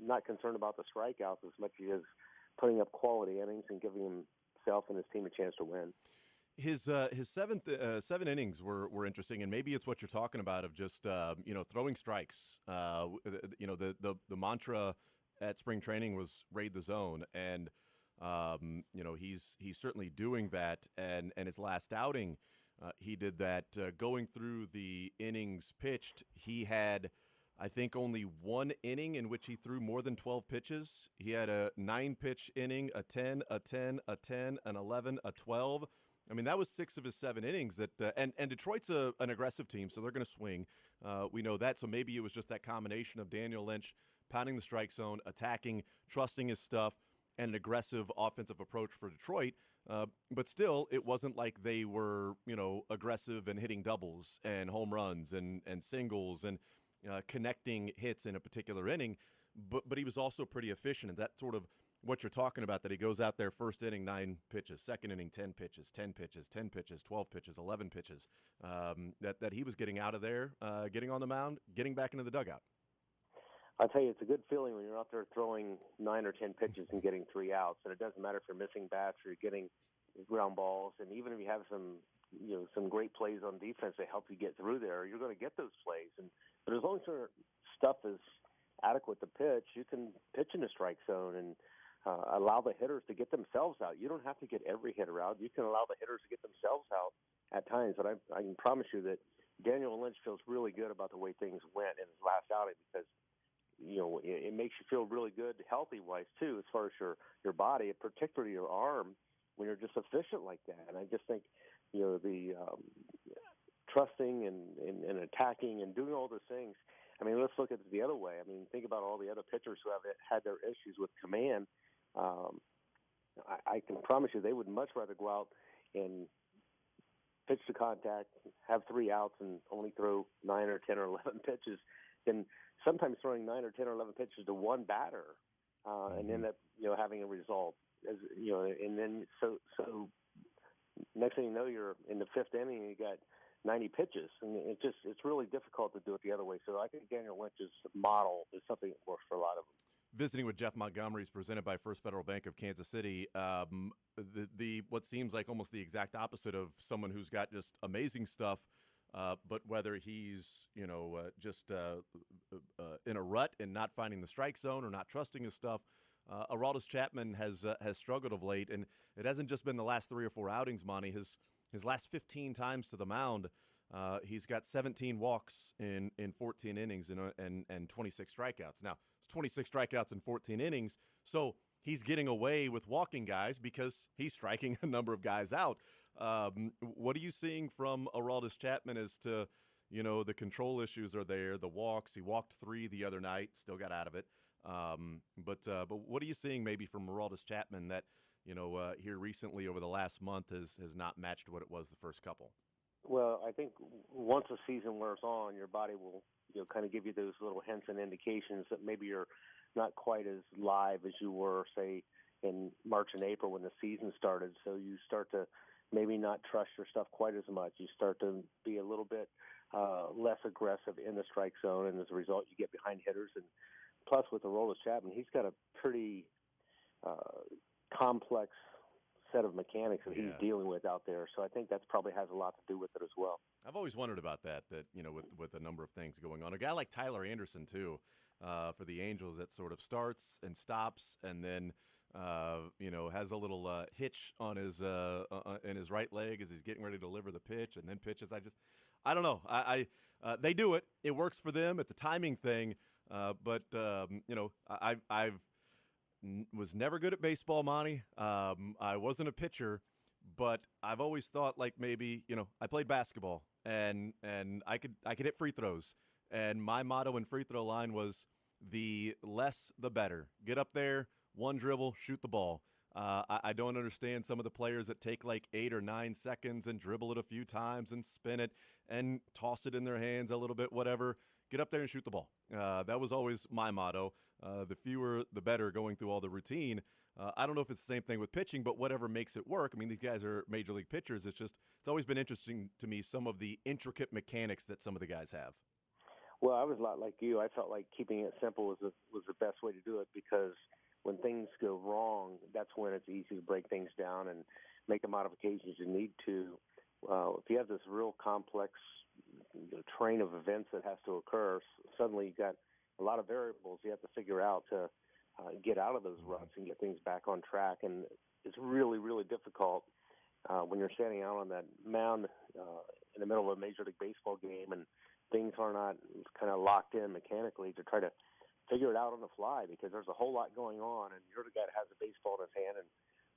not concerned about the strikeouts as much as he is putting up quality innings and giving himself and his team a chance to win. His 7 innings were interesting, and maybe it's what you're talking about of just throwing strikes. The mantra at spring training was raid the zone, and he's certainly doing that. And his last outing, he did that. Going through the innings pitched, he had, I think, only 1 inning in which he threw more than 12 pitches. He had a 9-pitch inning, a 10, a 10, a 10, an 11, a 12. I mean, that was 6 of his 7 innings. And Detroit's an aggressive team, so they're going to swing. We know that. So maybe it was just that combination of Daniel Lynch pounding the strike zone, attacking, trusting his stuff, and an aggressive offensive approach for Detroit. But still, it wasn't like they were, aggressive and hitting doubles and home runs and singles and connecting hits in a particular inning. But he was also pretty efficient, and that sort of what you're talking about, that he goes out there first inning 9 pitches, second inning 10 pitches, 10 pitches, 10 pitches, 12 pitches, 11 pitches, that he was getting out of there, getting on the mound, getting back into the dugout. I'll tell you, it's a good feeling when you're out there throwing 9 or 10 pitches and getting 3 outs, and it doesn't matter if you're missing bats or you're getting ground balls, and even if you have some great plays on defense that help you get through there, you're going to get those plays. But as long as your stuff is adequate to pitch, you can pitch in the strike zone and allow the hitters to get themselves out. You don't have to get every hitter out. You can allow the hitters to get themselves out at times. But I can promise you that Daniel Lynch feels really good about the way things went in his last outing, because it makes you feel really good healthy-wise, too, as far as your body, and particularly your arm, when you're just efficient like that. And I just think, the trusting and attacking and doing all those things. I mean, let's look at it the other way. I mean, think about all the other pitchers who have had their issues with command. I can promise you they would much rather go out and pitch to contact, have 3 outs, and only throw 9 or 10 or 11 pitches than sometimes throwing 9 or 10 or 11 pitches to one batter and end up, having a result. And then so next thing you know, you're in the 5th inning and you got 90 pitches, and it's really difficult to do it the other way. So I think Daniel Lynch's model is something that works for a lot of them. Visiting with Jeff Montgomery is presented by First Federal Bank of Kansas City. The what seems like almost the exact opposite of someone who's got just amazing stuff, but whether he's just in a rut and not finding the strike zone or not trusting his stuff. Aroldis Chapman has struggled of late, and it hasn't just been the last 3 or 4 outings, Monty. His last 15 times to the mound, He's got 17 walks in 14 innings and 26 strikeouts. Now, it's 26 strikeouts in 14 innings, so he's getting away with walking guys because he's striking a number of guys out. What are you seeing from Aroldis Chapman as to, the control issues are there, the walks? He walked 3 the other night, still got out of it. But what are you seeing maybe from Aroldis Chapman that, here recently over the last month has not matched what it was the first couple? Well, I think once the season wears on, your body will kind of give you those little hints and indications that maybe you're not quite as live as you were, say, in March and April when the season started. So you start to maybe not trust your stuff quite as much. You start to be a little bit less aggressive in the strike zone, and as a result, you get behind hitters. And plus, with Aroldis Chapman, he's got a pretty complex set of mechanics that he's dealing with out there. So I think that probably has a lot to do with it as well. I've always wondered about that with a number of things going on. A guy like Tyler Anderson, too, for the Angels, that sort of starts and stops and then, has a little hitch on his in his right leg as he's getting ready to deliver the pitch and then pitches. I don't know. They do it. It works for them. It's a timing thing. But I've was never good at baseball, Monty. I wasn't a pitcher, but I've always thought like maybe, I played basketball and I could hit free throws. And my motto in free throw line was the less, the better. Get up there, one dribble, shoot the ball. I don't understand some of the players that take like 8 or 9 seconds and dribble it a few times and spin it and toss it in their hands a little bit, whatever. Get up there and shoot the ball. That was always my motto. The fewer, the better going through all the routine. I don't know if it's the same thing with pitching, but whatever makes it work. I mean, these guys are major league pitchers. It's always been interesting to me, some of the intricate mechanics that some of the guys have. Well, I was a lot like you. I felt like keeping it simple was the best way to do it, because when things go wrong, that's when it's easy to break things down and make the modifications you need to. If you have this real complex train of events that has to occur, suddenly you've got a lot of variables you have to figure out to get out of those ruts and get things back on track. And it's really, really difficult when you're standing out on that mound in the middle of a Major League Baseball game and things are not kind of locked in mechanically, to try to figure it out on the fly, because there's a whole lot going on, and you're the guy that has the baseball in his hand and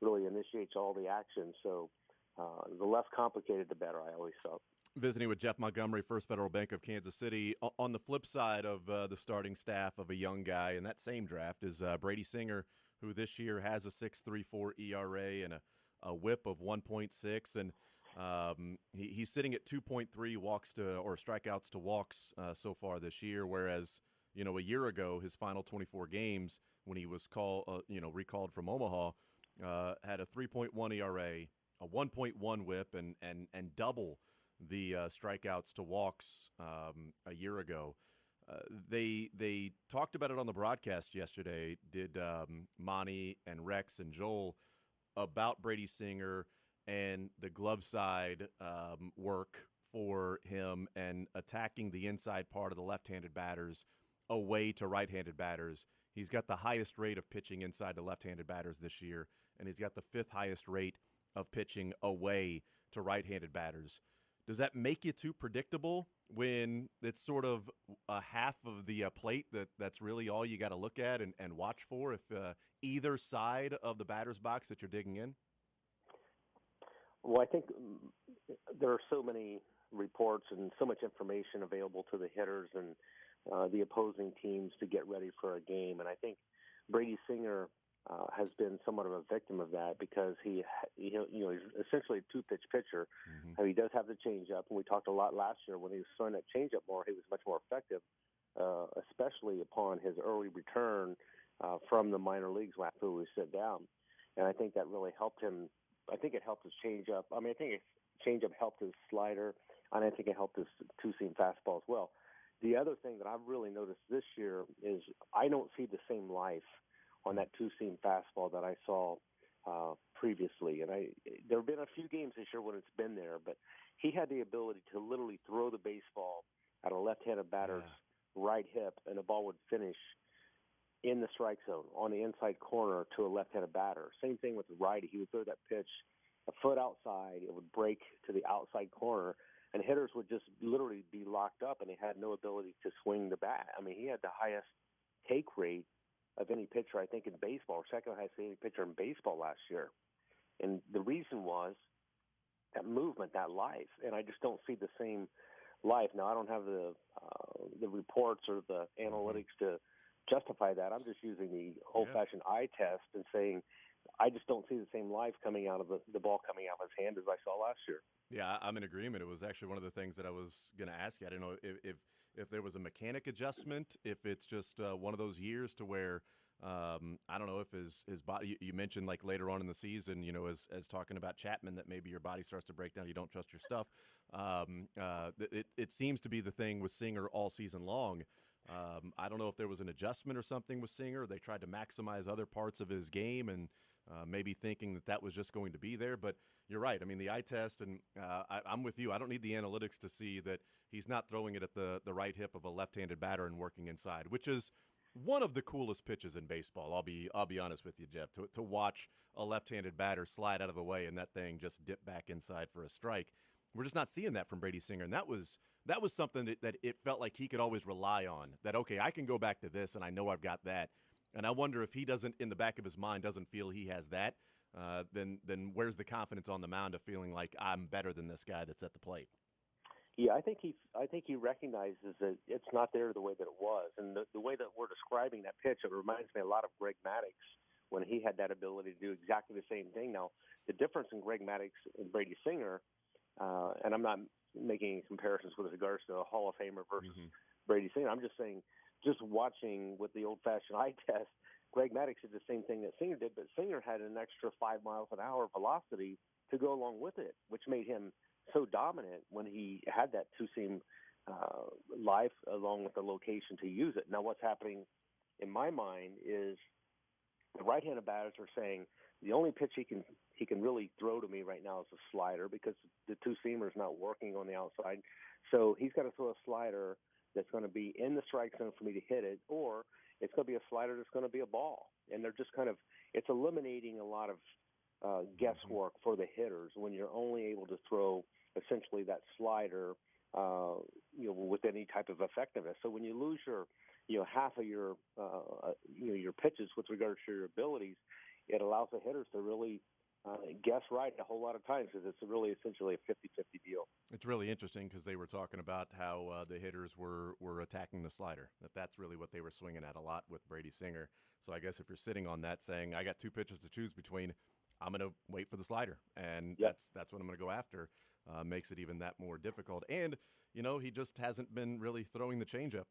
really initiates all the action. So the less complicated, the better, I always felt. Visiting with Jeff Montgomery, First Federal Bank of Kansas City. On the flip side of the starting staff of a young guy in that same draft is Brady Singer, who this year has a 6.34 ERA and a WHIP of 1.6, and he's sitting at 2.3 walks to or strikeouts to walks so far this year. Whereas a year ago, his final 24 games when he was recalled from Omaha, had a 3.1 ERA, a 1.1 WHIP, and double the strikeouts to walks a year ago. They talked about it on the broadcast yesterday, did Monty and Rex and Joel, about Brady Singer and the glove side work for him and attacking the inside part of the left-handed batters away to right-handed batters. He's got the highest rate of pitching inside to left-handed batters this year, and he's got the 5th highest rate of pitching away to right-handed batters. Does that make you too predictable when it's sort of a half of the plate that's really all you got to look at and watch for if either side of the batter's box that you're digging in? Well, I think there are so many reports and so much information available to the hitters and the opposing teams to get ready for a game. And I think Brady Singer has been somewhat of a victim of that, because he's essentially a two-pitch pitcher. Mm-hmm. He does have the changeup, and we talked a lot last year when he was throwing that changeup more. He was much more effective, especially upon his early return from the minor leagues after he was sit down. And I think that really helped him. I think it helped his changeup. I think his changeup helped his slider, and I think it helped his two-seam fastball as well. The other thing that I've really noticed this year is I don't see the same life on that two-seam fastball that I saw previously. And there have been a few games this year when it's been there, but he had the ability to literally throw the baseball at a left-handed batter's right hip, and the ball would finish in the strike zone on the inside corner to a left-handed batter. Same thing with the righty. He would throw that pitch a foot outside. It would break to the outside corner, and hitters would just literally be locked up, and he had no ability to swing the bat. I mean, he had the highest take rate of any pitcher, I think, in baseball, or second highest any pitcher in baseball last year. And the reason was that movement, that life, and I just don't see the same life. Now, I don't have the reports or the analytics to justify that. I'm just using the old-fashioned eye test and saying I just don't see the same life coming out of the ball coming out of his hand as I saw last year. Yeah, I'm in agreement. It was actually one of the things that I was going to ask you. I don't know if there was a mechanic adjustment, if it's just one of those years to where I don't know if his body. You mentioned like later on in the season, you know, as talking about Chapman, that maybe your body starts to break down. You don't trust your stuff. It seems to be the thing with Singer all season long. I don't know if there was an adjustment or something with Singer. They tried to maximize other parts of his game and maybe thinking that was just going to be there. But you're right. I mean, the eye test, and I'm with you. I don't need the analytics to see that he's not throwing it at the right hip of a left-handed batter and working inside, which is one of the coolest pitches in baseball. I'll be honest with you, Jeff, to watch a left-handed batter slide out of the way and that thing just dip back inside for a strike. We're just not seeing that from Brady Singer, and that was something that it felt like he could always rely on. That, okay, I can go back to this, and I know I've got that. And I wonder if he doesn't, in the back of his mind, doesn't feel he has that, then where's the confidence on the mound of feeling like I'm better than this guy that's at the plate? Yeah, I think he recognizes that it's not there the way that it was, and the way that we're describing that pitch, it reminds me a lot of Greg Maddux when he had that ability to do exactly the same thing. Now, the difference in Greg Maddux and Brady Singer, and I'm not making any comparisons with regards to a Hall of Famer versus Brady Singer. I'm just saying, just watching with the old-fashioned eye test, Greg Maddux did the same thing that Singer did, but Singer had an extra 5 miles an hour velocity to go along with it, which made him so dominant when he had that two-seam life along with the location to use it. Now, what's happening in my mind is the right-handed batters are saying the only pitch he can really throw to me right now is a slider because the two-seamer is not working on the outside. So he's got to throw a slider that's going to be in the strike zone for me to hit it, or it's going to be a slider that's going to be a ball. And they're just kind of – it's eliminating a lot of guesswork for the hitters when you're only able to throw essentially that slider, with any type of effectiveness. So when you lose your, half of your, your pitches with regards to your abilities, it allows the hitters to really guess right a whole lot of times because it's really essentially a 50-50 deal. It's really interesting because they were talking about how the hitters were attacking the slider, that's really what they were swinging at a lot with Brady Singer. So I guess if you're sitting on that saying, I got two pitches to choose between, I'm going to wait for the slider, and that's what I'm going to go after. Makes it even that more difficult. And, he just hasn't been really throwing the changeup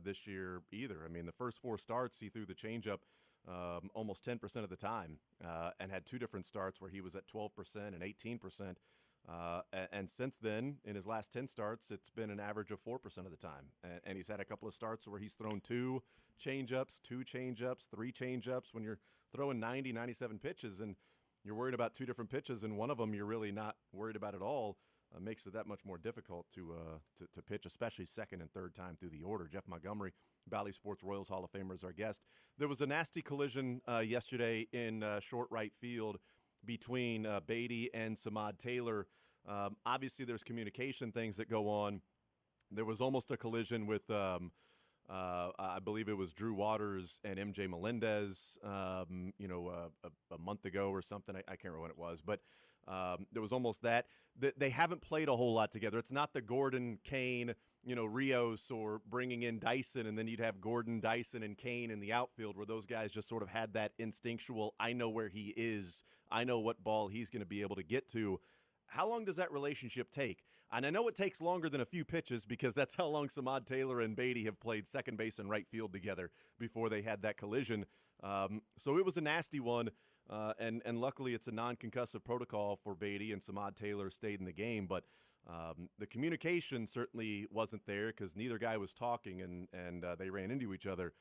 this year either. I mean, the first four starts, he threw the changeup almost 10% of the time and had two different starts where he was at 12% and 18%. And since then, in his last 10 starts, it's been an average of 4% of the time. And he's had a couple of starts where he's thrown two changeups, three changeups. When you're throwing 90, 97 pitches and you're worried about two different pitches, and one of them you're really not worried about at all, makes it that much more difficult to pitch, especially second and third time through the order. Jeff Montgomery, Bally Sports Royals Hall of Famer, is our guest. There was a nasty collision yesterday in short right field between Beatty and Samad Taylor. Obviously, there's communication things that go on. There was almost a collision with I believe it was Drew Waters and MJ Melendez, a month ago or something. I can't remember when it was, but there was almost that. They haven't played a whole lot together. It's not the Gordon, Kane, Rios, or bringing in Dyson, and then you'd have Gordon, Dyson, and Kane in the outfield where those guys just sort of had that instinctual, I know where he is, I know what ball he's going to be able to get to. How long does that relationship take? And I know it takes longer than a few pitches because that's how long Samad Taylor and Beatty have played second base and right field together before they had that collision. So it was a nasty one, and luckily it's a non-concussive protocol for Beatty, and Samad Taylor stayed in the game. But the communication certainly wasn't there because neither guy was talking, and they ran into each other.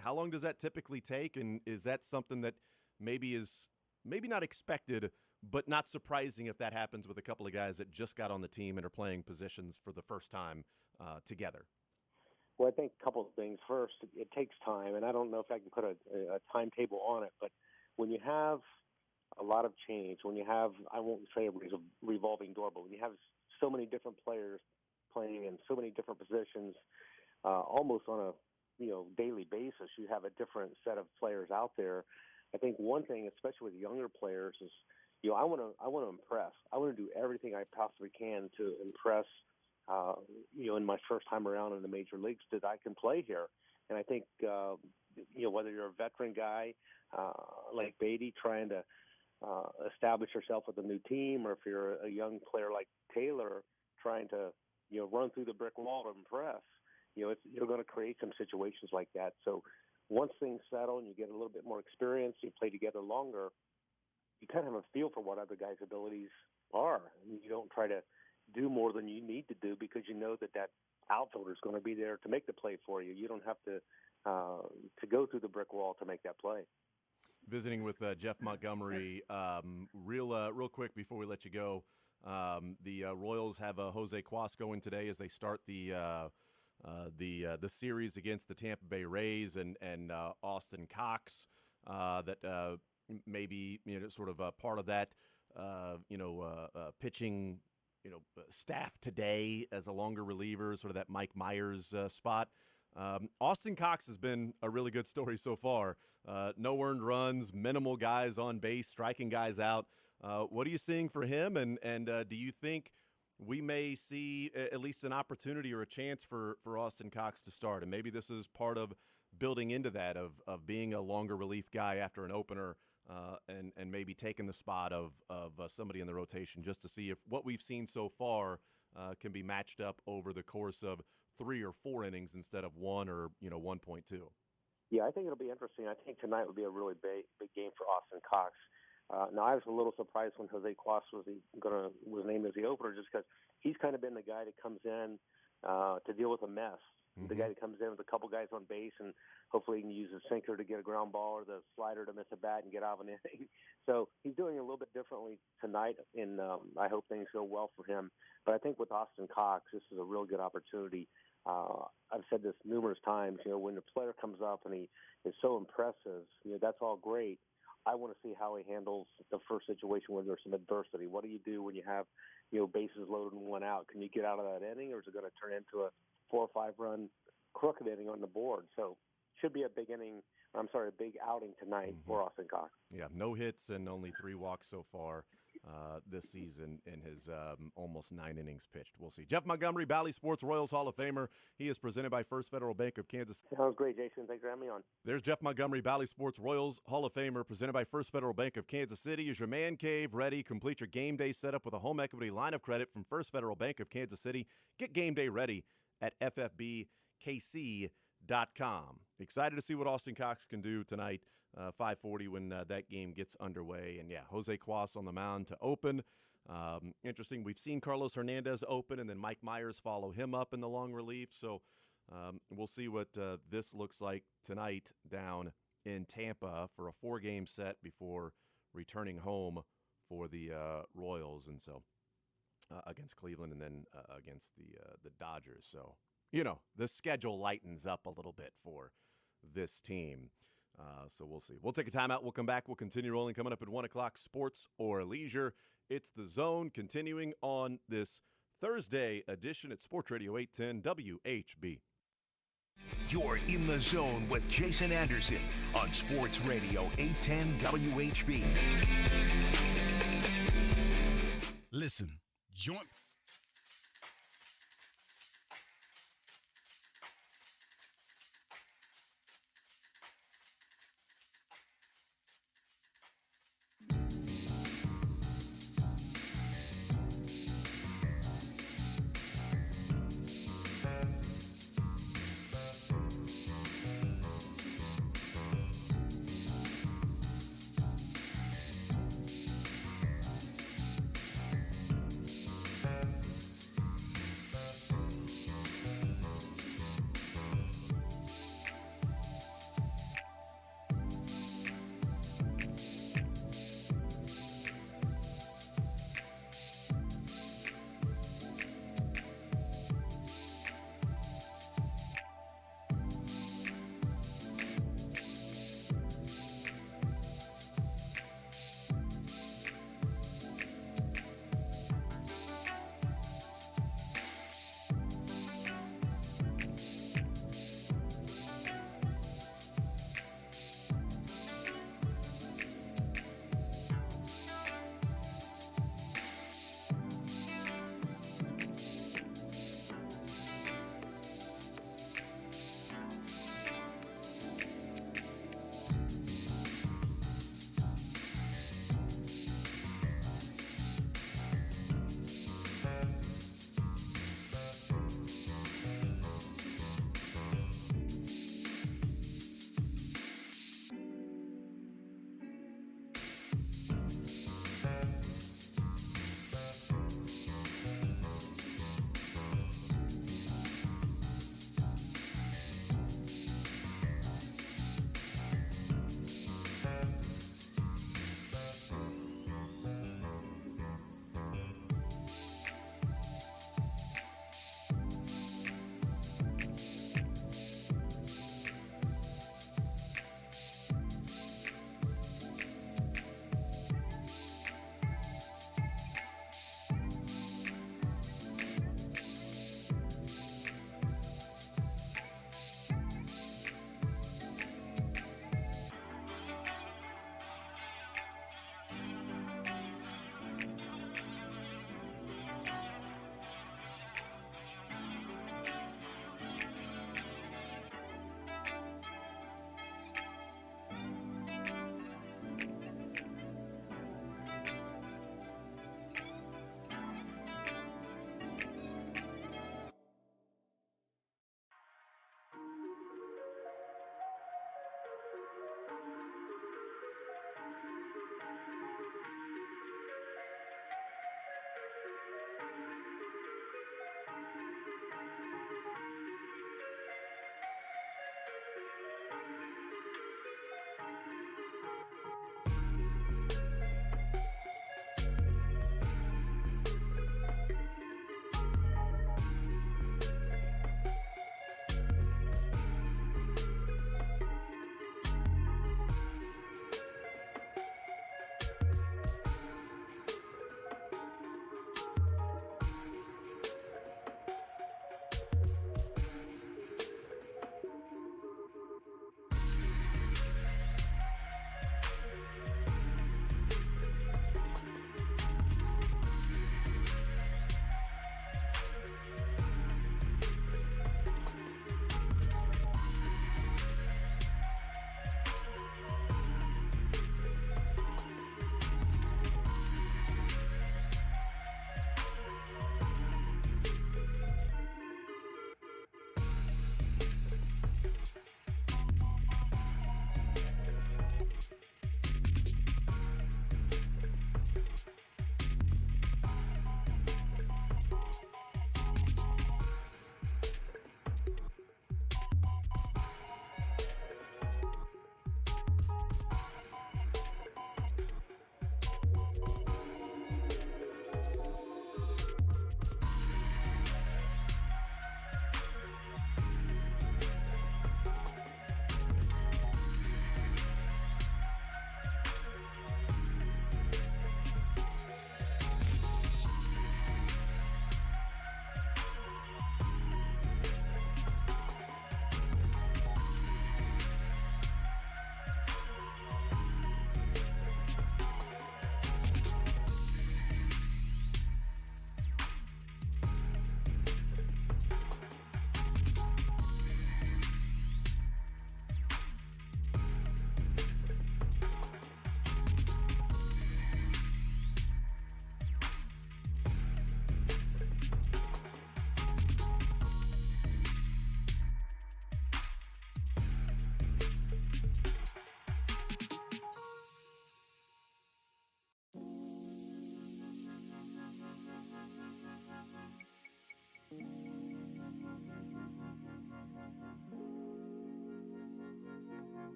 How long does that typically take, and is that something that maybe not expected, but not surprising if that happens with a couple of guys that just got on the team and are playing positions for the first time together? Well, I think a couple of things. First, it takes time, and I don't know if I can put a timetable on it, but when you have a lot of change, when you have, I won't say a revolving door, but when you have so many different players playing in so many different positions, almost on a daily basis. You have a different set of players out there. I think one thing, especially with younger players, is I want to impress. I want to do everything I possibly can to impress. In my first time around in the major leagues, that I can play here. And I think whether you're a veteran guy like Beatty trying to establish yourself with a new team, or if you're a young player like Taylor trying to run through the brick wall to impress, you're going to create some situations like that. So once things settle and you get a little bit more experience, you play together longer, you kind of have a feel for what other guys' abilities are. And you don't try to do more than you need to do because you know that outfielder is going to be there to make the play for you. You don't have to go through the brick wall to make that play. Visiting with Jeff Montgomery, real quick before we let you go. The Royals have Jose Cuas going today as they start the series against the Tampa Bay Rays and Austin Cox. That maybe sort of part of that pitching staff today as a longer reliever, sort of that Mike Myers spot. Austin Cox has been a really good story so far. No earned runs, minimal guys on base, striking guys out. What are you seeing for him? And do you think we may see at least an opportunity or a chance for Austin Cox to start? And maybe this is part of building into that of being a longer relief guy after an opener, and maybe taking the spot of somebody in the rotation, just to see if what we've seen so far can be matched up over the course of 3 or 4 innings instead of 1 or 1.2. Yeah, I think it'll be interesting. I think tonight will be a really big game for Austin Cox. Now, I was a little surprised when Jose Cuas was named as the opener, just because he's kind of been the guy that comes in to deal with a mess. Mm-hmm. The guy that comes in with a couple guys on base, and hopefully he can use his sinker to get a ground ball or the slider to miss a bat and get out of an inning. So he's doing it a little bit differently tonight, and I hope things go well for him. But I think with Austin Cox, this is a real good opportunity. I've said this numerous times, when the player comes up and he is so impressive, that's all great. I want to see how he handles the first situation when there's some adversity. What do you do when you have, bases loaded and 1 out? Can you get out of that inning, or is it going to turn into a 4 or 5 run crooked inning on the board? So should be a big outing tonight for Austin Cox. Yeah, no hits and only 3 walks so far this season in his almost 9 innings pitched. We'll see. Jeff Montgomery, Bally Sports Royals Hall of Famer. He is presented by First Federal Bank of Kansas. That was great, Jason. Thanks for having me on. There's Jeff Montgomery, Bally Sports Royals Hall of Famer, presented by First Federal Bank of Kansas City. Is your man cave ready? Complete your game day setup with a home equity line of credit from First Federal Bank of Kansas City. Get game day ready at ffbkc.com. Excited to see what Austin Cox can do tonight, 5:40 when that game gets underway. And, yeah, Jose Cuas on the mound to open. Interesting. We've seen Carlos Hernandez open, and then Mike Myers follow him up in the long relief. So we'll see what this looks like tonight down in Tampa for a 4-game set before returning home for the Royals. And so against Cleveland and then against the Dodgers. So, the schedule lightens up a little bit for this team. So we'll see. We'll take a timeout. We'll come back. We'll continue rolling. Coming up at 1 o'clock, Sports or Leisure. It's The Zone continuing on this Thursday edition at Sports Radio 810 WHB. You're in the zone with Jason Anderson on Sports Radio 810 WHB. Listen, joint.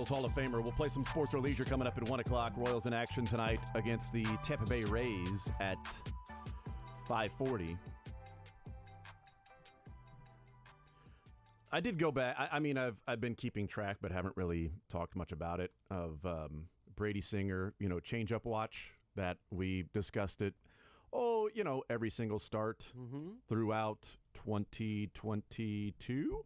Royals Hall of Famer. We'll play some sports or leisure coming up at 1 o'clock. Royals in action tonight against the Tampa Bay Rays at 5:40. I did go back. I mean, I've been keeping track, but haven't really talked much about it, of Brady Singer, change-up watch that we discussed it. Oh, every single start throughout 2022.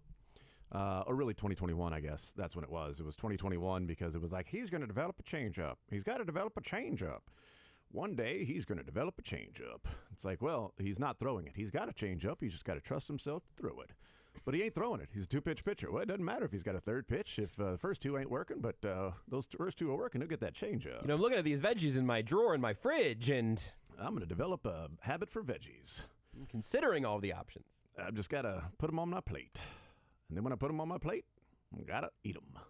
Or really 2021, I guess. That's when it was. It was 2021 because it was like, he's going to develop a changeup. He's got to develop a changeup. One day, he's going to develop a changeup. It's like, well, he's not throwing it. He's got a changeup. He's just got to trust himself to throw it. But he ain't throwing it. He's a two-pitch pitcher. Well, it doesn't matter if he's got a third pitch. If the first two ain't working, but those first two are working, he'll get that changeup. I'm looking at these veggies in my drawer in my fridge, and I'm going to develop a habit for veggies. I'm considering all the options. I've just got to put them on my plate. And then when I put them on my plate, I got to eat them.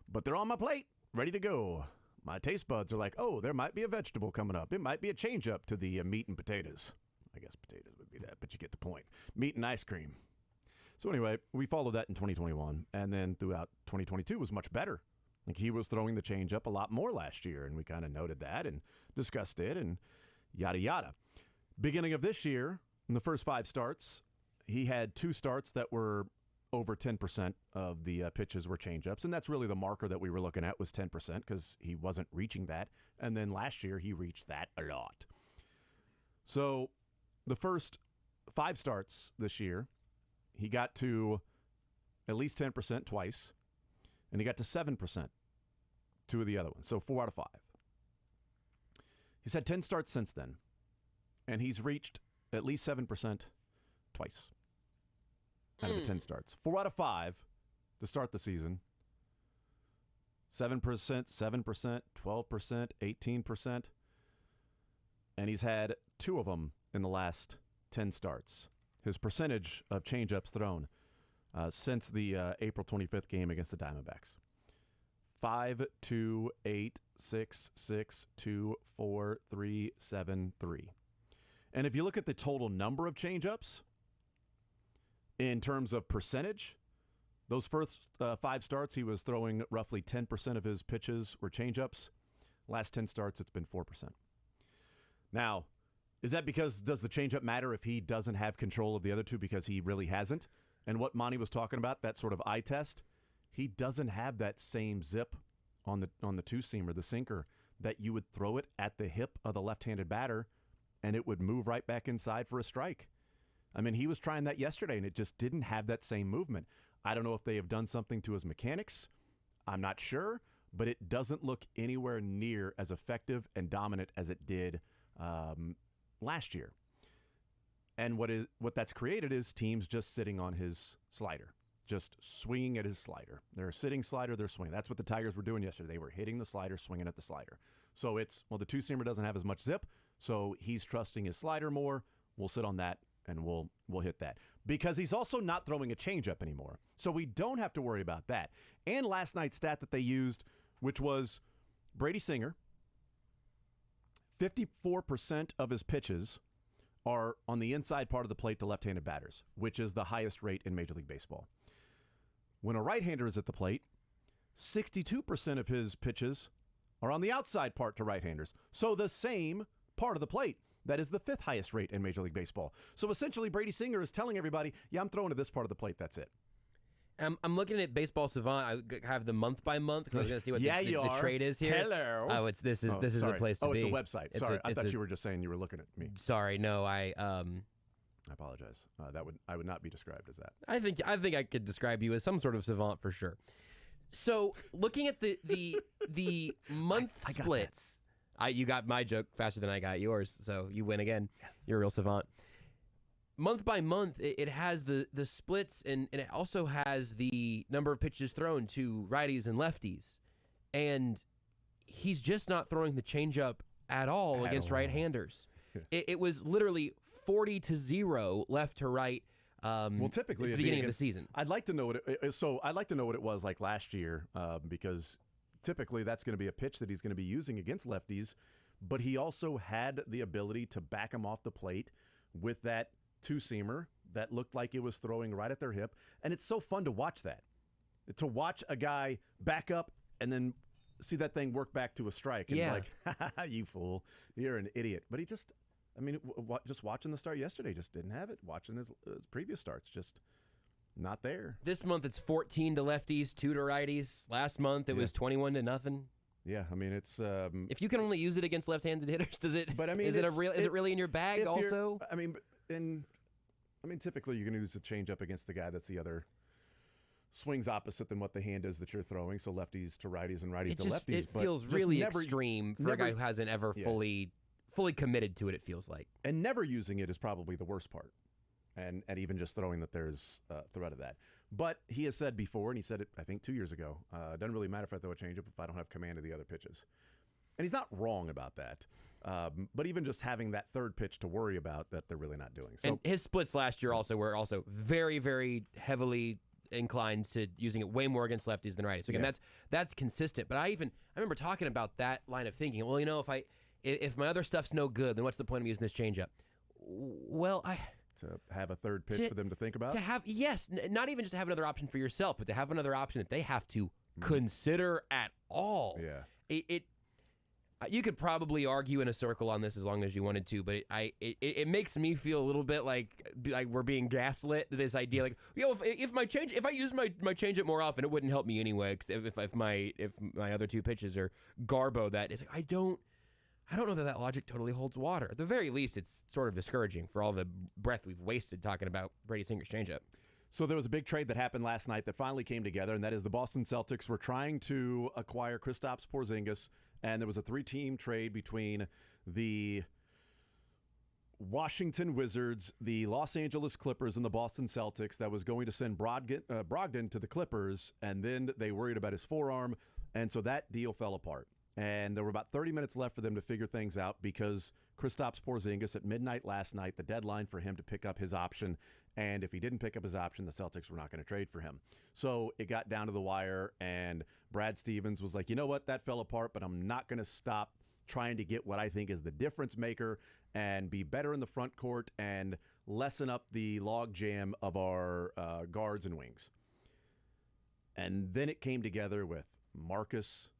But they're on my plate, ready to go. My taste buds are like, oh, there might be a vegetable coming up. It might be a change-up to the meat and potatoes. I guess potatoes would be that, but you get the point. Meat and ice cream. So anyway, we followed that in 2021, and then throughout 2022 was much better. Like, he was throwing the changeup a lot more last year, and we kind of noted that and discussed it and yada, yada. Beginning of this year, in the first 5 starts, he had 2 starts that were over 10% of the pitches were changeups, and that's really the marker that we were looking at was 10% because he wasn't reaching that. And then last year, he reached that a lot. So the first 5 starts this year, he got to at least 10% twice, and he got to 7% 2 of the other ones. So 4 out of 5. He's had 10 starts since then, and he's reached at least 7% twice out of the 10 starts. 4 out of 5 to start the season. 7%, 7%, 12%, 18%. And he's had 2 of them in the last 10 starts. His percentage of changeups thrown since the April 25th game against the Diamondbacks. 5, 2, 8, 6, 6, 2, 4, 3, 7, 3. And if you look at the total number of changeups, in terms of percentage, those first 5 starts, he was throwing roughly 10% of his pitches were changeups. Last 10 starts, it's been 4%. Now, is that because does the changeup matter if he doesn't have control of the other 2 because he really hasn't? And what Monty was talking about, that sort of eye test, he doesn't have that same zip on the two-seamer, the sinker, that you would throw it at the hip of the left-handed batter and it would move right back inside for a strike. I mean, he was trying that yesterday, and it just didn't have that same movement. I don't know if they have done something to his mechanics. I'm not sure, but it doesn't look anywhere near as effective and dominant as it did last year. And what that's created is teams just sitting on his slider, just swinging at his slider. They're sitting slider, they're swinging. That's what the Tigers were doing yesterday. They were hitting the slider, swinging at the slider. So the two-seamer doesn't have as much zip, so he's trusting his slider more. We'll sit on that. And we'll hit that. Because he's also not throwing a changeup anymore. So we don't have to worry about that. And last night's stat that they used, which was Brady Singer, 54% of his pitches are on the inside part of the plate to left-handed batters, which is the highest rate in Major League Baseball. When a right-hander is at the plate, 62% of his pitches are on the outside part to right-handers. So the same part of the plate. That is the 5th highest rate in Major League Baseball. So essentially, Brady Singer is telling everybody, yeah, I'm throwing to this part of the plate. That's it. I'm looking at Baseball Savant. I have the month by month because I was going to see what the trade is here. Hello. Oh, this is the place to be. Oh, it's a website. Sorry, I thought you were just saying you were looking at me. Sorry, no, I apologize. I would not be described as that. I think I could describe you as some sort of savant for sure. So looking at the month splits. You got my joke faster than I got yours, so you win again. Yes. You're a real savant. Month by month, it has the splits, and it also has the number of pitches thrown to righties and lefties. And he's just not throwing the changeup at all against right-handers. It was literally 40-0 left to right. Well, typically at the beginning of the season. I'd like to know what it was like last year because typically that's going to be a pitch that he's going to be using against lefties, but he also had the ability to back him off the plate with that two-seamer that looked like it was throwing right at their hip. And it's so fun to watch that. To watch a guy back up and then see that thing work back to a strike. And like, you fool, you're an idiot. But he just, just watching the start yesterday, just didn't have it. Watching his previous starts, just not there. This month it's 14 to lefties, 2 to righties. Last month it was 21-0. Yeah, it's if you can only use it against left-handed hitters, does it? But is it really in your bag also? Typically you're going to use a changeup against the guy that's the other swings opposite than what the hand is that you're throwing. So lefties to righties and righties to lefties. It feels really extreme for a guy who hasn't ever fully committed to it. It feels like, and never using it is probably the worst part. And even just throwing that there's a threat of that. But he has said before, and he said it, I think, 2 years ago, it doesn't really matter if I throw a changeup if I don't have command of the other pitches. And he's not wrong about that. But even just having that third pitch to worry about, that they're really not doing. So, and his splits last year were also very, very heavily inclined to using it way more against lefties than righties. So again, that's consistent. But I remember talking about that line of thinking. Well, if my other stuff's no good, then what's the point of using this changeup? Well, to have a third pitch for them to think about? To have, not even just to have another option for yourself, but to have another option that they have to consider at all. Yeah. You could probably argue in a circle on this as long as you wanted to, but it makes me feel a little bit like we're being gaslit. This idea, like, if I use my changeup more often, it wouldn't help me anyway. Cause if my other two pitches are garbo, that it's like, I don't know that logic totally holds water. At the very least, it's sort of discouraging for all the breath we've wasted talking about Brady Singer's changeup. So there was a big trade that happened last night that finally came together, and that is the Boston Celtics were trying to acquire Kristaps Porzingis, and there was a 3-team trade between the Washington Wizards, the Los Angeles Clippers, and the Boston Celtics that was going to send Brogdon to the Clippers, and then they worried about his forearm, and so that deal fell apart. And there were about 30 minutes left for them to figure things out because Kristaps Porzingis at midnight last night, the deadline for him to pick up his option. And if he didn't pick up his option, the Celtics were not going to trade for him. So it got down to the wire, and Brad Stevens was like, you know what, that fell apart, but I'm not going to stop trying to get what I think is the difference maker and be better in the front court and lessen up the log jam of our guards and wings. And then it came together with Marcus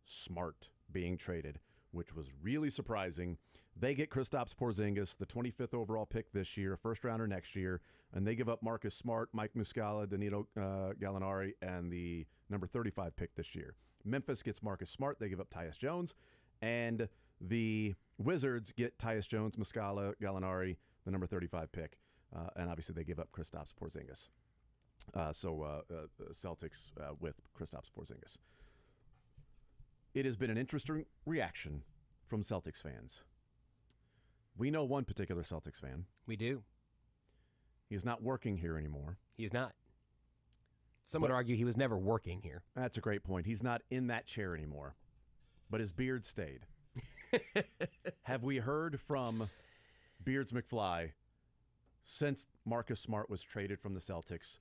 Smart being traded, which was really surprising. They get Kristaps Porzingis, the 25th overall pick this year, a first-rounder next year, and they give up Marcus Smart, Mike Muscala, Danilo Gallinari, and the number 35 pick this year. Memphis gets Marcus Smart. They give up Tyus Jones, and the Wizards get Tyus Jones, Muscala, Gallinari, the number 35 pick, and obviously they give up Kristaps Porzingis. Celtics with Kristaps Porzingis. It has been an interesting reaction from Celtics fans. We know one particular Celtics fan. We do. He is not working here anymore. He's not. Some would argue he was never working here. That's a great point. He's not in that chair anymore, but his beard stayed. Have we heard from Beards McFly since Marcus Smart was traded from the Celtics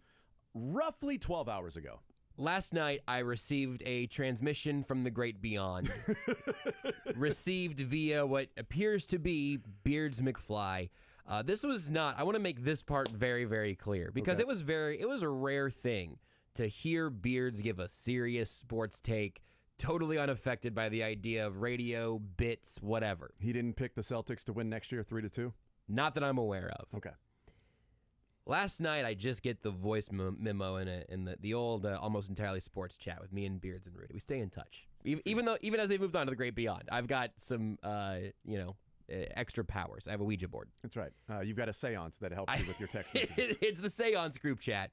roughly 12 hours ago? Last night, I received a transmission from the great beyond. Received via what appears to be Beards McFly. This was not, I want to make this part very, very clear because it was a rare thing to hear Beards give a serious sports take, totally unaffected by the idea of radio, bits, whatever. He didn't pick the Celtics to win next year 3-2? Not that I'm aware of. Okay. Last night, I just get the voice memo in the old Almost Entirely Sports chat with me and Beards and Rudy. We stay in touch, even as they moved on to the great beyond. I've got some, extra powers. I have a Ouija board. That's right. You've got a seance that helps you with your text messages. It's the seance group chat,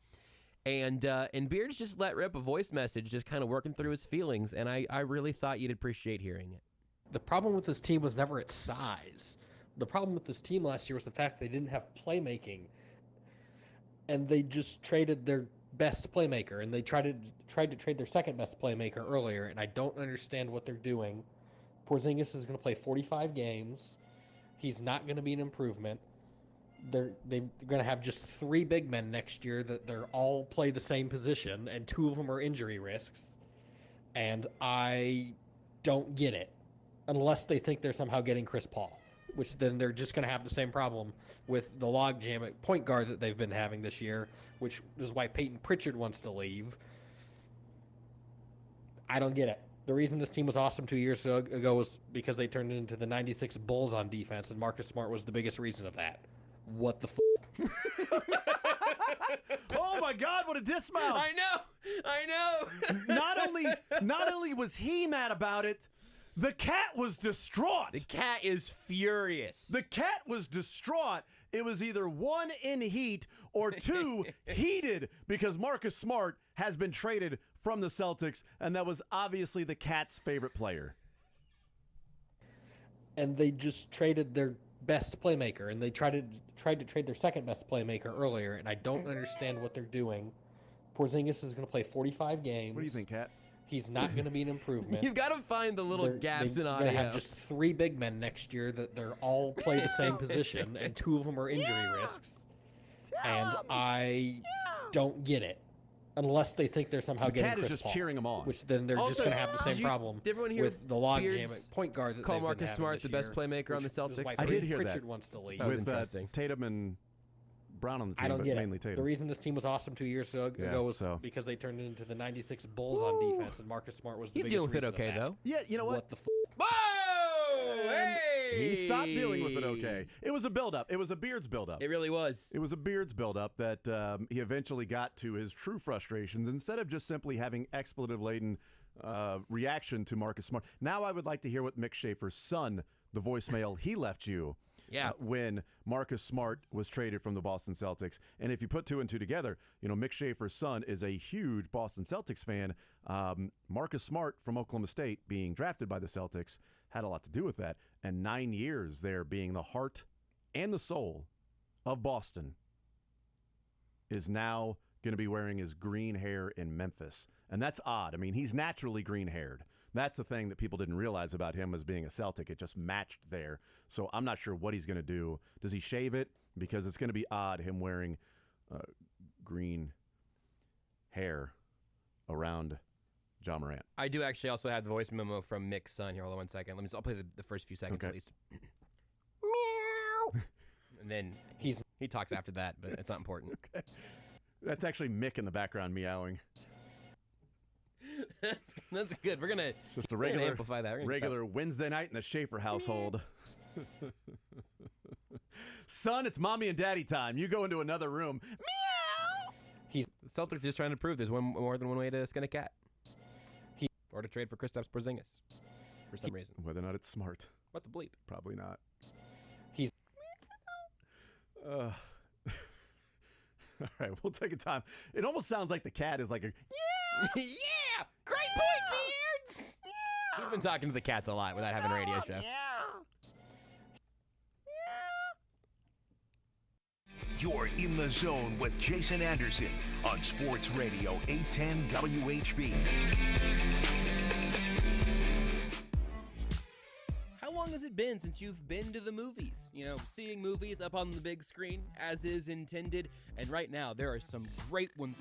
and Beards just let rip a voice message, just kind of working through his feelings, and I really thought you'd appreciate hearing it. The problem with this team was never its size. The problem with this team last year was the fact they didn't have playmaking. And they just traded their best playmaker, and they tried to trade their second best playmaker earlier, and I don't understand what they're doing. Porzingis is going to play 45 games. He's not going to be an improvement. They're going to have just 3 big men next year that they're all play the same position, and 2 of them are injury risks. And I don't get it, unless they think they're somehow getting Chris Paul, which then they're just going to have the same problem with the logjam at point guard that they've been having this year, which is why Peyton Pritchard wants to leave. I don't get it. The reason this team was awesome 2 years ago was because they turned into the 96 Bulls on defense, and Marcus Smart was the biggest reason of that. What the Oh my God, what a dismount! I know. Not only was he mad about it, the cat was distraught. The cat is furious. The cat was distraught. It was either 1, in heat, or 2, heated, because Marcus Smart has been traded from the Celtics, and that was obviously the cat's favorite player. And they just traded their best playmaker, and they tried to trade their second best playmaker earlier, and I don't understand what they're doing. Porzingis is going to play 45 games. What do you think, Kat? He's not going to be an improvement. You've got to find the little gaps in audio. They're going to have just 3 big men next year that they're all play the same position, and 2 of them are injury risks. And I don't get it. Unless they think they're somehow getting Cat Chris is just Paul, cheering him on. which then they're just going to have the same problem with the log jam at point guard. That call they've Marcus been Smart this the best year, playmaker on the Celtics. I did hear Pritchard that. wants to leave. That was With interesting. Tatum and Brown on the team, I don't but get mainly it. Tatum. The reason this team was awesome 2 years ago was because they turned into the 96 Bulls on defense, and Marcus Smart was the He's biggest dealing with it reason okay, of that. though. Yeah, you know what? The Whoa! Hey! He stopped dealing with it okay. It was a buildup. It was a Beards buildup. It really was. It was a Beards buildup that he eventually got to his true frustrations instead of just simply having expletive-laden reaction to Marcus Smart. Now I would like to hear what Mick Schaefer's son, the voicemail he left you when Marcus Smart was traded from the Boston Celtics. And if you put 2 and 2 together, Mick Schaefer's son is a huge Boston Celtics fan. Marcus Smart from Oklahoma State being drafted by the Celtics had a lot to do with that. And 9 years there being the heart and the soul of Boston is now going to be wearing his green hair in Memphis. And that's odd. I mean, he's naturally green-haired. That's the thing that people didn't realize about him as being a Celtic. It just matched there. So I'm not sure what he's going to do. Does he shave it? Because it's going to be odd him wearing green hair around John Morant. I do actually also have the voice memo from Mick's son here. Hold on 1 second. I'll play the first few seconds at least. Meow. And then he talks after that, but it's not important. Okay. That's actually Mick in the background meowing. That's good. We're gonna just a regular amplify that. Regular Wednesday night in the Schaefer household. Son, it's mommy and daddy time. You go into another room. Meow. The Celtics are just trying to prove there's more than one way to skin a cat. Or to trade for Kristaps Porzingis for some reason. Whether or not it's smart. What the bleep? Probably not. All right, we'll take a time. It almost sounds like the cat is like a yeah! Great point, Beards! Yeah! He's been talking to the cats a lot without having a radio show. You're in the zone with Jason Anderson on Sports Radio 810 WHB. How long has it been since you've been to the movies? Seeing movies up on the big screen as is intended. And right now, there are some great ones.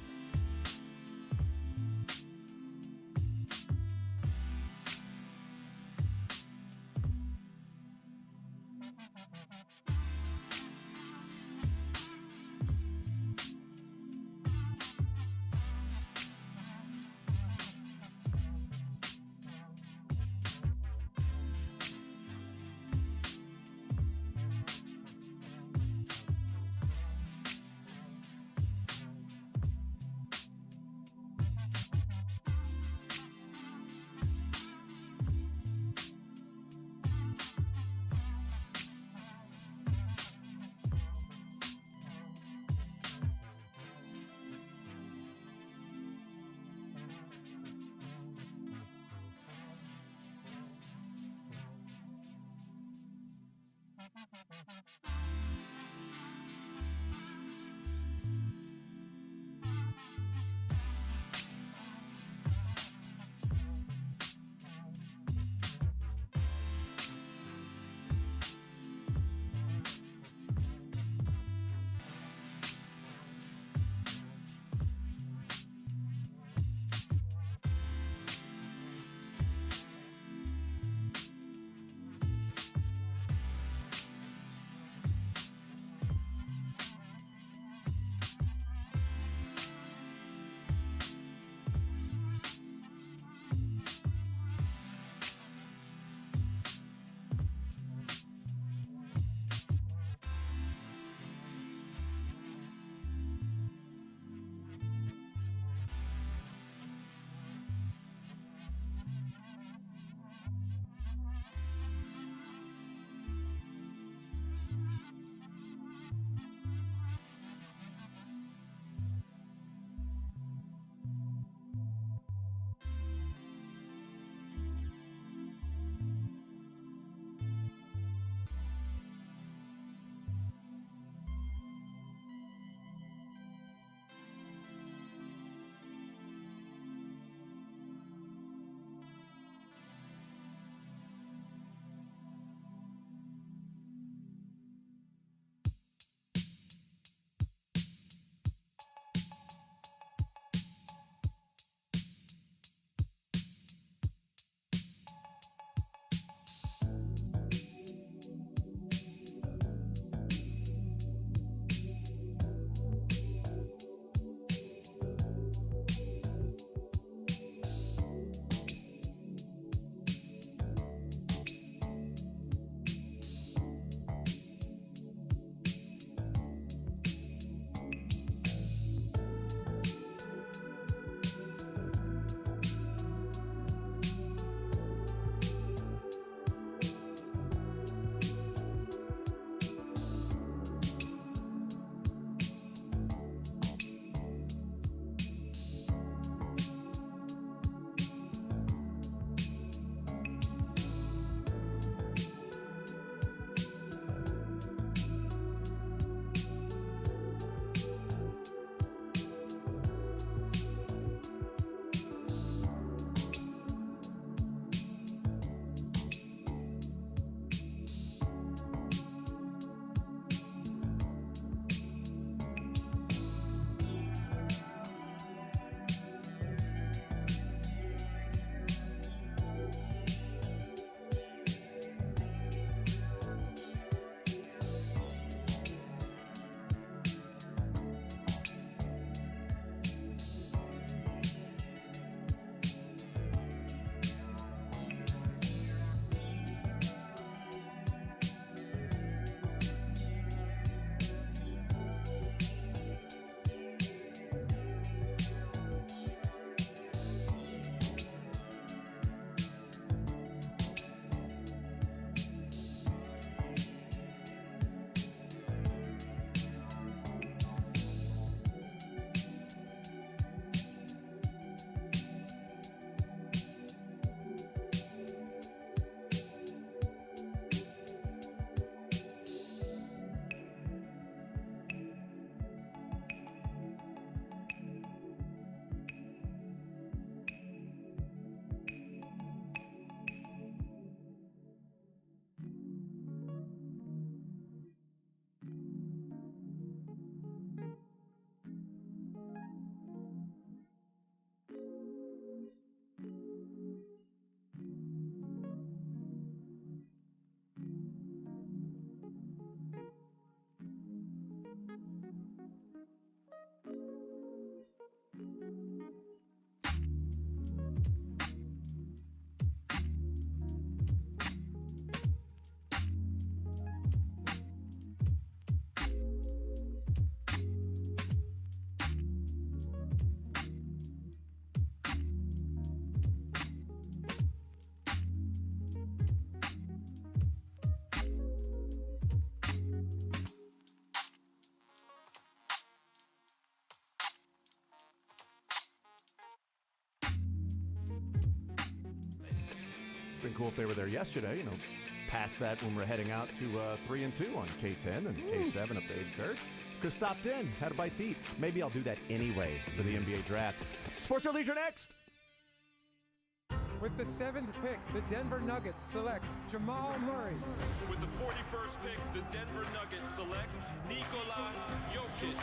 been cool if they were there yesterday. You know, past that when we're heading out to 3 and 2 on K10 and K7 up to 83rd. Could have stopped in, had a bite to eat. Maybe I'll do that anyway for the NBA draft. Sports or Leisure next. With the 7th pick, the Denver Nuggets select Jamal Murray. With the 41st pick, the Denver Nuggets select Nikola Jokic.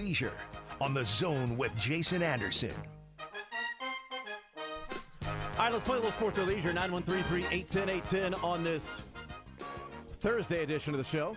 Leisure on The Zone with Jason Anderson. All right, let's play a little Sports or Leisure. 913-381-0810 on this Thursday edition of the show.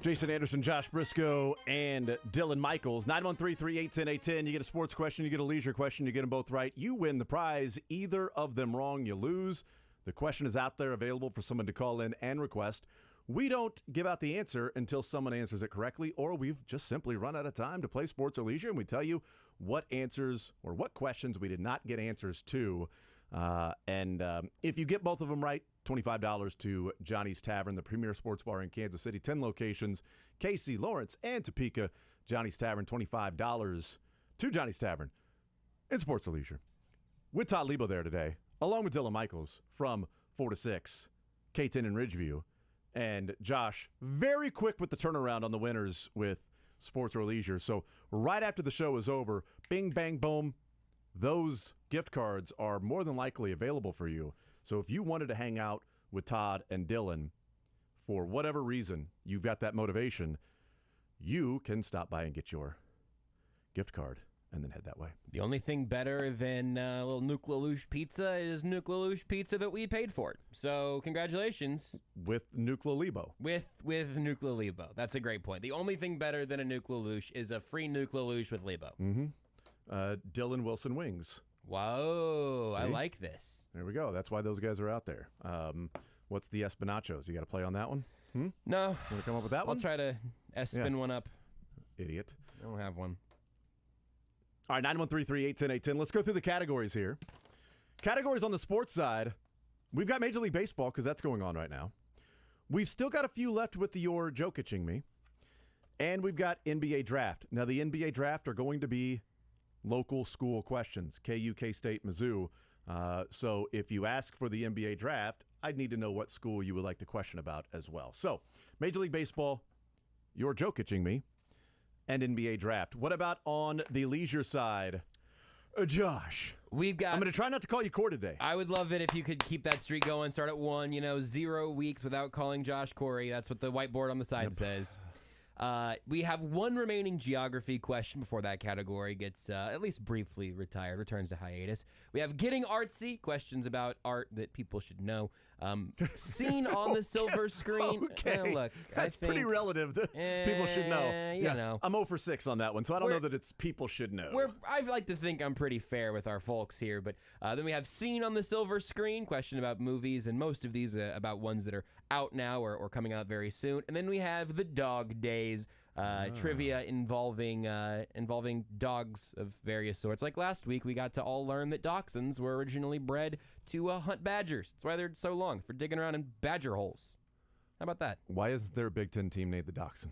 Jason Anderson, Josh Briscoe, and Dylan Michaels. 913-381-0810. You get a sports question, you get a leisure question, you get them both right. You win the prize. Either of them wrong, you lose. The question is out there available for someone to call in and request. We don't give out the answer until someone answers it correctly, or we've just simply run out of time to play sports or leisure, and we tell you what answers or what questions we did not get answers to. If you get both of them right, $25 to Johnny's Tavern, the premier sports bar in Kansas City. 10 locations, Casey, Lawrence, and Topeka. Johnny's Tavern, $25 to Johnny's Tavern in Sports or Leisure. With Todd Lebo there today, along with Dylan Michaels from 4 to 6, K10 and Ridgeview. And Josh, very quick with the turnaround on the winners with Sports or Leisure. So right after the show is over, bing, bang, boom, those gift cards are more than likely available for you. So if you wanted to hang out with Todd and Dylan for whatever reason, you've got that motivation, you can stop by and get your gift card and then head that way. The only thing better than a little Nuke LaLoosh pizza is Nuke LaLoosh pizza that we paid for it. So congratulations. With Nuke LaLebo. With Nuke LaLebo. That's a great point. The only thing better than a Nuke LaLoosh is a free Nuke LaLoosh with Lebo. Mm-hmm. Dylan Wilson Wings. Whoa, See? I like this. There we go. That's why those guys are out there. What's the Espinachos? You got to play on that one? No. Want to come up with that one? I'll try to spin one up. Idiot. I don't have one. All right, 913-381-0810. Let's go through the categories here. Categories on the sports side. We've got Major League Baseball because that's going on right now. We've still got a few left with the Your Jokicing Me. And we've got NBA Draft. Now, the NBA Draft are going to be local school questions. KU, K-State, Mizzou. So if you ask for the NBA Draft, I'd need to know what school you would like to question about as well. So, Major League Baseball, Your Jokicing Me, and NBA Draft. What about on the leisure side? Josh. I'm going to try not to call you Core today. I would love it if you could keep that streak going. Start at 1, 0 weeks without calling Josh Corey. That's what the whiteboard on the side says. We have one remaining geography question before that category gets at least briefly retired, returns to hiatus. We have Getting Artsy, questions about art that people should know. Seen on the silver screen. Okay. Look, that's pretty relative. People should know. You know. I'm 0 for 6 on that one, so I don't know that it's people should know. I like to think I'm pretty fair with our folks here, but then we have Seen on the silver screen, question about movies, and most of these about ones that are out now or coming out very soon. And then we have the Dog Days. Trivia involving dogs of various sorts. Like last week, we got to all learn that dachshunds were originally bred to hunt badgers. That's why they're so long, for digging around in badger holes. How about that? Why is there a Big Ten team named the Dachshunds?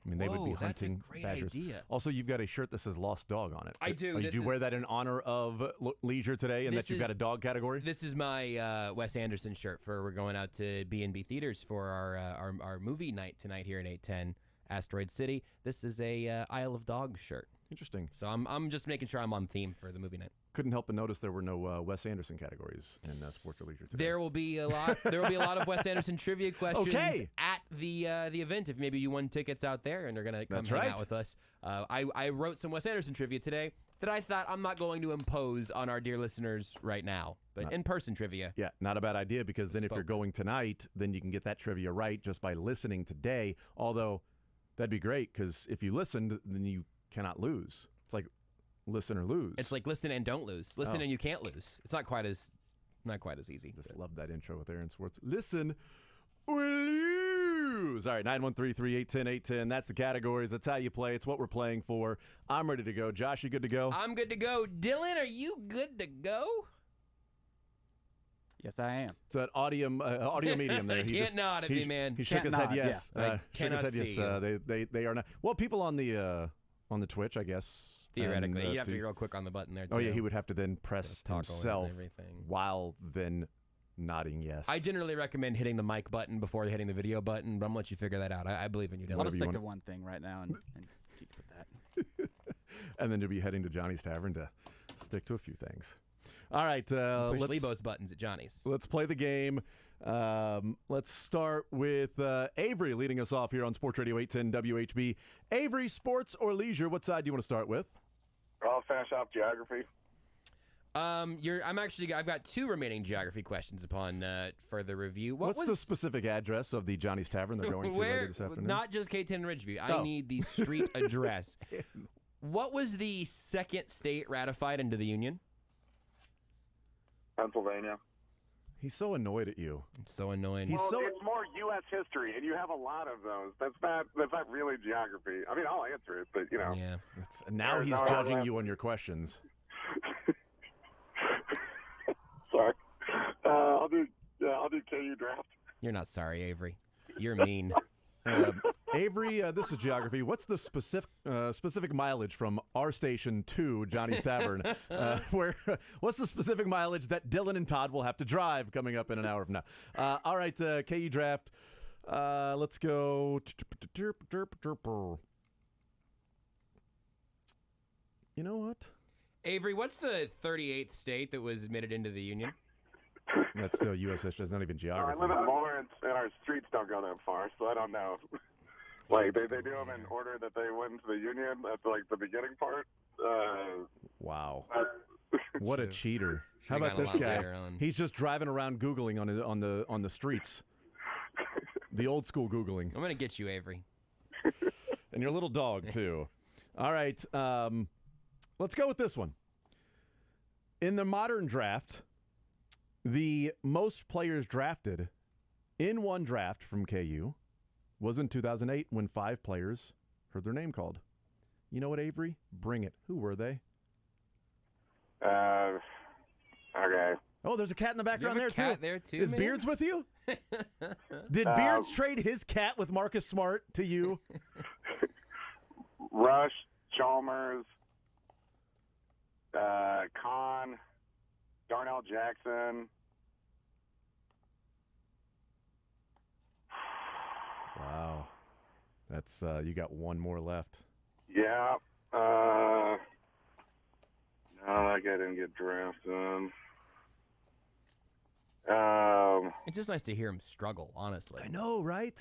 I mean, they would be hunting that's a great badgers. idea. Also, you've got a shirt that says Lost Dog on it. I do. Did you wear that in honor of leisure today and that you've got a dog category? This is my Wes Anderson shirt for we're going out to B&B Theaters for our movie night tonight here in 810. Asteroid City. This is a Isle of Dogs shirt. Interesting. So I'm just making sure I'm on theme for the movie night. Couldn't help but notice there were no Wes Anderson categories in Sports or Leisure today. There will be a lot. There will be a lot of Wes Anderson trivia questions at the event. If maybe you won tickets out there and are going to come hang out with us. I wrote some Wes Anderson trivia today that I thought I'm not going to impose on our dear listeners right now, but in-person trivia. Yeah, not a bad idea because then if you're going tonight, then you can get that trivia right just by listening today. Although that'd be great because if you listened, then you cannot lose. It's like listen or lose. It's like listen and don't lose. Listen and you can't lose. It's not quite as easy. Just love that intro with Aaron Swartz. Listen or lose. All right, 913-381-0810. That's the categories. That's how you play. It's what we're playing for. I'm ready to go. Josh, you good to go? I'm good to go. Dylan, are you good to go? Yes, I am. It's an audio medium there. He can't nod at me, man. He shook his head yes. Yeah. Shook his head yes. They are not. Well, people on the Twitch, I guess. Theoretically, you have to be real quick on the button there, too. Oh, yeah, he would have to then press himself while then nodding yes. I generally recommend hitting the mic button before hitting the video button, but I'm going to let you figure that out. I believe in you, Dylan. I'll just stick to one thing right now and keep with that. And then you'll be heading to Johnny's Tavern to stick to a few things. All right. Push Lebo's buttons at Johnny's. Let's play the game. Let's start with Avery leading us off here on Sports Radio 810 WHB. Avery, sports or leisure, what side do you want to start with? I'll finish off geography. I've got 2 remaining geography questions upon further review. What's the specific address of the Johnny's Tavern they're going to later this afternoon? Not just K10 Ridgeview. I need the street address. What was the second state ratified into the Union? Pennsylvania. He's so annoyed at you. It's so annoying. It's more U.S. history, and you have a lot of those. That's not really geography. I mean, I'll answer it, but Yeah. Now he's judging you on your questions. Sorry. I'll do KU draft. You're not sorry, Avery. You're mean. Avery, this is geography. What's the specific mileage from our station to Johnny's Tavern? What's the specific mileage that Dylan and Todd will have to drive coming up in an hour from now? All right, KU draft. Let's go. You know what? Avery, what's the 38th state that was admitted into the Union? That's still U.S. history. It's not even geography. I live in Lawrence, and our streets don't go that far, so I don't know. Like, they do them in order that they went into the Union. That's, like, the beginning part. Wow. What a cheater. How about this guy? He's just driving around Googling on the streets. The old school Googling. I'm going to get you, Avery. And your little dog, too. All right. Let's go with this one. In the modern draft, the most players drafted in one draft from KU was in 2008 when 5 players heard their name called. You know what, Avery? Bring it. Who were they? Okay. Oh, there's a cat in the background there, too. There too. Is Beards with you? Did Beards trade his cat with Marcus Smart to you? Rush, Chalmers, Kahn, Darnell Jackson. Wow. That's you got one more left. Yeah. No, that guy didn't get drafted. It's just nice to hear him struggle, honestly. I know, right?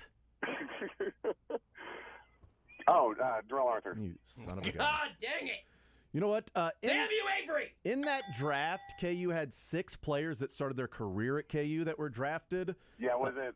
Darrell Arthur. You son of a gun. God dang it! You know what? Damn you, Avery! In that draft, KU had 6 players that started their career at KU that were drafted. Yeah, was it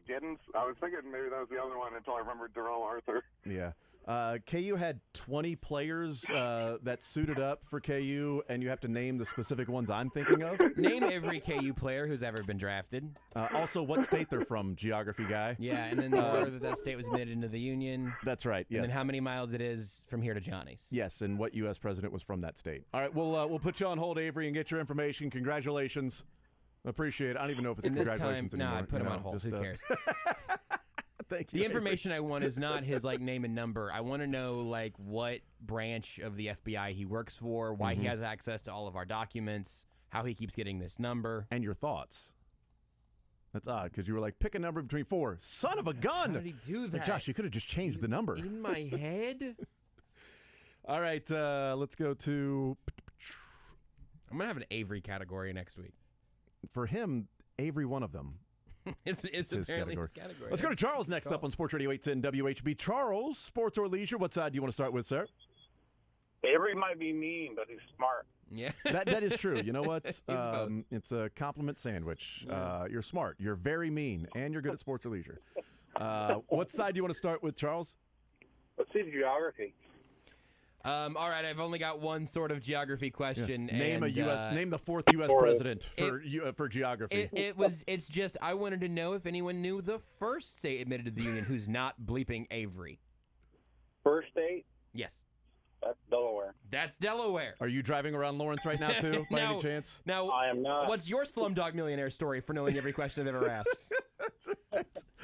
Giddens? I was thinking maybe that was the other one until I remembered Darrell Arthur. Yeah. KU had 20 players that suited up for KU, and you have to name the specific ones I'm thinking of. Name every KU player who's ever been drafted. Also, what state they're from, geography guy. Yeah, and then the order that state was admitted into the Union. That's right, yes. And then how many miles it is from here to Johnny's. Yes, and what U.S. president was from that state. All right, we'll put you on hold, Avery, and get your information. Congratulations. Appreciate it. I don't even know if it's congratulations anymore. No, I put him on hold. Who cares? Thank you. The information I want is not his name and number. I want to know what branch of the FBI he works for, why he has access to all of our documents, how he keeps getting this number, and your thoughts. That's odd because you were like, pick a number between 4. Son of a gun! How did he do that? Josh, you could have just changed the number. In my head. All right, let's go to. I'm gonna have an Avery category next week. For him, Avery, one of them. It's apparently his category. Let's go to Charles next up on Sports Radio 810 WHB. Charles, sports or leisure, what side do you want to start with, sir? Avery might be mean, but he's smart. Yeah. That is true. You know what? It's a compliment sandwich. You're smart. You're very mean, and you're good at sports or leisure. What side do you want to start with, Charles? Let's see geography. All right, I've only got one sort of geography question. Yeah. Name the 4th U.S. president for geography. It's just I wanted to know if anyone knew the first state admitted to the Union who's not bleeping Avery. First state? Yes. That's Delaware. That's Delaware. Are you driving around Lawrence right now, too, by any chance? Now, I am not. What's your Slumdog Millionaire story for knowing every question I've ever asked?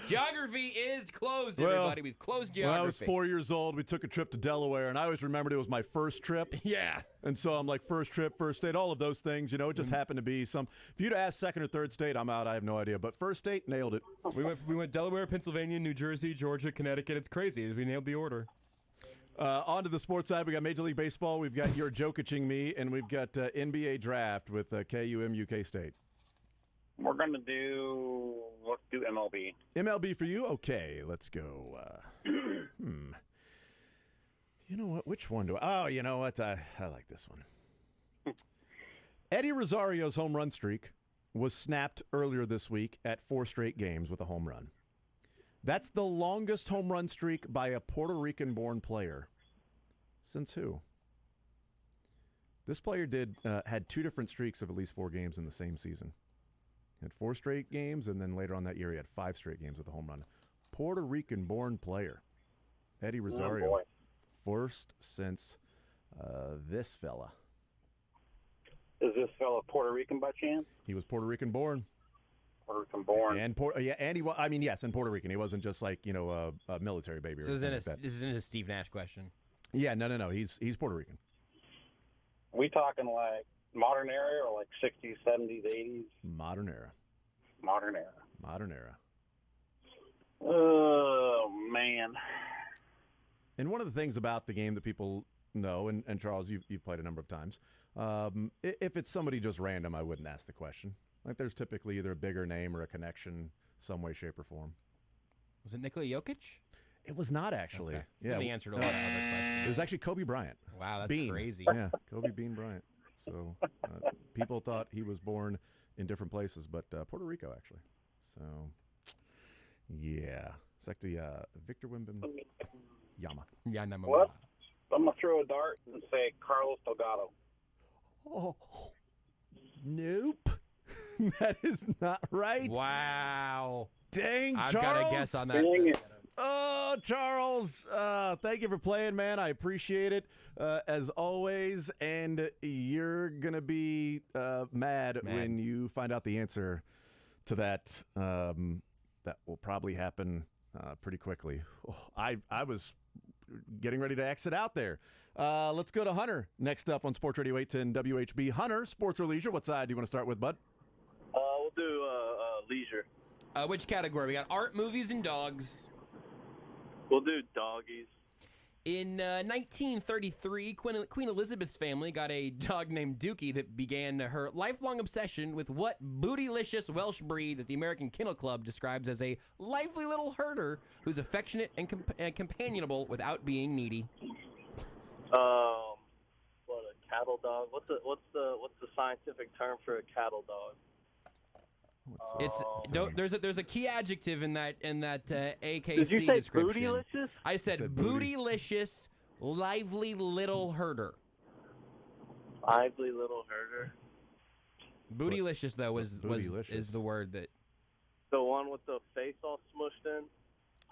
Geography is closed, everybody. We've closed geography. When I was 4 years old, we took a trip to Delaware, and I always remembered it was my first trip. Yeah. And so I'm like, first trip, first state, all of those things. It just happened to be some. If you'd asked second or third state, I'm out. I have no idea. But first state, nailed it. We went Delaware, Pennsylvania, New Jersey, Georgia, Connecticut. It's crazy. We nailed the order. On to the sports side, we got Major League Baseball, we've got your Jokicing me, and we've got NBA draft with KUM UK State. let's do MLB. MLB for you? Okay, let's go. You know what? Which one do I? Oh, you know what? I like this one. Eddie Rosario's home run streak was snapped earlier this week at 4 straight games with a home run. That's the longest home run streak by a Puerto Rican-born player. Since who? This player had 2 different streaks of at least 4 games in the same season. He had 4 straight games, and then later on that year, he had 5 straight games with a home run. Puerto Rican-born player, Eddie Rosario. First since this fella. Is this fella Puerto Rican by chance? He was Puerto Rican-born. Puerto Rican-born. And he was. I mean, yes, in Puerto Rican. He wasn't just like a military baby. So this isn't a Steve Nash question. Yeah, no. He's Puerto Rican. We talking like modern era or like 60s, 70s, 80s? Modern era. Modern era. Modern era. Oh, man. And one of the things about the game that people know, and Charles, you've played a number of times, if it's somebody just random, I wouldn't ask the question. Like, there's typically either a bigger name or a connection, some way, shape, or form. Was it Nikola Jokic? It was not, actually. Okay. Yeah, he answered a lot of other questions. It was actually Kobe Bryant. Wow, that's Bean. crazy. Yeah, Kobe Bean Bryant. So people thought he was born in different places, but Puerto Rico, actually. So, yeah. It's like the Victor Wembanyama. What? I'm going to throw a dart and say Carlos Delgado. Oh, nope. That is not right. Wow. Dang, I've Charles. got a guess on that. Dang it. Oh, Charles, thank you for playing, man. I appreciate it, as always. And you're going to be mad when you find out the answer to that. That will probably happen pretty quickly. Oh, I was getting ready to exit out there. Let's go to Hunter next up on Sports Radio 810 WHB. Hunter, sports or leisure? What side do you want to start with, bud? We'll do leisure. Which category? We got art, movies, and dogs. We'll do doggies. In 1933, Queen Elizabeth's family got a dog named Dookie that began her lifelong obsession with what bootylicious Welsh breed that the American Kennel Club describes as a lively little herder who's affectionate and companionable without being needy. What, a cattle dog? What's the scientific term for a cattle dog? There's a key adjective in that AKC Did you say description. bootylicious? I said bootylicious, lively little herder. Lively little herder. Bootylicious though is the word that. The one with the face all smushed in.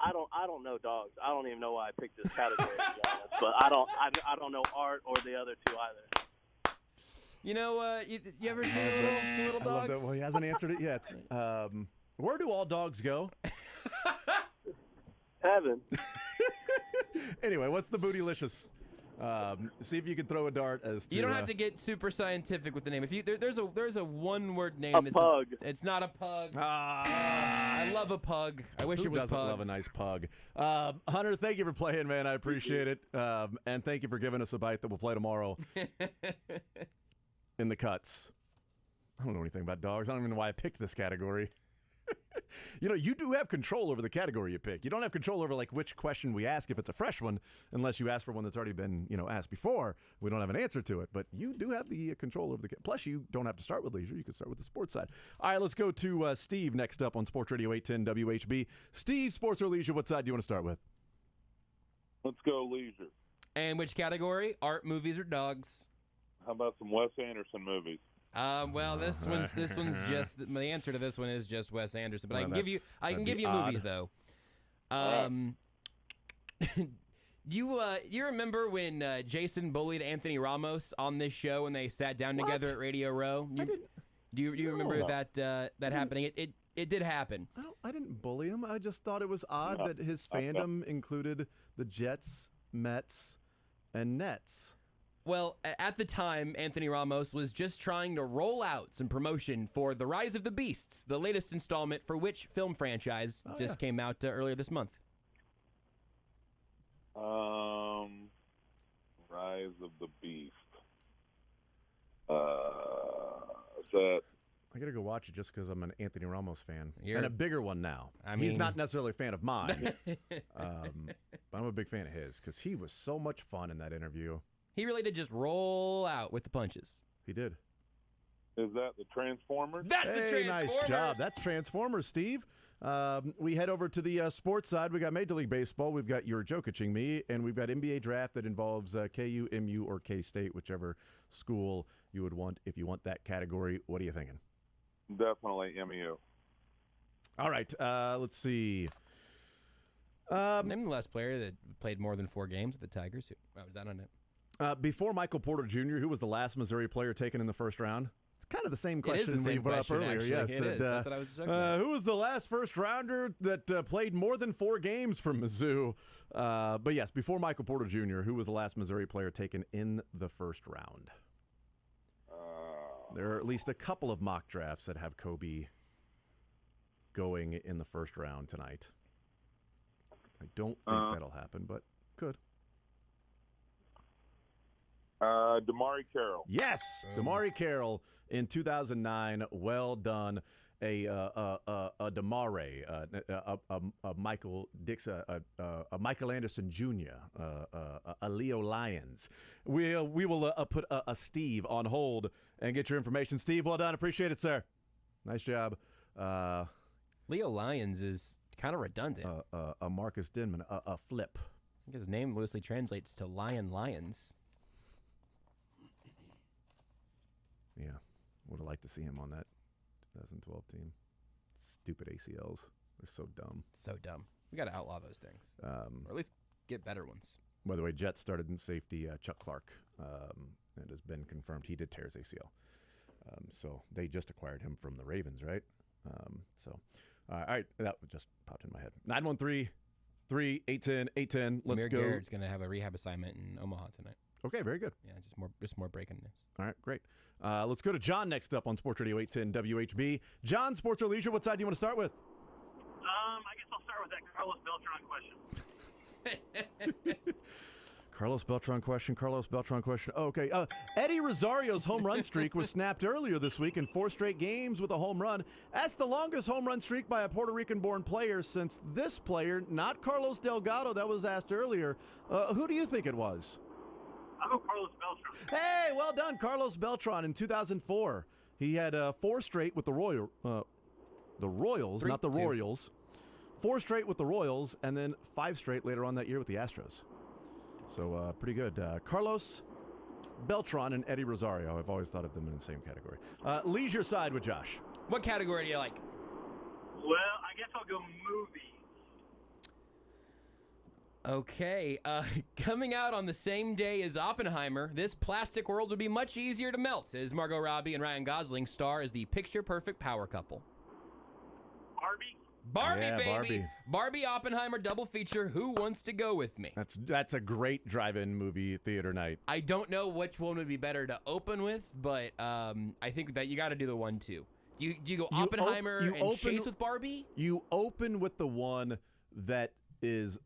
I don't know dogs. I don't even know why I picked this category, to be honest. But I don't know art or the other two either. You know, you ever see little dogs? I love that. Well, he hasn't answered it yet. Where do all dogs go? Heaven. Anyway, what's the bootylicious? See if you can throw a dart as to. You don't have to get super scientific with the name. If there's a one-word name. A pug. It's not a pug. I love a pug. I wish it was doesn't pugs. love a nice pug? Hunter, thank you for playing, man. I appreciate it. And thank you for giving us a bite that we'll play tomorrow. In the cuts. I don't know anything about dogs. I don't even know why I picked this category. You know, you do have control over the category you pick. You don't have control over like which question we ask if it's a fresh one, unless you ask for one that's already been, asked before. We don't have an answer to it, but you do have the control over the. Plus, you don't have to start with leisure. You can start with the sports side. All right, let's go to Steve next up on Sports Radio 810 WHB. Steve, sports or leisure? What side do you want to start with? Let's go leisure. And which category? Art, movies, or dogs? How about some Wes Anderson movies? Well, this one's just the answer to this one is just Wes Anderson. But I can give you movies though. You remember when Jason bullied Anthony Ramos on this show when they sat down together at Radio Row? Do you remember that happening? It did happen. I didn't bully him. I just thought it was odd that his fandom included the Jets, Mets, and Nets. Well, at the time, Anthony Ramos was just trying to roll out some promotion for The Rise of the Beasts, the latest installment for which film franchise came out earlier this month. Rise of the Beast. Is that I got to go watch it just because I'm an Anthony Ramos fan. You're- and a bigger one now. He's not necessarily a fan of mine, but I'm a big fan of his because he was so much fun in that interview. He really did just roll out with the punches. He did. Is that the Transformers? That's the Hey, Transformers. nice job. That's Transformers, Steve. We head over to the sports side. We got Major League Baseball. We've got your Jokic me, and we've got NBA draft that involves KU, MU, or K-State, whichever school you would want. If you want that category, what are you thinking? Definitely MU. All right. Let's see. Name the last player that played more than 4 games with the Tigers. Was that on it? Before Michael Porter Jr., who was the last Missouri player taken in the first round? It's kind of the same It is question the same we brought up question, earlier. actually. Yes. It is. That's what I was joking about. Who was the last first rounder that played more than 4 games for Mizzou? But yes, before Michael Porter Jr., who was the last Missouri player taken in the first round? There are at least a couple of mock drafts that have Kobe going in the first round tonight. I don't think that'll happen, but could. Damari Carroll. Yes, Damari Carroll in 2009. Well done. A Damare, a Michael Dixon, a Michael Anderson Jr., a Leo Lyons. We will put a Steve on hold and get your information. Steve, well done. Appreciate it, sir. Nice job. Leo Lyons is kind of redundant. A Marcus Denman, a flip. I think his name loosely translates to Lion Lions. Yeah, would have liked to see him on that 2012 team. Stupid ACLs. They're so dumb. So dumb. We got to outlaw those things. Or at least get better ones. By the way, Jets started in safety Chuck Clark. It has been confirmed he did tear his ACL. So they just acquired him from the Ravens, right? All right. That just popped in my head. 913-810-810. Let's Amir go. Garrett's going to have a rehab assignment in Omaha tonight. Okay, very good. Yeah, just more breaking news. All right, great. Let's go to John next up on Sports Radio 810 WHB. John, Sports or Leisure, what side do you want to start with? I guess I'll start with that Carlos Beltran question. Carlos Beltran question. Oh, okay. Eddie Rosario's home run streak was snapped earlier this week in 4 straight games with a home run. That's the longest home run streak by a Puerto Rican-born player since this player, not Carlos Delgado, that was asked earlier. Who do you think it was? I'll go Carlos Beltran. Hey, well done, Carlos Beltran in 2004. He had 4 straight with the Royals, not the Royals. 4 straight with the Royals, and then 5 straight later on that year with the Astros. So pretty good. Carlos Beltran and Eddie Rosario. I've always thought of them in the same category. Leisure side with Josh. What category do you like? Well, I guess I'll go movies. Okay, coming out on the same day as Oppenheimer, this plastic world would be much easier to melt as Margot Robbie and Ryan Gosling star as the picture-perfect power couple. Barbie, yeah, baby. Barbie Oppenheimer double feature. Who wants to go with me? That's a great drive-in movie theater night. I don't know which one would be better to open with, but I think that you got to do the 1-2. Do you go Oppenheimer and chase with Barbie? You open with the one that is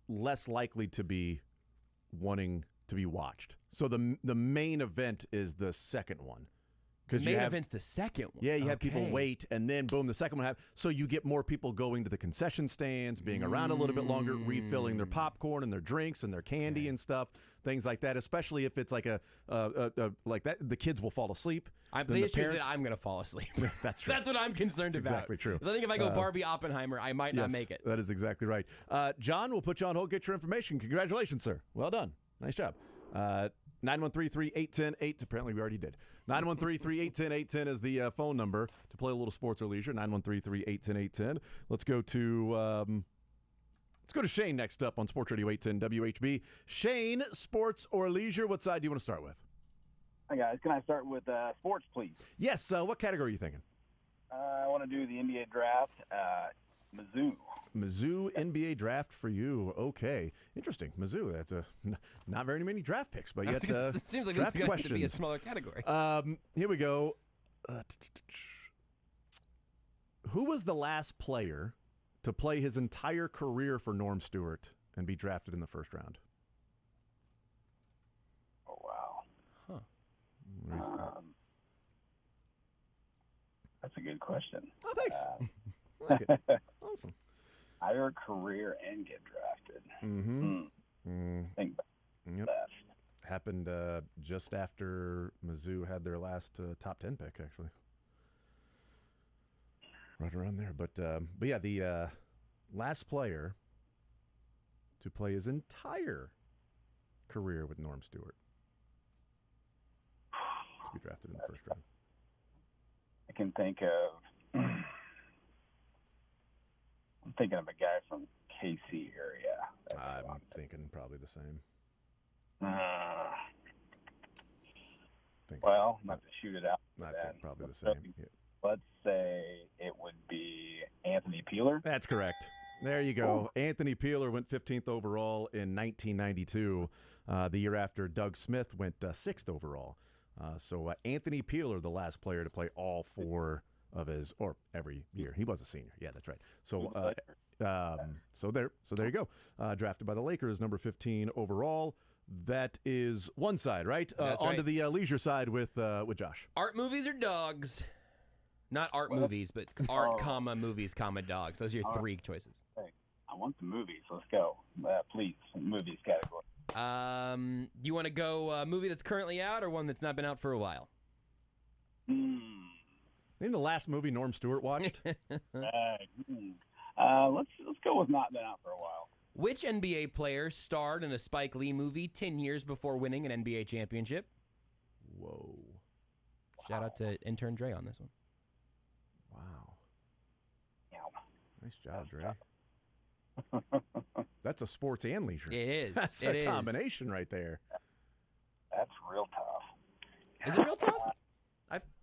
less likely to be wanting to be watched. So the main event is the second one. The main event's the second one. Yeah, you have people wait, and then boom, the second one happens. So you get more people going to the concession stands, being around a little bit longer, refilling their popcorn and their drinks and their candy and stuff, things like that. Especially if it's like like that, the kids will fall asleep. The issue is that I'm going to fall asleep. That's true. That's what I'm concerned about. Exactly true. 'Cause I think if I go Barbie Oppenheimer, I might not make it. That is exactly right. John, we'll put you on hold. Get your information. Congratulations, sir. Well done. Nice job. 913-38108. Apparently, we already did. 913-3810810 is the phone number to play a little sports or leisure. 913-3810810. Let's go to Shane next up on Sports Radio 810 WHB. Shane, sports or leisure? What side do you want to start with? Hi guys, can I start with sports, please? Yes. What category are you thinking? I want to do the NBA draft. Mizzou NBA draft for you. Okay, interesting. Mizzou. That's not very many draft picks, but yet it seems like this is going to be a smaller category. Here we go. Who was the last player to play his entire career for Norm Stewart and be drafted in the first round? Oh wow. Huh. a good question. Oh, thanks. I like it. Awesome. Higher career and get drafted. Think about that. Happened just after Mizzou had their last top 10 pick, actually. Right around there. But yeah, the last player to play his entire career with Norm Stewart to be drafted in the first round. I can think of. I'm thinking of a guy from KC area. I'm thinking probably the same. Well, not to shoot it out. I think probably the same. Yeah. Let's say it would be Anthony Peeler. That's correct. There you go. Ooh. Anthony Peeler went 15th overall in 1992, the year after Doug Smith went 6th overall. So Anthony Peeler, the last player to play all 4 of his, or every year. He was a senior. Yeah, that's right. So so there you go. Drafted by the Lakers, number 15 overall. That is one side, right? On to the leisure side with Josh. Art movies or dogs? Not art movies, but art, movies, dogs. Those are your 3 choices. Hey, I want the movies. Let's go. Please, movies category. You want to go movie that's currently out or one that's not been out for a while? Name the last movie Norm Stewart watched. Let's go with not been out for a while. Which NBA player starred in a Spike Lee movie 10 years before winning an NBA championship? Whoa. Shout out to intern Dre on this one. Wow. Nice job, Dre. That's a sports and leisure. It is. That's a combination right there. That's real tough. Is it real tough?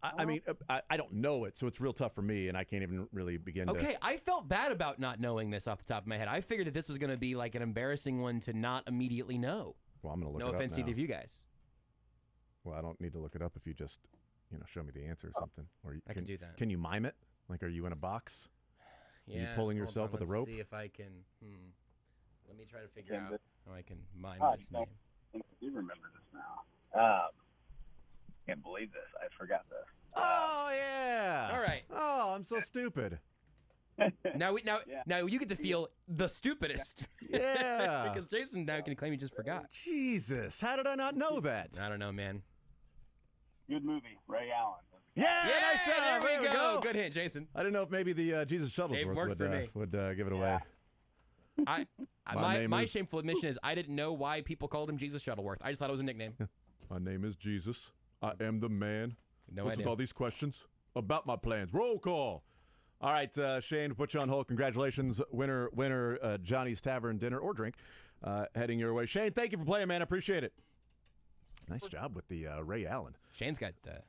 I mean, I don't know it, so it's real tough for me, and I can't even really begin to... Okay, I felt bad about not knowing this off the top of my head. I figured that this was going to be like an embarrassing one to not immediately know. Well, I'm going to look it up now. No offense to either of you guys. Well, I don't need to look it up if you just, show me the answer or something. Or I can do that. Can you mime it? Like, are you in a box? Yeah. Are you pulling yourself with a rope? Let's see if I can... Let me try to figure out how I can mime this name. I do remember this now. Can't believe this. I forgot this. Oh, yeah. All right. Oh, I'm so stupid. Now you get to feel the stupidest. Yeah. Because Jason now can claim he just forgot. Jesus. How did I not know that? I don't know, man. Good movie. Ray Allen. Yeah, there we go. Good hint, Jason. I didn't know if maybe the Jesus Shuttlesworth would give it away. My shameful admission is I didn't know why people called him Jesus Shuttleworth. I just thought it was a nickname. My name is Jesus. I am the man. No What's idea. with all these questions about my plans? Roll call. All right, Shane, to put you on hold, congratulations. Winner, Johnny's Tavern dinner or drink heading your way. Shane, thank you for playing, man. I appreciate it. Nice job with the Ray Allen. Shane's got game.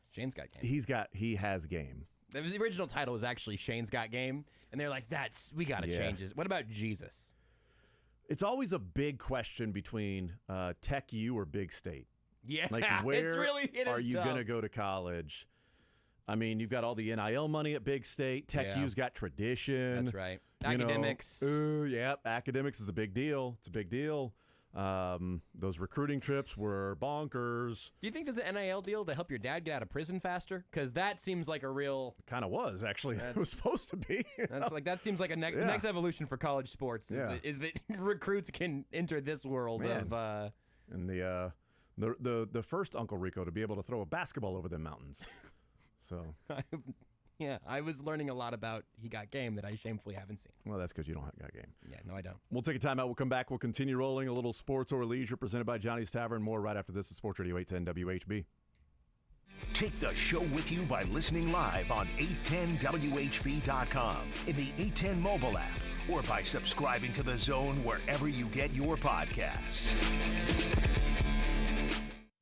He has game. The original title was actually Shane's Got Game, and they're like, we got to change this. What about Jesus? It's always a big question between Tech U or Big State. Yeah, like where are you going to go to college? I mean, you've got all the NIL money at Big State. Tech U's got tradition. That's right. Academics. Academics is a big deal. It's a big deal. Those recruiting trips were bonkers. Do you think there's an NIL deal to help your dad get out of prison faster? Because that seems like a real... It kind of was, actually. It was supposed to be. That seems like the next evolution for college sports is that recruits can enter this world of... And the first Uncle Rico to be able to throw a basketball over the mountains. So... Yeah, I was learning a lot about He Got Game that I shamefully haven't seen. Well, that's because you don't got game. Yeah, no, I don't. We'll take a timeout. We'll come back. We'll continue rolling a little sports or leisure presented by Johnny's Tavern. More right after this at Sports Radio 810 WHB. Take the show with you by listening live on 810WHB.com, in the 810 mobile app, or by subscribing to The Zone wherever you get your podcasts.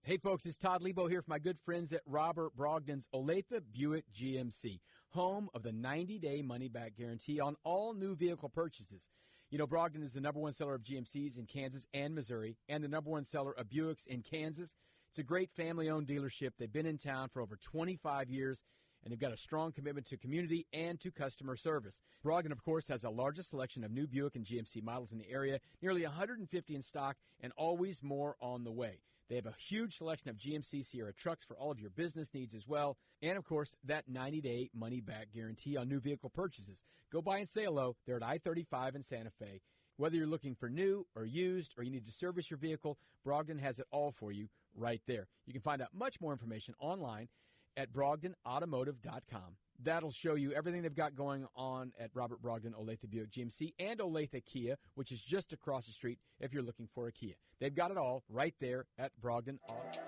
Hey folks, it's Todd Lebo here for my good friends at Robert Brogdon's Olathe Buick GMC, home of the 90-day money-back guarantee on all new vehicle purchases. You know, Brogdon is the #1 seller of GMCs in Kansas and Missouri, and the #1 seller of Buicks in Kansas. It's a great family-owned dealership. They've been in town for over 25 years, and they've got a strong commitment to community and to customer service. Brogdon, of course, has the largest selection of new Buick and GMC models in the area, nearly 150 in stock, and always more on the way. They have a huge selection of GMC Sierra trucks for all of your business needs as well. And, of course, that 90-day money-back guarantee on new vehicle purchases. Go by and say hello. They're at I-35 in Santa Fe. Whether you're looking for new or used or you need to service your vehicle, Brogdon has it all for you right there. You can find out much more information online at BrogdonAutomotive.com. That'll show you everything they've got going on at Robert Brogdon Olathe Buick GMC and Olathe Kia, which is just across the street if you're looking for a Kia. They've got it all right there at Brogdon Auto.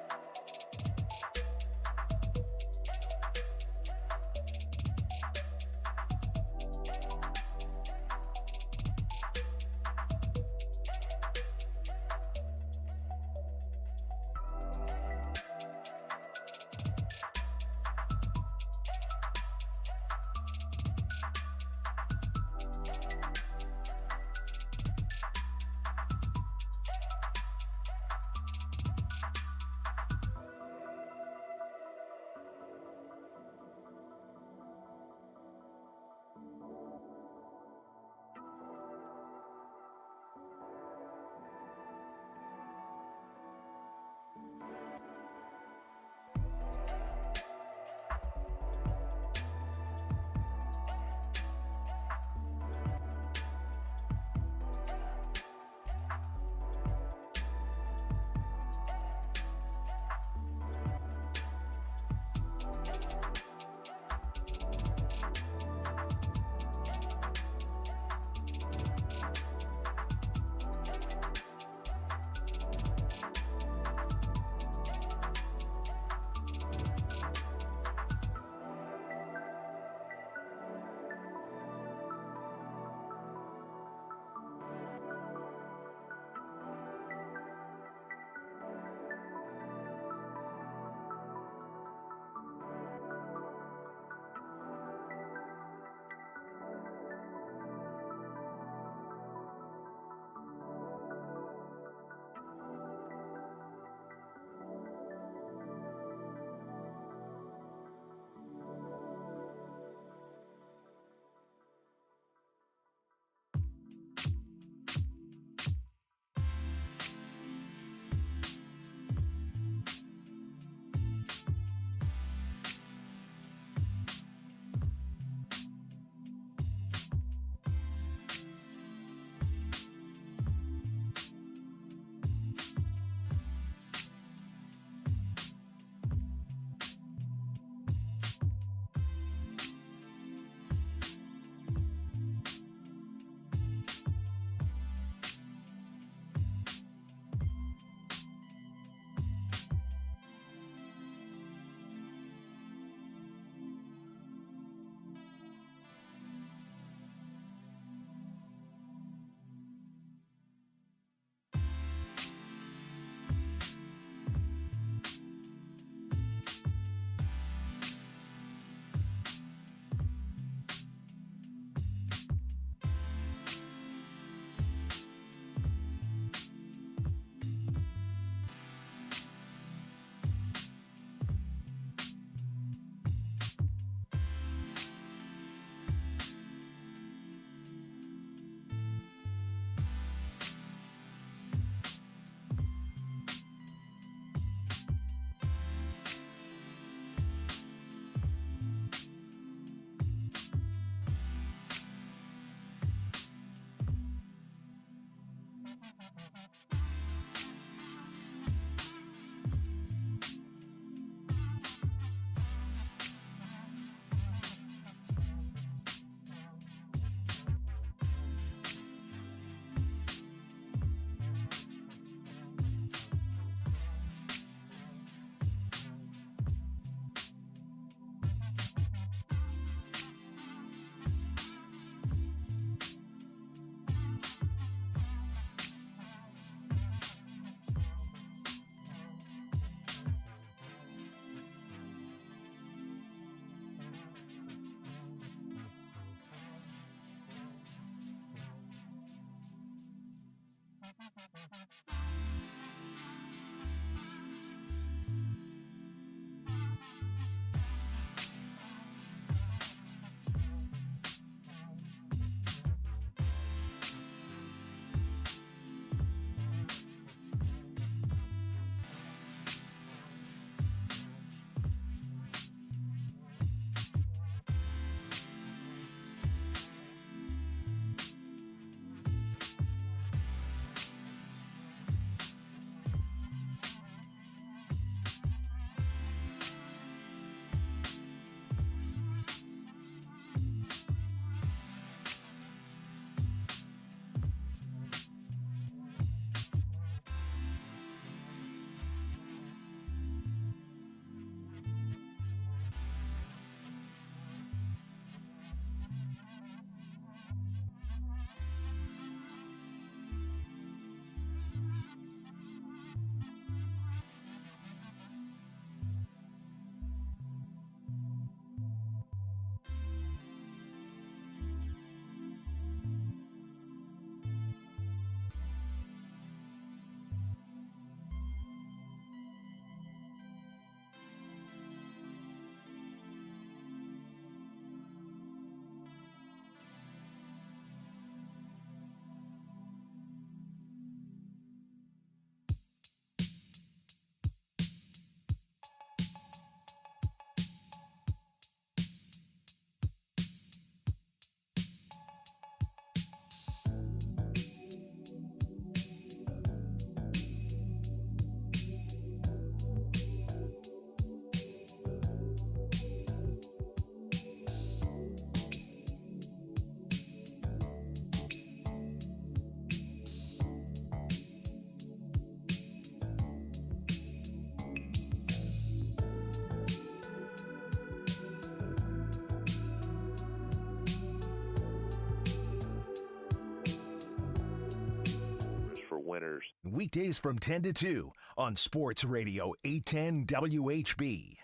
winners. Weekdays from 10 to 2 on Sports Radio 810 WHB.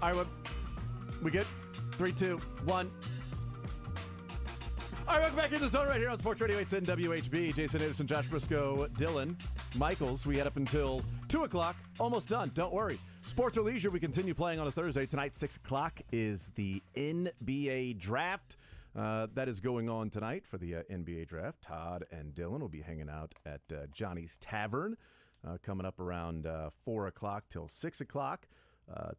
All right, we good? 3, 2, 1. All right, welcome back in the zone right here on Sports Radio 810 WHB. Jason Anderson, Josh Briscoe, Dylan Michaels. We head up until 2 o'clock. Almost done. Don't worry. Sports or leisure, we continue playing on a Thursday. Tonight, 6 o'clock, is the NBA Draft. That is going on tonight for the NBA Draft. Todd and Dylan will be hanging out at Johnny's Tavern coming up around 4 o'clock till 6 o'clock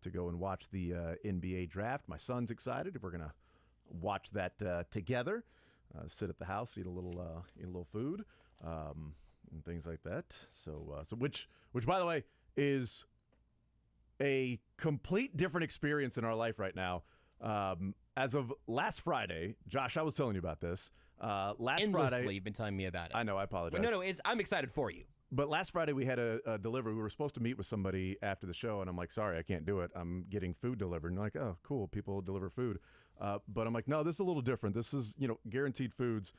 to go and watch the NBA Draft. My son's excited. We're going to watch that together. Sit at the house, eat a little food, and things like that. So which by the way is a complete different experience in our life right now. As of last Friday, Josh, I was telling you about this. Friday, you've been telling me about it. I know. I apologize. No, I'm excited for you. But last Friday we had a delivery. We were supposed to meet with somebody after the show, and I'm like, sorry, I can't do it. I'm getting food delivered. And they're like, oh, cool, people deliver food. But I'm like, no, this is a little different. This is, Guaranteed Foods.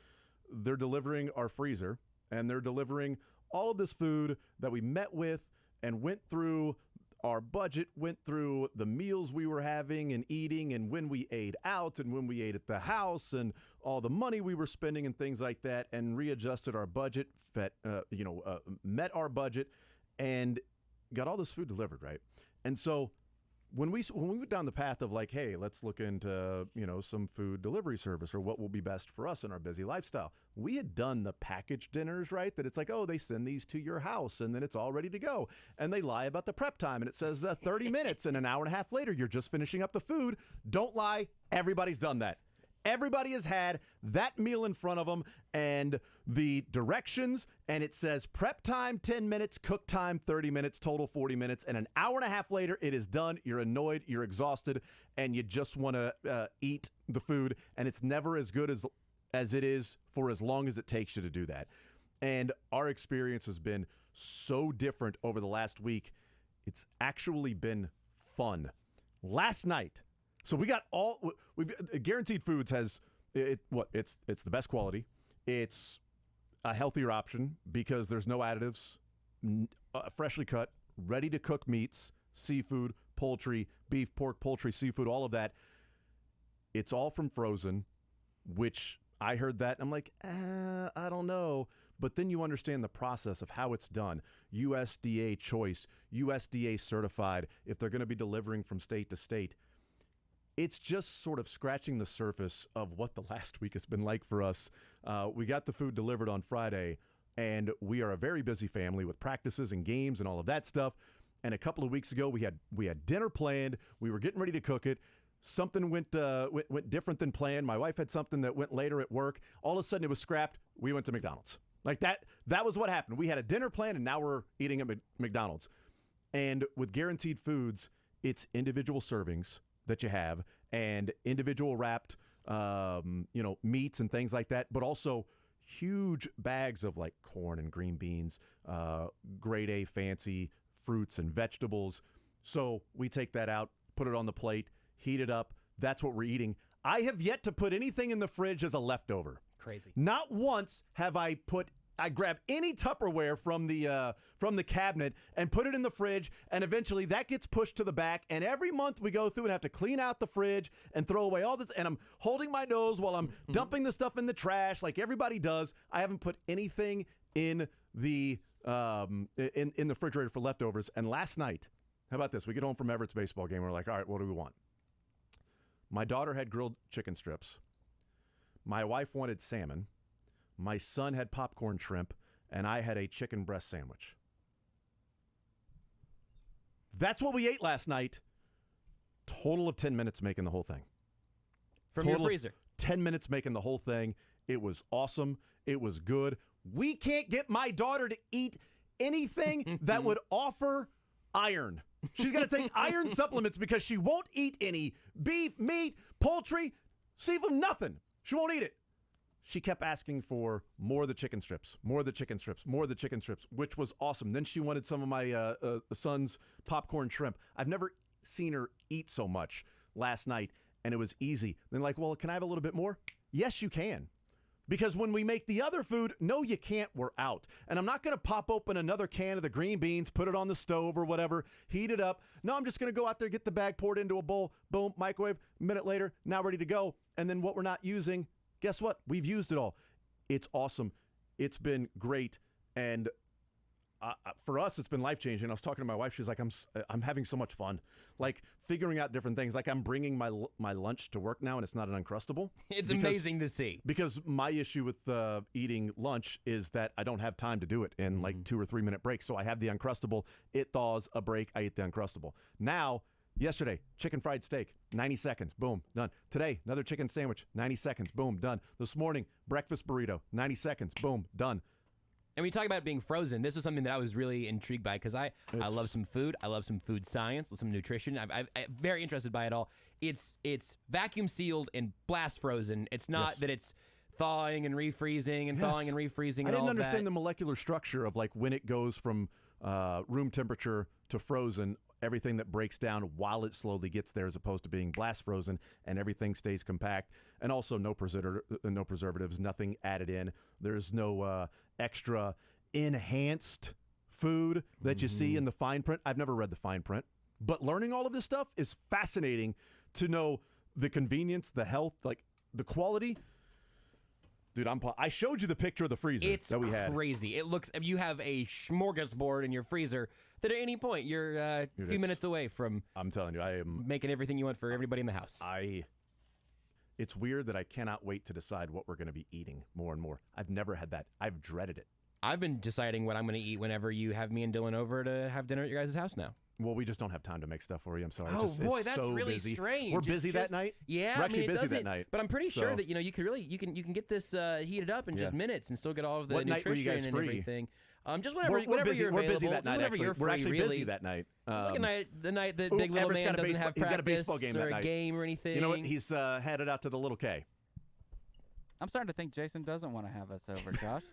They're delivering our freezer, and they're delivering all of this food that we met with and went through our budget, went through the meals we were having and eating, and when we ate out and when we ate at the house and all the money we were spending and things like that, and readjusted our budget, met our budget, and got all this food delivered, right? And so when we went down the path of like, hey, let's look into, some food delivery service or what will be best for us in our busy lifestyle. We had done the packaged dinners, right? That it's like, oh, they send these to your house and then it's all ready to go. And they lie about the prep time and it says 30 minutes and an hour and a half later, you're just finishing up the food. Don't lie. Everybody's done that. Everybody has had that meal in front of them and the directions, and it says prep time 10 minutes, cook time 30 minutes, total 40 minutes, and an hour and a half later, it is done. You're annoyed, you're exhausted, and you just want to eat the food, and it's never as good as it is for as long as it takes you to do that. And our experience has been so different over the last week. It's actually been fun. Last night, so we've Guaranteed Foods has it's the best quality. It's a healthier option because there's no additives, freshly cut, ready to cook meats, seafood, poultry, beef, pork, poultry, seafood, all of that. It's all from frozen, which I heard that. I'm like, I don't know. But then you understand the process of how it's done. USDA choice, USDA certified, if they're going to be delivering from state to state. It's just sort of scratching the surface of what the last week has been like for us. We got the food delivered on Friday, and we are a very busy family with practices and games and all of that stuff. And a couple of weeks ago, we had dinner planned. We were getting ready to cook it. Something went different than planned. My wife had something that went later at work. All of a sudden, it was scrapped. We went to McDonald's. Like that was what happened. We had a dinner plan, and now we're eating at McDonald's. And with Guaranteed Foods, it's individual servings that you have and individual wrapped, meats and things like that, but also huge bags of like corn and green beans, grade A fancy fruits and vegetables. So we take that out, put it on the plate, heat it up. That's what we're eating. I have yet to put anything in the fridge as a leftover. Crazy. Not once have I grabbed any Tupperware from the cabinet and put it in the fridge, and eventually that gets pushed to the back, and every month we go through and have to clean out the fridge and throw away all this, and I'm holding my nose while I'm dumping the stuff in the trash like everybody does. I haven't put anything in the in the refrigerator for leftovers. And last night, how about this? We get home from Everett's baseball game, we're like, all right, what do we want? My daughter had grilled chicken strips. My wife wanted salmon. My son had popcorn shrimp, and I had a chicken breast sandwich. That's what we ate last night. Total of 10 minutes making the whole thing. From your freezer. 10 minutes making the whole thing. It was awesome. It was good. We can't get my daughter to eat anything that would offer iron. She's going to take iron supplements because she won't eat any beef, meat, poultry, seafood, nothing. She won't eat it. She kept asking for more of the chicken strips, more of the chicken strips, more of the chicken strips, which was awesome. Then she wanted some of my son's popcorn shrimp. I've never seen her eat so much last night, and it was easy. Then like, well, can I have a little bit more? Yes, you can. Because when we make the other food, no, you can't, we're out. And I'm not going to pop open another can of the green beans, put it on the stove or whatever, heat it up. No, I'm just going to go out there, get the bag poured into a bowl, boom, microwave, a minute later, now ready to go. And then what we're not using, guess what? We've used it all. It's awesome. It's been great. And for us, it's been life-changing. I was talking to my wife. She's like, I'm having so much fun. Like, figuring out different things. Like, I'm bringing my lunch to work now, and it's not an Uncrustable. It's amazing to see. Because my issue with eating lunch is that I don't have time to do it in, like, 2 or 3 minute breaks. So I have the Uncrustable. It thaws, a break, I eat the Uncrustable. Now, yesterday, chicken fried steak, 90 seconds, boom, done. Today, another chicken sandwich, 90 seconds, boom, done. This morning, breakfast burrito, 90 seconds, boom, done. And when you talk about it being frozen, this was something that I was really intrigued by because I love some food. I love some food science, some nutrition. I'm very interested by it all. It's vacuum sealed and blast frozen. It's not that it's thawing and refreezing and thawing and refreezing. I didn't understand the molecular structure of like when it goes from room temperature to frozen, everything that breaks down while it slowly gets there as opposed to being blast frozen and everything stays compact. And also no preservatives, nothing added in. There's no extra enhanced food that you see in the fine print. I've never read the fine print. But learning all of this stuff is fascinating to know the convenience, the health, like the quality. Dude, I showed you the picture of the freezer that we had. It's crazy. It looks, you have a smorgasbord in your freezer that at any point you're a few minutes away from. I'm telling you, I am making everything you want for everybody in the house. It's weird that I cannot wait to decide what we're going to be eating more and more. I've never had that. I've dreaded it. I've been deciding what I'm going to eat whenever you have me and Dylan over to have dinner at your guys' house now. Well, we just don't have time to make stuff for you. I'm sorry. Oh, boy, it's that's so really busy. strange. We're busy that night. Yeah, we're actually busy that night. But I'm pretty sure that you can get this heated up in just minutes and still get all of the what nutrition night were you guys and free? everything. Just whenever busy, you're available. We're busy that night. Actually. We're actually busy that night. It's like the night that Big Little Man doesn't have practice he's got a baseball game or that a night. game or anything. You know what? He's headed out to the Little K. I'm starting to think Jason doesn't want to have us over, Josh.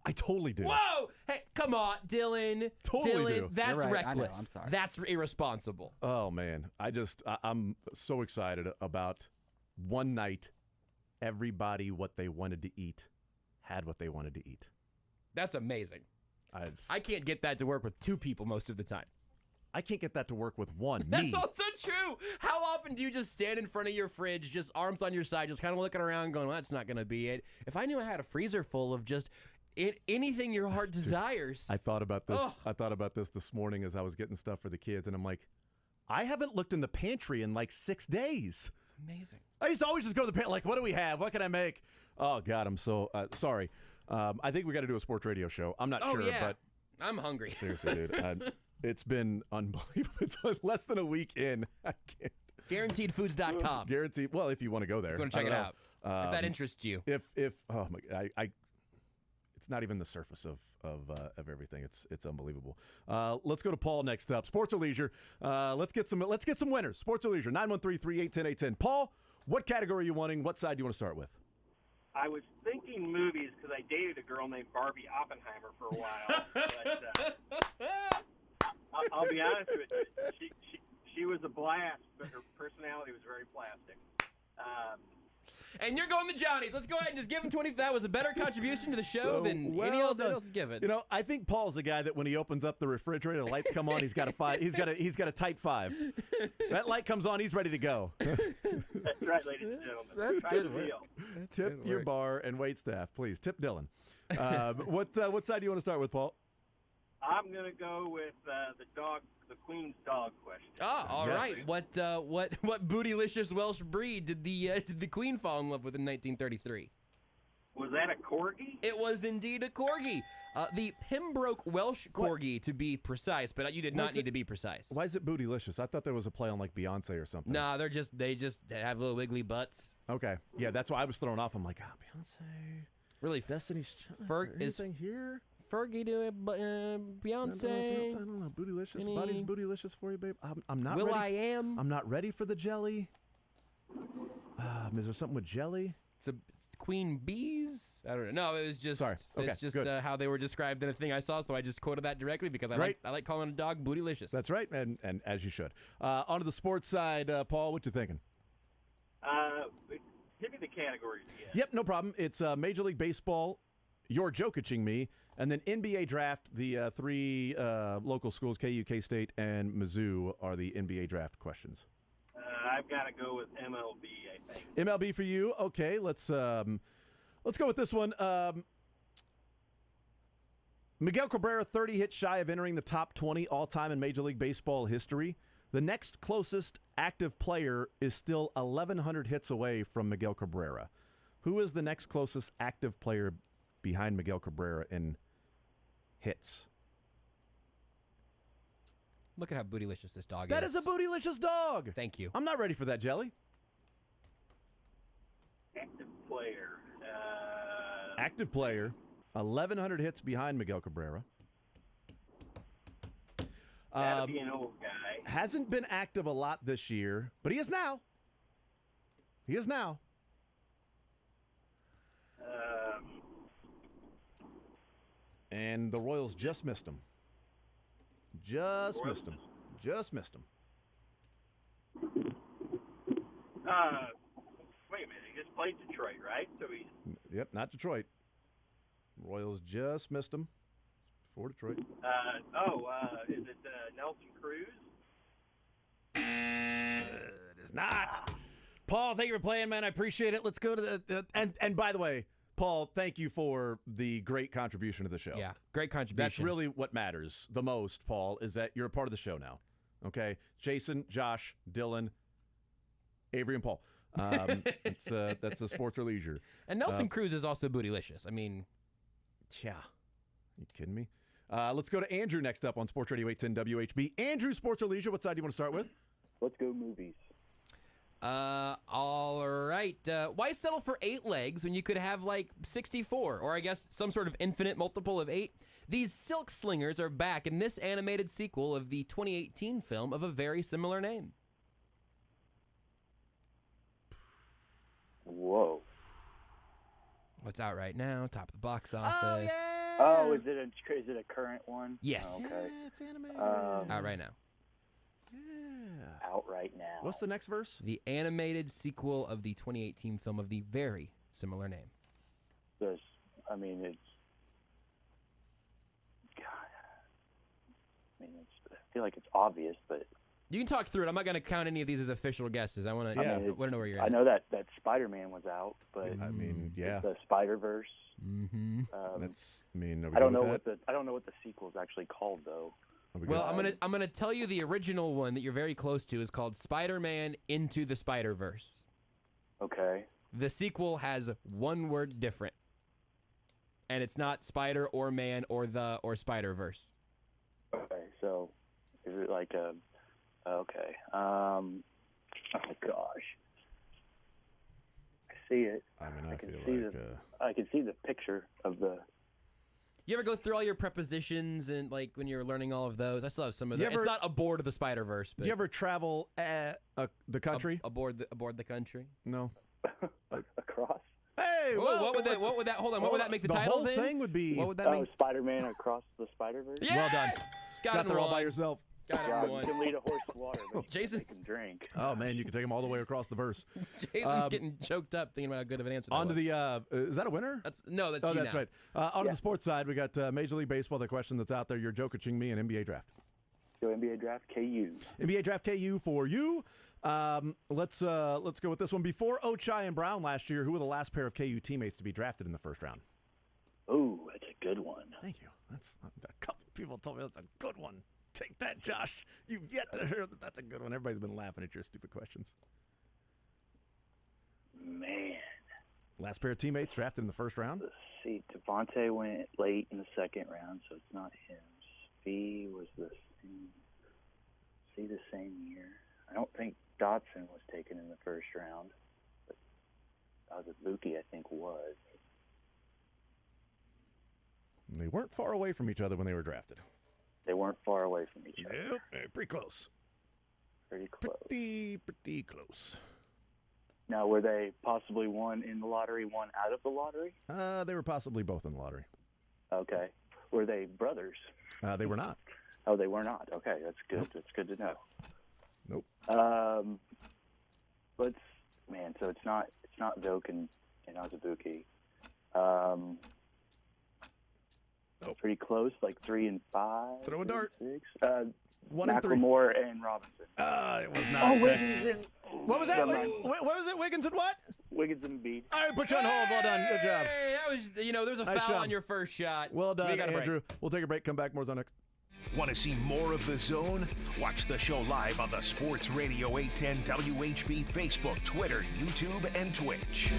I totally do. Whoa! Hey, come on, Dylan. Totally do. That's right. reckless. I know, I'm sorry. That's irresponsible. Oh, man. I'm so excited about one night, everybody what they wanted to eat had what they wanted to eat. That's amazing. I can't get that to work with 2 people most of the time. I can't get that to work with one. That's also true. How often do you just stand in front of your fridge, just arms on your side, just kind of looking around going, well, that's not going to be it. If I knew I had a freezer full of just anything your heart desires. I thought about this. I thought about this morning as I was getting stuff for the kids, and I'm like, I haven't looked in the pantry in like 6 days. It's amazing. I used to always just go to the pantry, like, what do we have? What can I make? Oh, God, I'm so sorry. I think we got to do a sports radio show. I'm not sure, but I'm hungry. Seriously, dude. It's been unbelievable. It's less than a week in. I can't. GuaranteedFoods.com. Guaranteed. Well, if you want to go there. If you want to check it out. If that interests you. If oh my, it's not even the surface of everything. It's unbelievable. Let's go to Paul next up. Sports or leisure. Let's get some winners. Sports or leisure. 913-381-810. Paul, what category are you wanting? What side do you want to start with? I was thinking movies because I dated a girl named Barbie Oppenheimer for a while. But I'll be honest with you, she was a blast, but her personality was very plastic. And you're going the Johnnies. Let's go ahead and just give him 20. That was a better contribution to the show than any else given. You know, I think Paul's the guy that when he opens up the refrigerator, the lights come on. He's got a 5. He's got a tight 5. That light comes on. He's ready to go. That's right, ladies and gentlemen. That's good deal. Tip your bar and wait staff, please. Tip Dylan. What side do you want to start with, Paul? I'm going to go with the Queen's dog question. Oh, all right. What bootylicious Welsh breed did the Queen fall in love with in 1933? Was that a corgi? It was indeed a corgi. The Pembroke Welsh corgi, to be precise, but you did not need to be precise. Why is it bootylicious? I thought there was a play on like Beyonce or something. Nah, they just have little wiggly butts. Okay, yeah, that's why I was thrown off. I'm like, Beyonce. Really, Destiny's Child. Is anything here? Fergie doing Beyonce. I don't know. Bootylicious. Body's bootylicious for you, babe. I'm not ready. Will I am. I'm not ready for the jelly. Is there something with jelly? It's Queen Bees? I don't know. No, it was just. Sorry. Okay, it's just good. How they were described in a thing I saw, so I just quoted that directly because I like calling a dog bootylicious. That's right, and as you should. On to the sports side, Paul. What you thinking? Give me the categories again. Yep, no problem. It's Major League Baseball, You're Jokicing Me, and then NBA Draft. The three local schools, KU, K-State, and Mizzou, are the NBA Draft questions. I've got to go with MLB, I think. MLB for you. Okay, let's go with this one. Miguel Cabrera, 30 hits shy of entering the top 20 all-time in Major League Baseball history. The next closest active player is still 1,100 hits away from Miguel Cabrera. Who is the next closest active player behind Miguel Cabrera in hits? Look at how bootylicious this dog is. That is a bootylicious dog. Thank you. I'm not ready for that, Jelly. Active player. Active player, 1,100 hits behind Miguel Cabrera. Gotta be an old guy. Hasn't been active a lot this year, but he is now. He is now. And the Royals just missed him. Just missed him. Wait a minute. He just played Detroit, right? So he's. Yep, not Detroit. Royals just missed him for Detroit. Is it Nelson Cruz? It is not. Paul, thank you for playing, man. I appreciate it. Let's go to the and by the way, Paul, thank you for the great contribution to the show. Yeah, great contribution. That's really what matters the most, Paul, is that you're a part of the show now. Okay? Jason, Josh, Dylan, Avery, and Paul. That's a sports or leisure. And Nelson Cruz is also bootylicious. I mean, yeah. You kidding me? Let's go to Andrew next up on Sports Radio 810 WHB. Andrew, sports or leisure, what side do you want to start with? Let's go movies. All right. Why settle for 8 legs when you could have like 64, or I guess some sort of infinite multiple of 8? These Silk Slingers are back in this animated sequel of the 2018 film of a very similar name. Whoa. What's out right now? Top of the box office. Oh, yeah. Oh, is it a current one? Yes. Oh, okay. Yeah, it's animated. Out right now. Yeah. Out right now. What's the next verse? The animated sequel of the 2018 film of the very similar name. It's. I feel like it's obvious, but you can talk through it. I'm not going to count any of these as official guesses. I want to know where you're at. I know that Spider-Man was out, but yeah, the Spider-Verse. Mm-hmm. I don't know what the sequel is actually called though. Well, I'm gonna tell you the original one that you're very close to is called Spider-Man Into the Spider-Verse. Okay. The sequel has one word different, and it's not Spider or Man or Spider-Verse. Okay, so is it like a? Okay. Oh gosh. I see it. I can see the picture of the. You ever go through all your prepositions and like when you're learning all of those? I still have some of them. It's not aboard of the Spider-Verse. But do you ever travel the country? Aboard the country? No. Across. Hey, what would that? Hold on. What would that make the title? The whole thing would be. What would that mean? Spider-Man Across the Spider-Verse. Yeah! Well done. Got there all by yourself. Got you can lead a horse to water, but Jason can drink. Oh man, you can take them all the way across the verse. Jason's getting choked up thinking about how good of an answer. On to the is that a winner? That's right. On to the sports side, we got Major League Baseball. The question that's out there: You're Jokicing Me and NBA Draft. So NBA Draft KU. NBA Draft KU for you. Let's go with this one. Before Ochai and Brown last year, who were the last pair of KU teammates to be drafted in the first round? Oh, that's a good one. Thank you. That's a couple people told me that's a good one. Take that, Josh. You've yet to hear that that's a good one. Everybody's been laughing at your stupid questions. Man. Last pair of teammates drafted in the first round? Let's see. Devontae went late in the second round, so it's not him. Spee was the same year. I don't think Dotson was taken in the first round, but Azubuike, I think, was. They weren't far away from each other when they were drafted. They weren't far away from each other. Yep, pretty close. Pretty close. Pretty close. Now, were they possibly one in the lottery, one out of the lottery? They were possibly both in the lottery. Okay. Were they brothers? They were not. Oh, they were not. Okay, that's good. Nope. That's good to know. Nope. man, so it's not Voke and Azubuike. Pretty close, like 3 and 5. Throw a dart. 6. 1 and 3. McLemore and Robinson. It was not. Oh, Wiggins and What was that? What was it? Wiggins and what? Wiggins and Embiid. All right, put you on hold. Well done. Good job. Hey, that was, there was a Nice foul job. on your first shot. Well done, We got a break. Andrew. We'll take a break. Come back. More Zone next. Want to see more of The Zone? Watch the show live on the Sports Radio 810 WHB Facebook, Twitter, YouTube, and Twitch.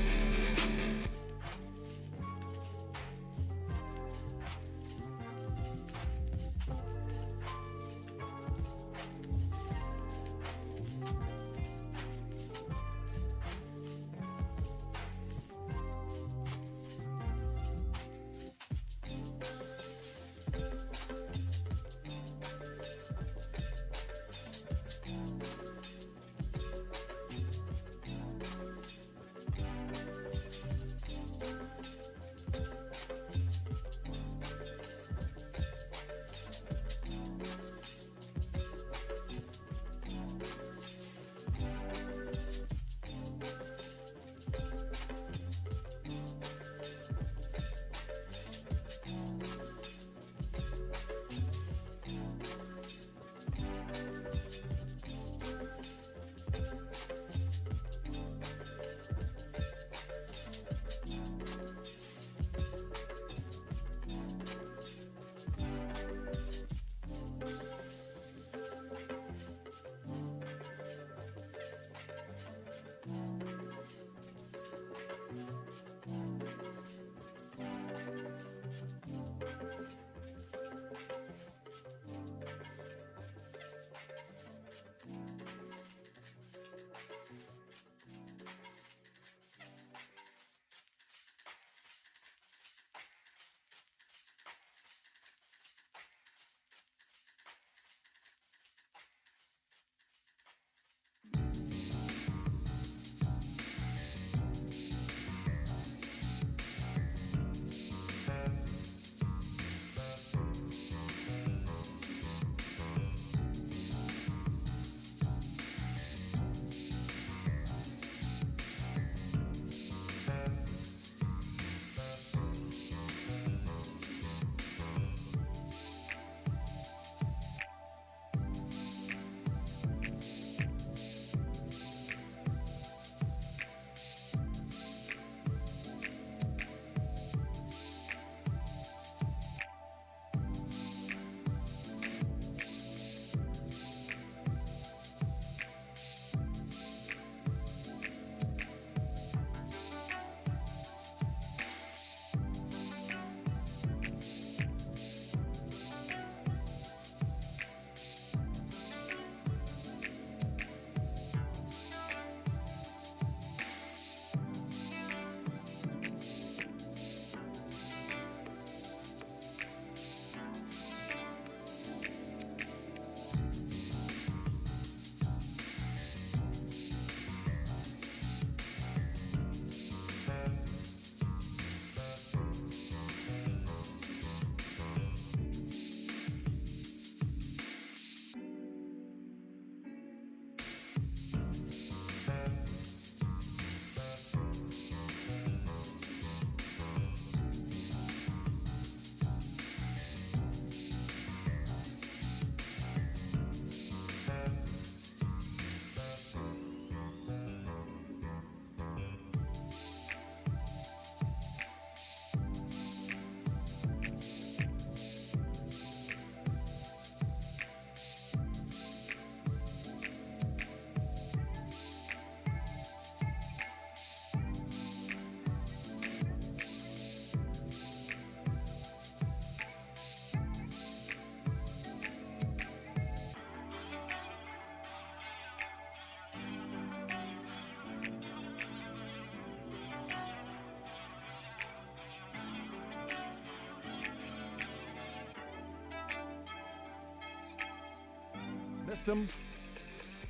Missed him.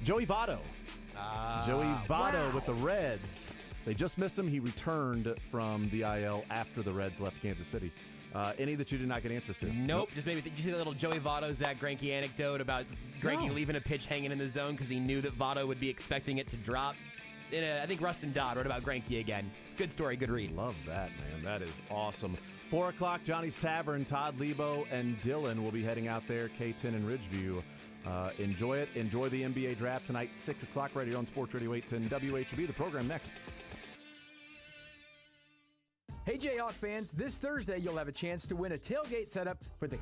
Joey Votto. Joey Votto with the Reds. They just missed him. He returned from the IL after the Reds left Kansas City. Any that you did not get answers to? Nope. Just maybe did you see the little Joey Votto, Zach Greinke anecdote about Greinke leaving a pitch hanging in the zone because he knew that Votto would be expecting it to drop? I think Rustin Dodd wrote about Greinke again. Good story, good read. Love that, man. That is awesome. 4 o'clock, Johnny's Tavern. Todd Lebo and Dylan will be heading out there, K10 and Ridgeview. Enjoy it. Enjoy the NBA draft tonight, 6 o'clock right here on Sports Radio 810 WHB. The program next. Hey, Jayhawk fans, this Thursday you'll have a chance to win a tailgate setup for the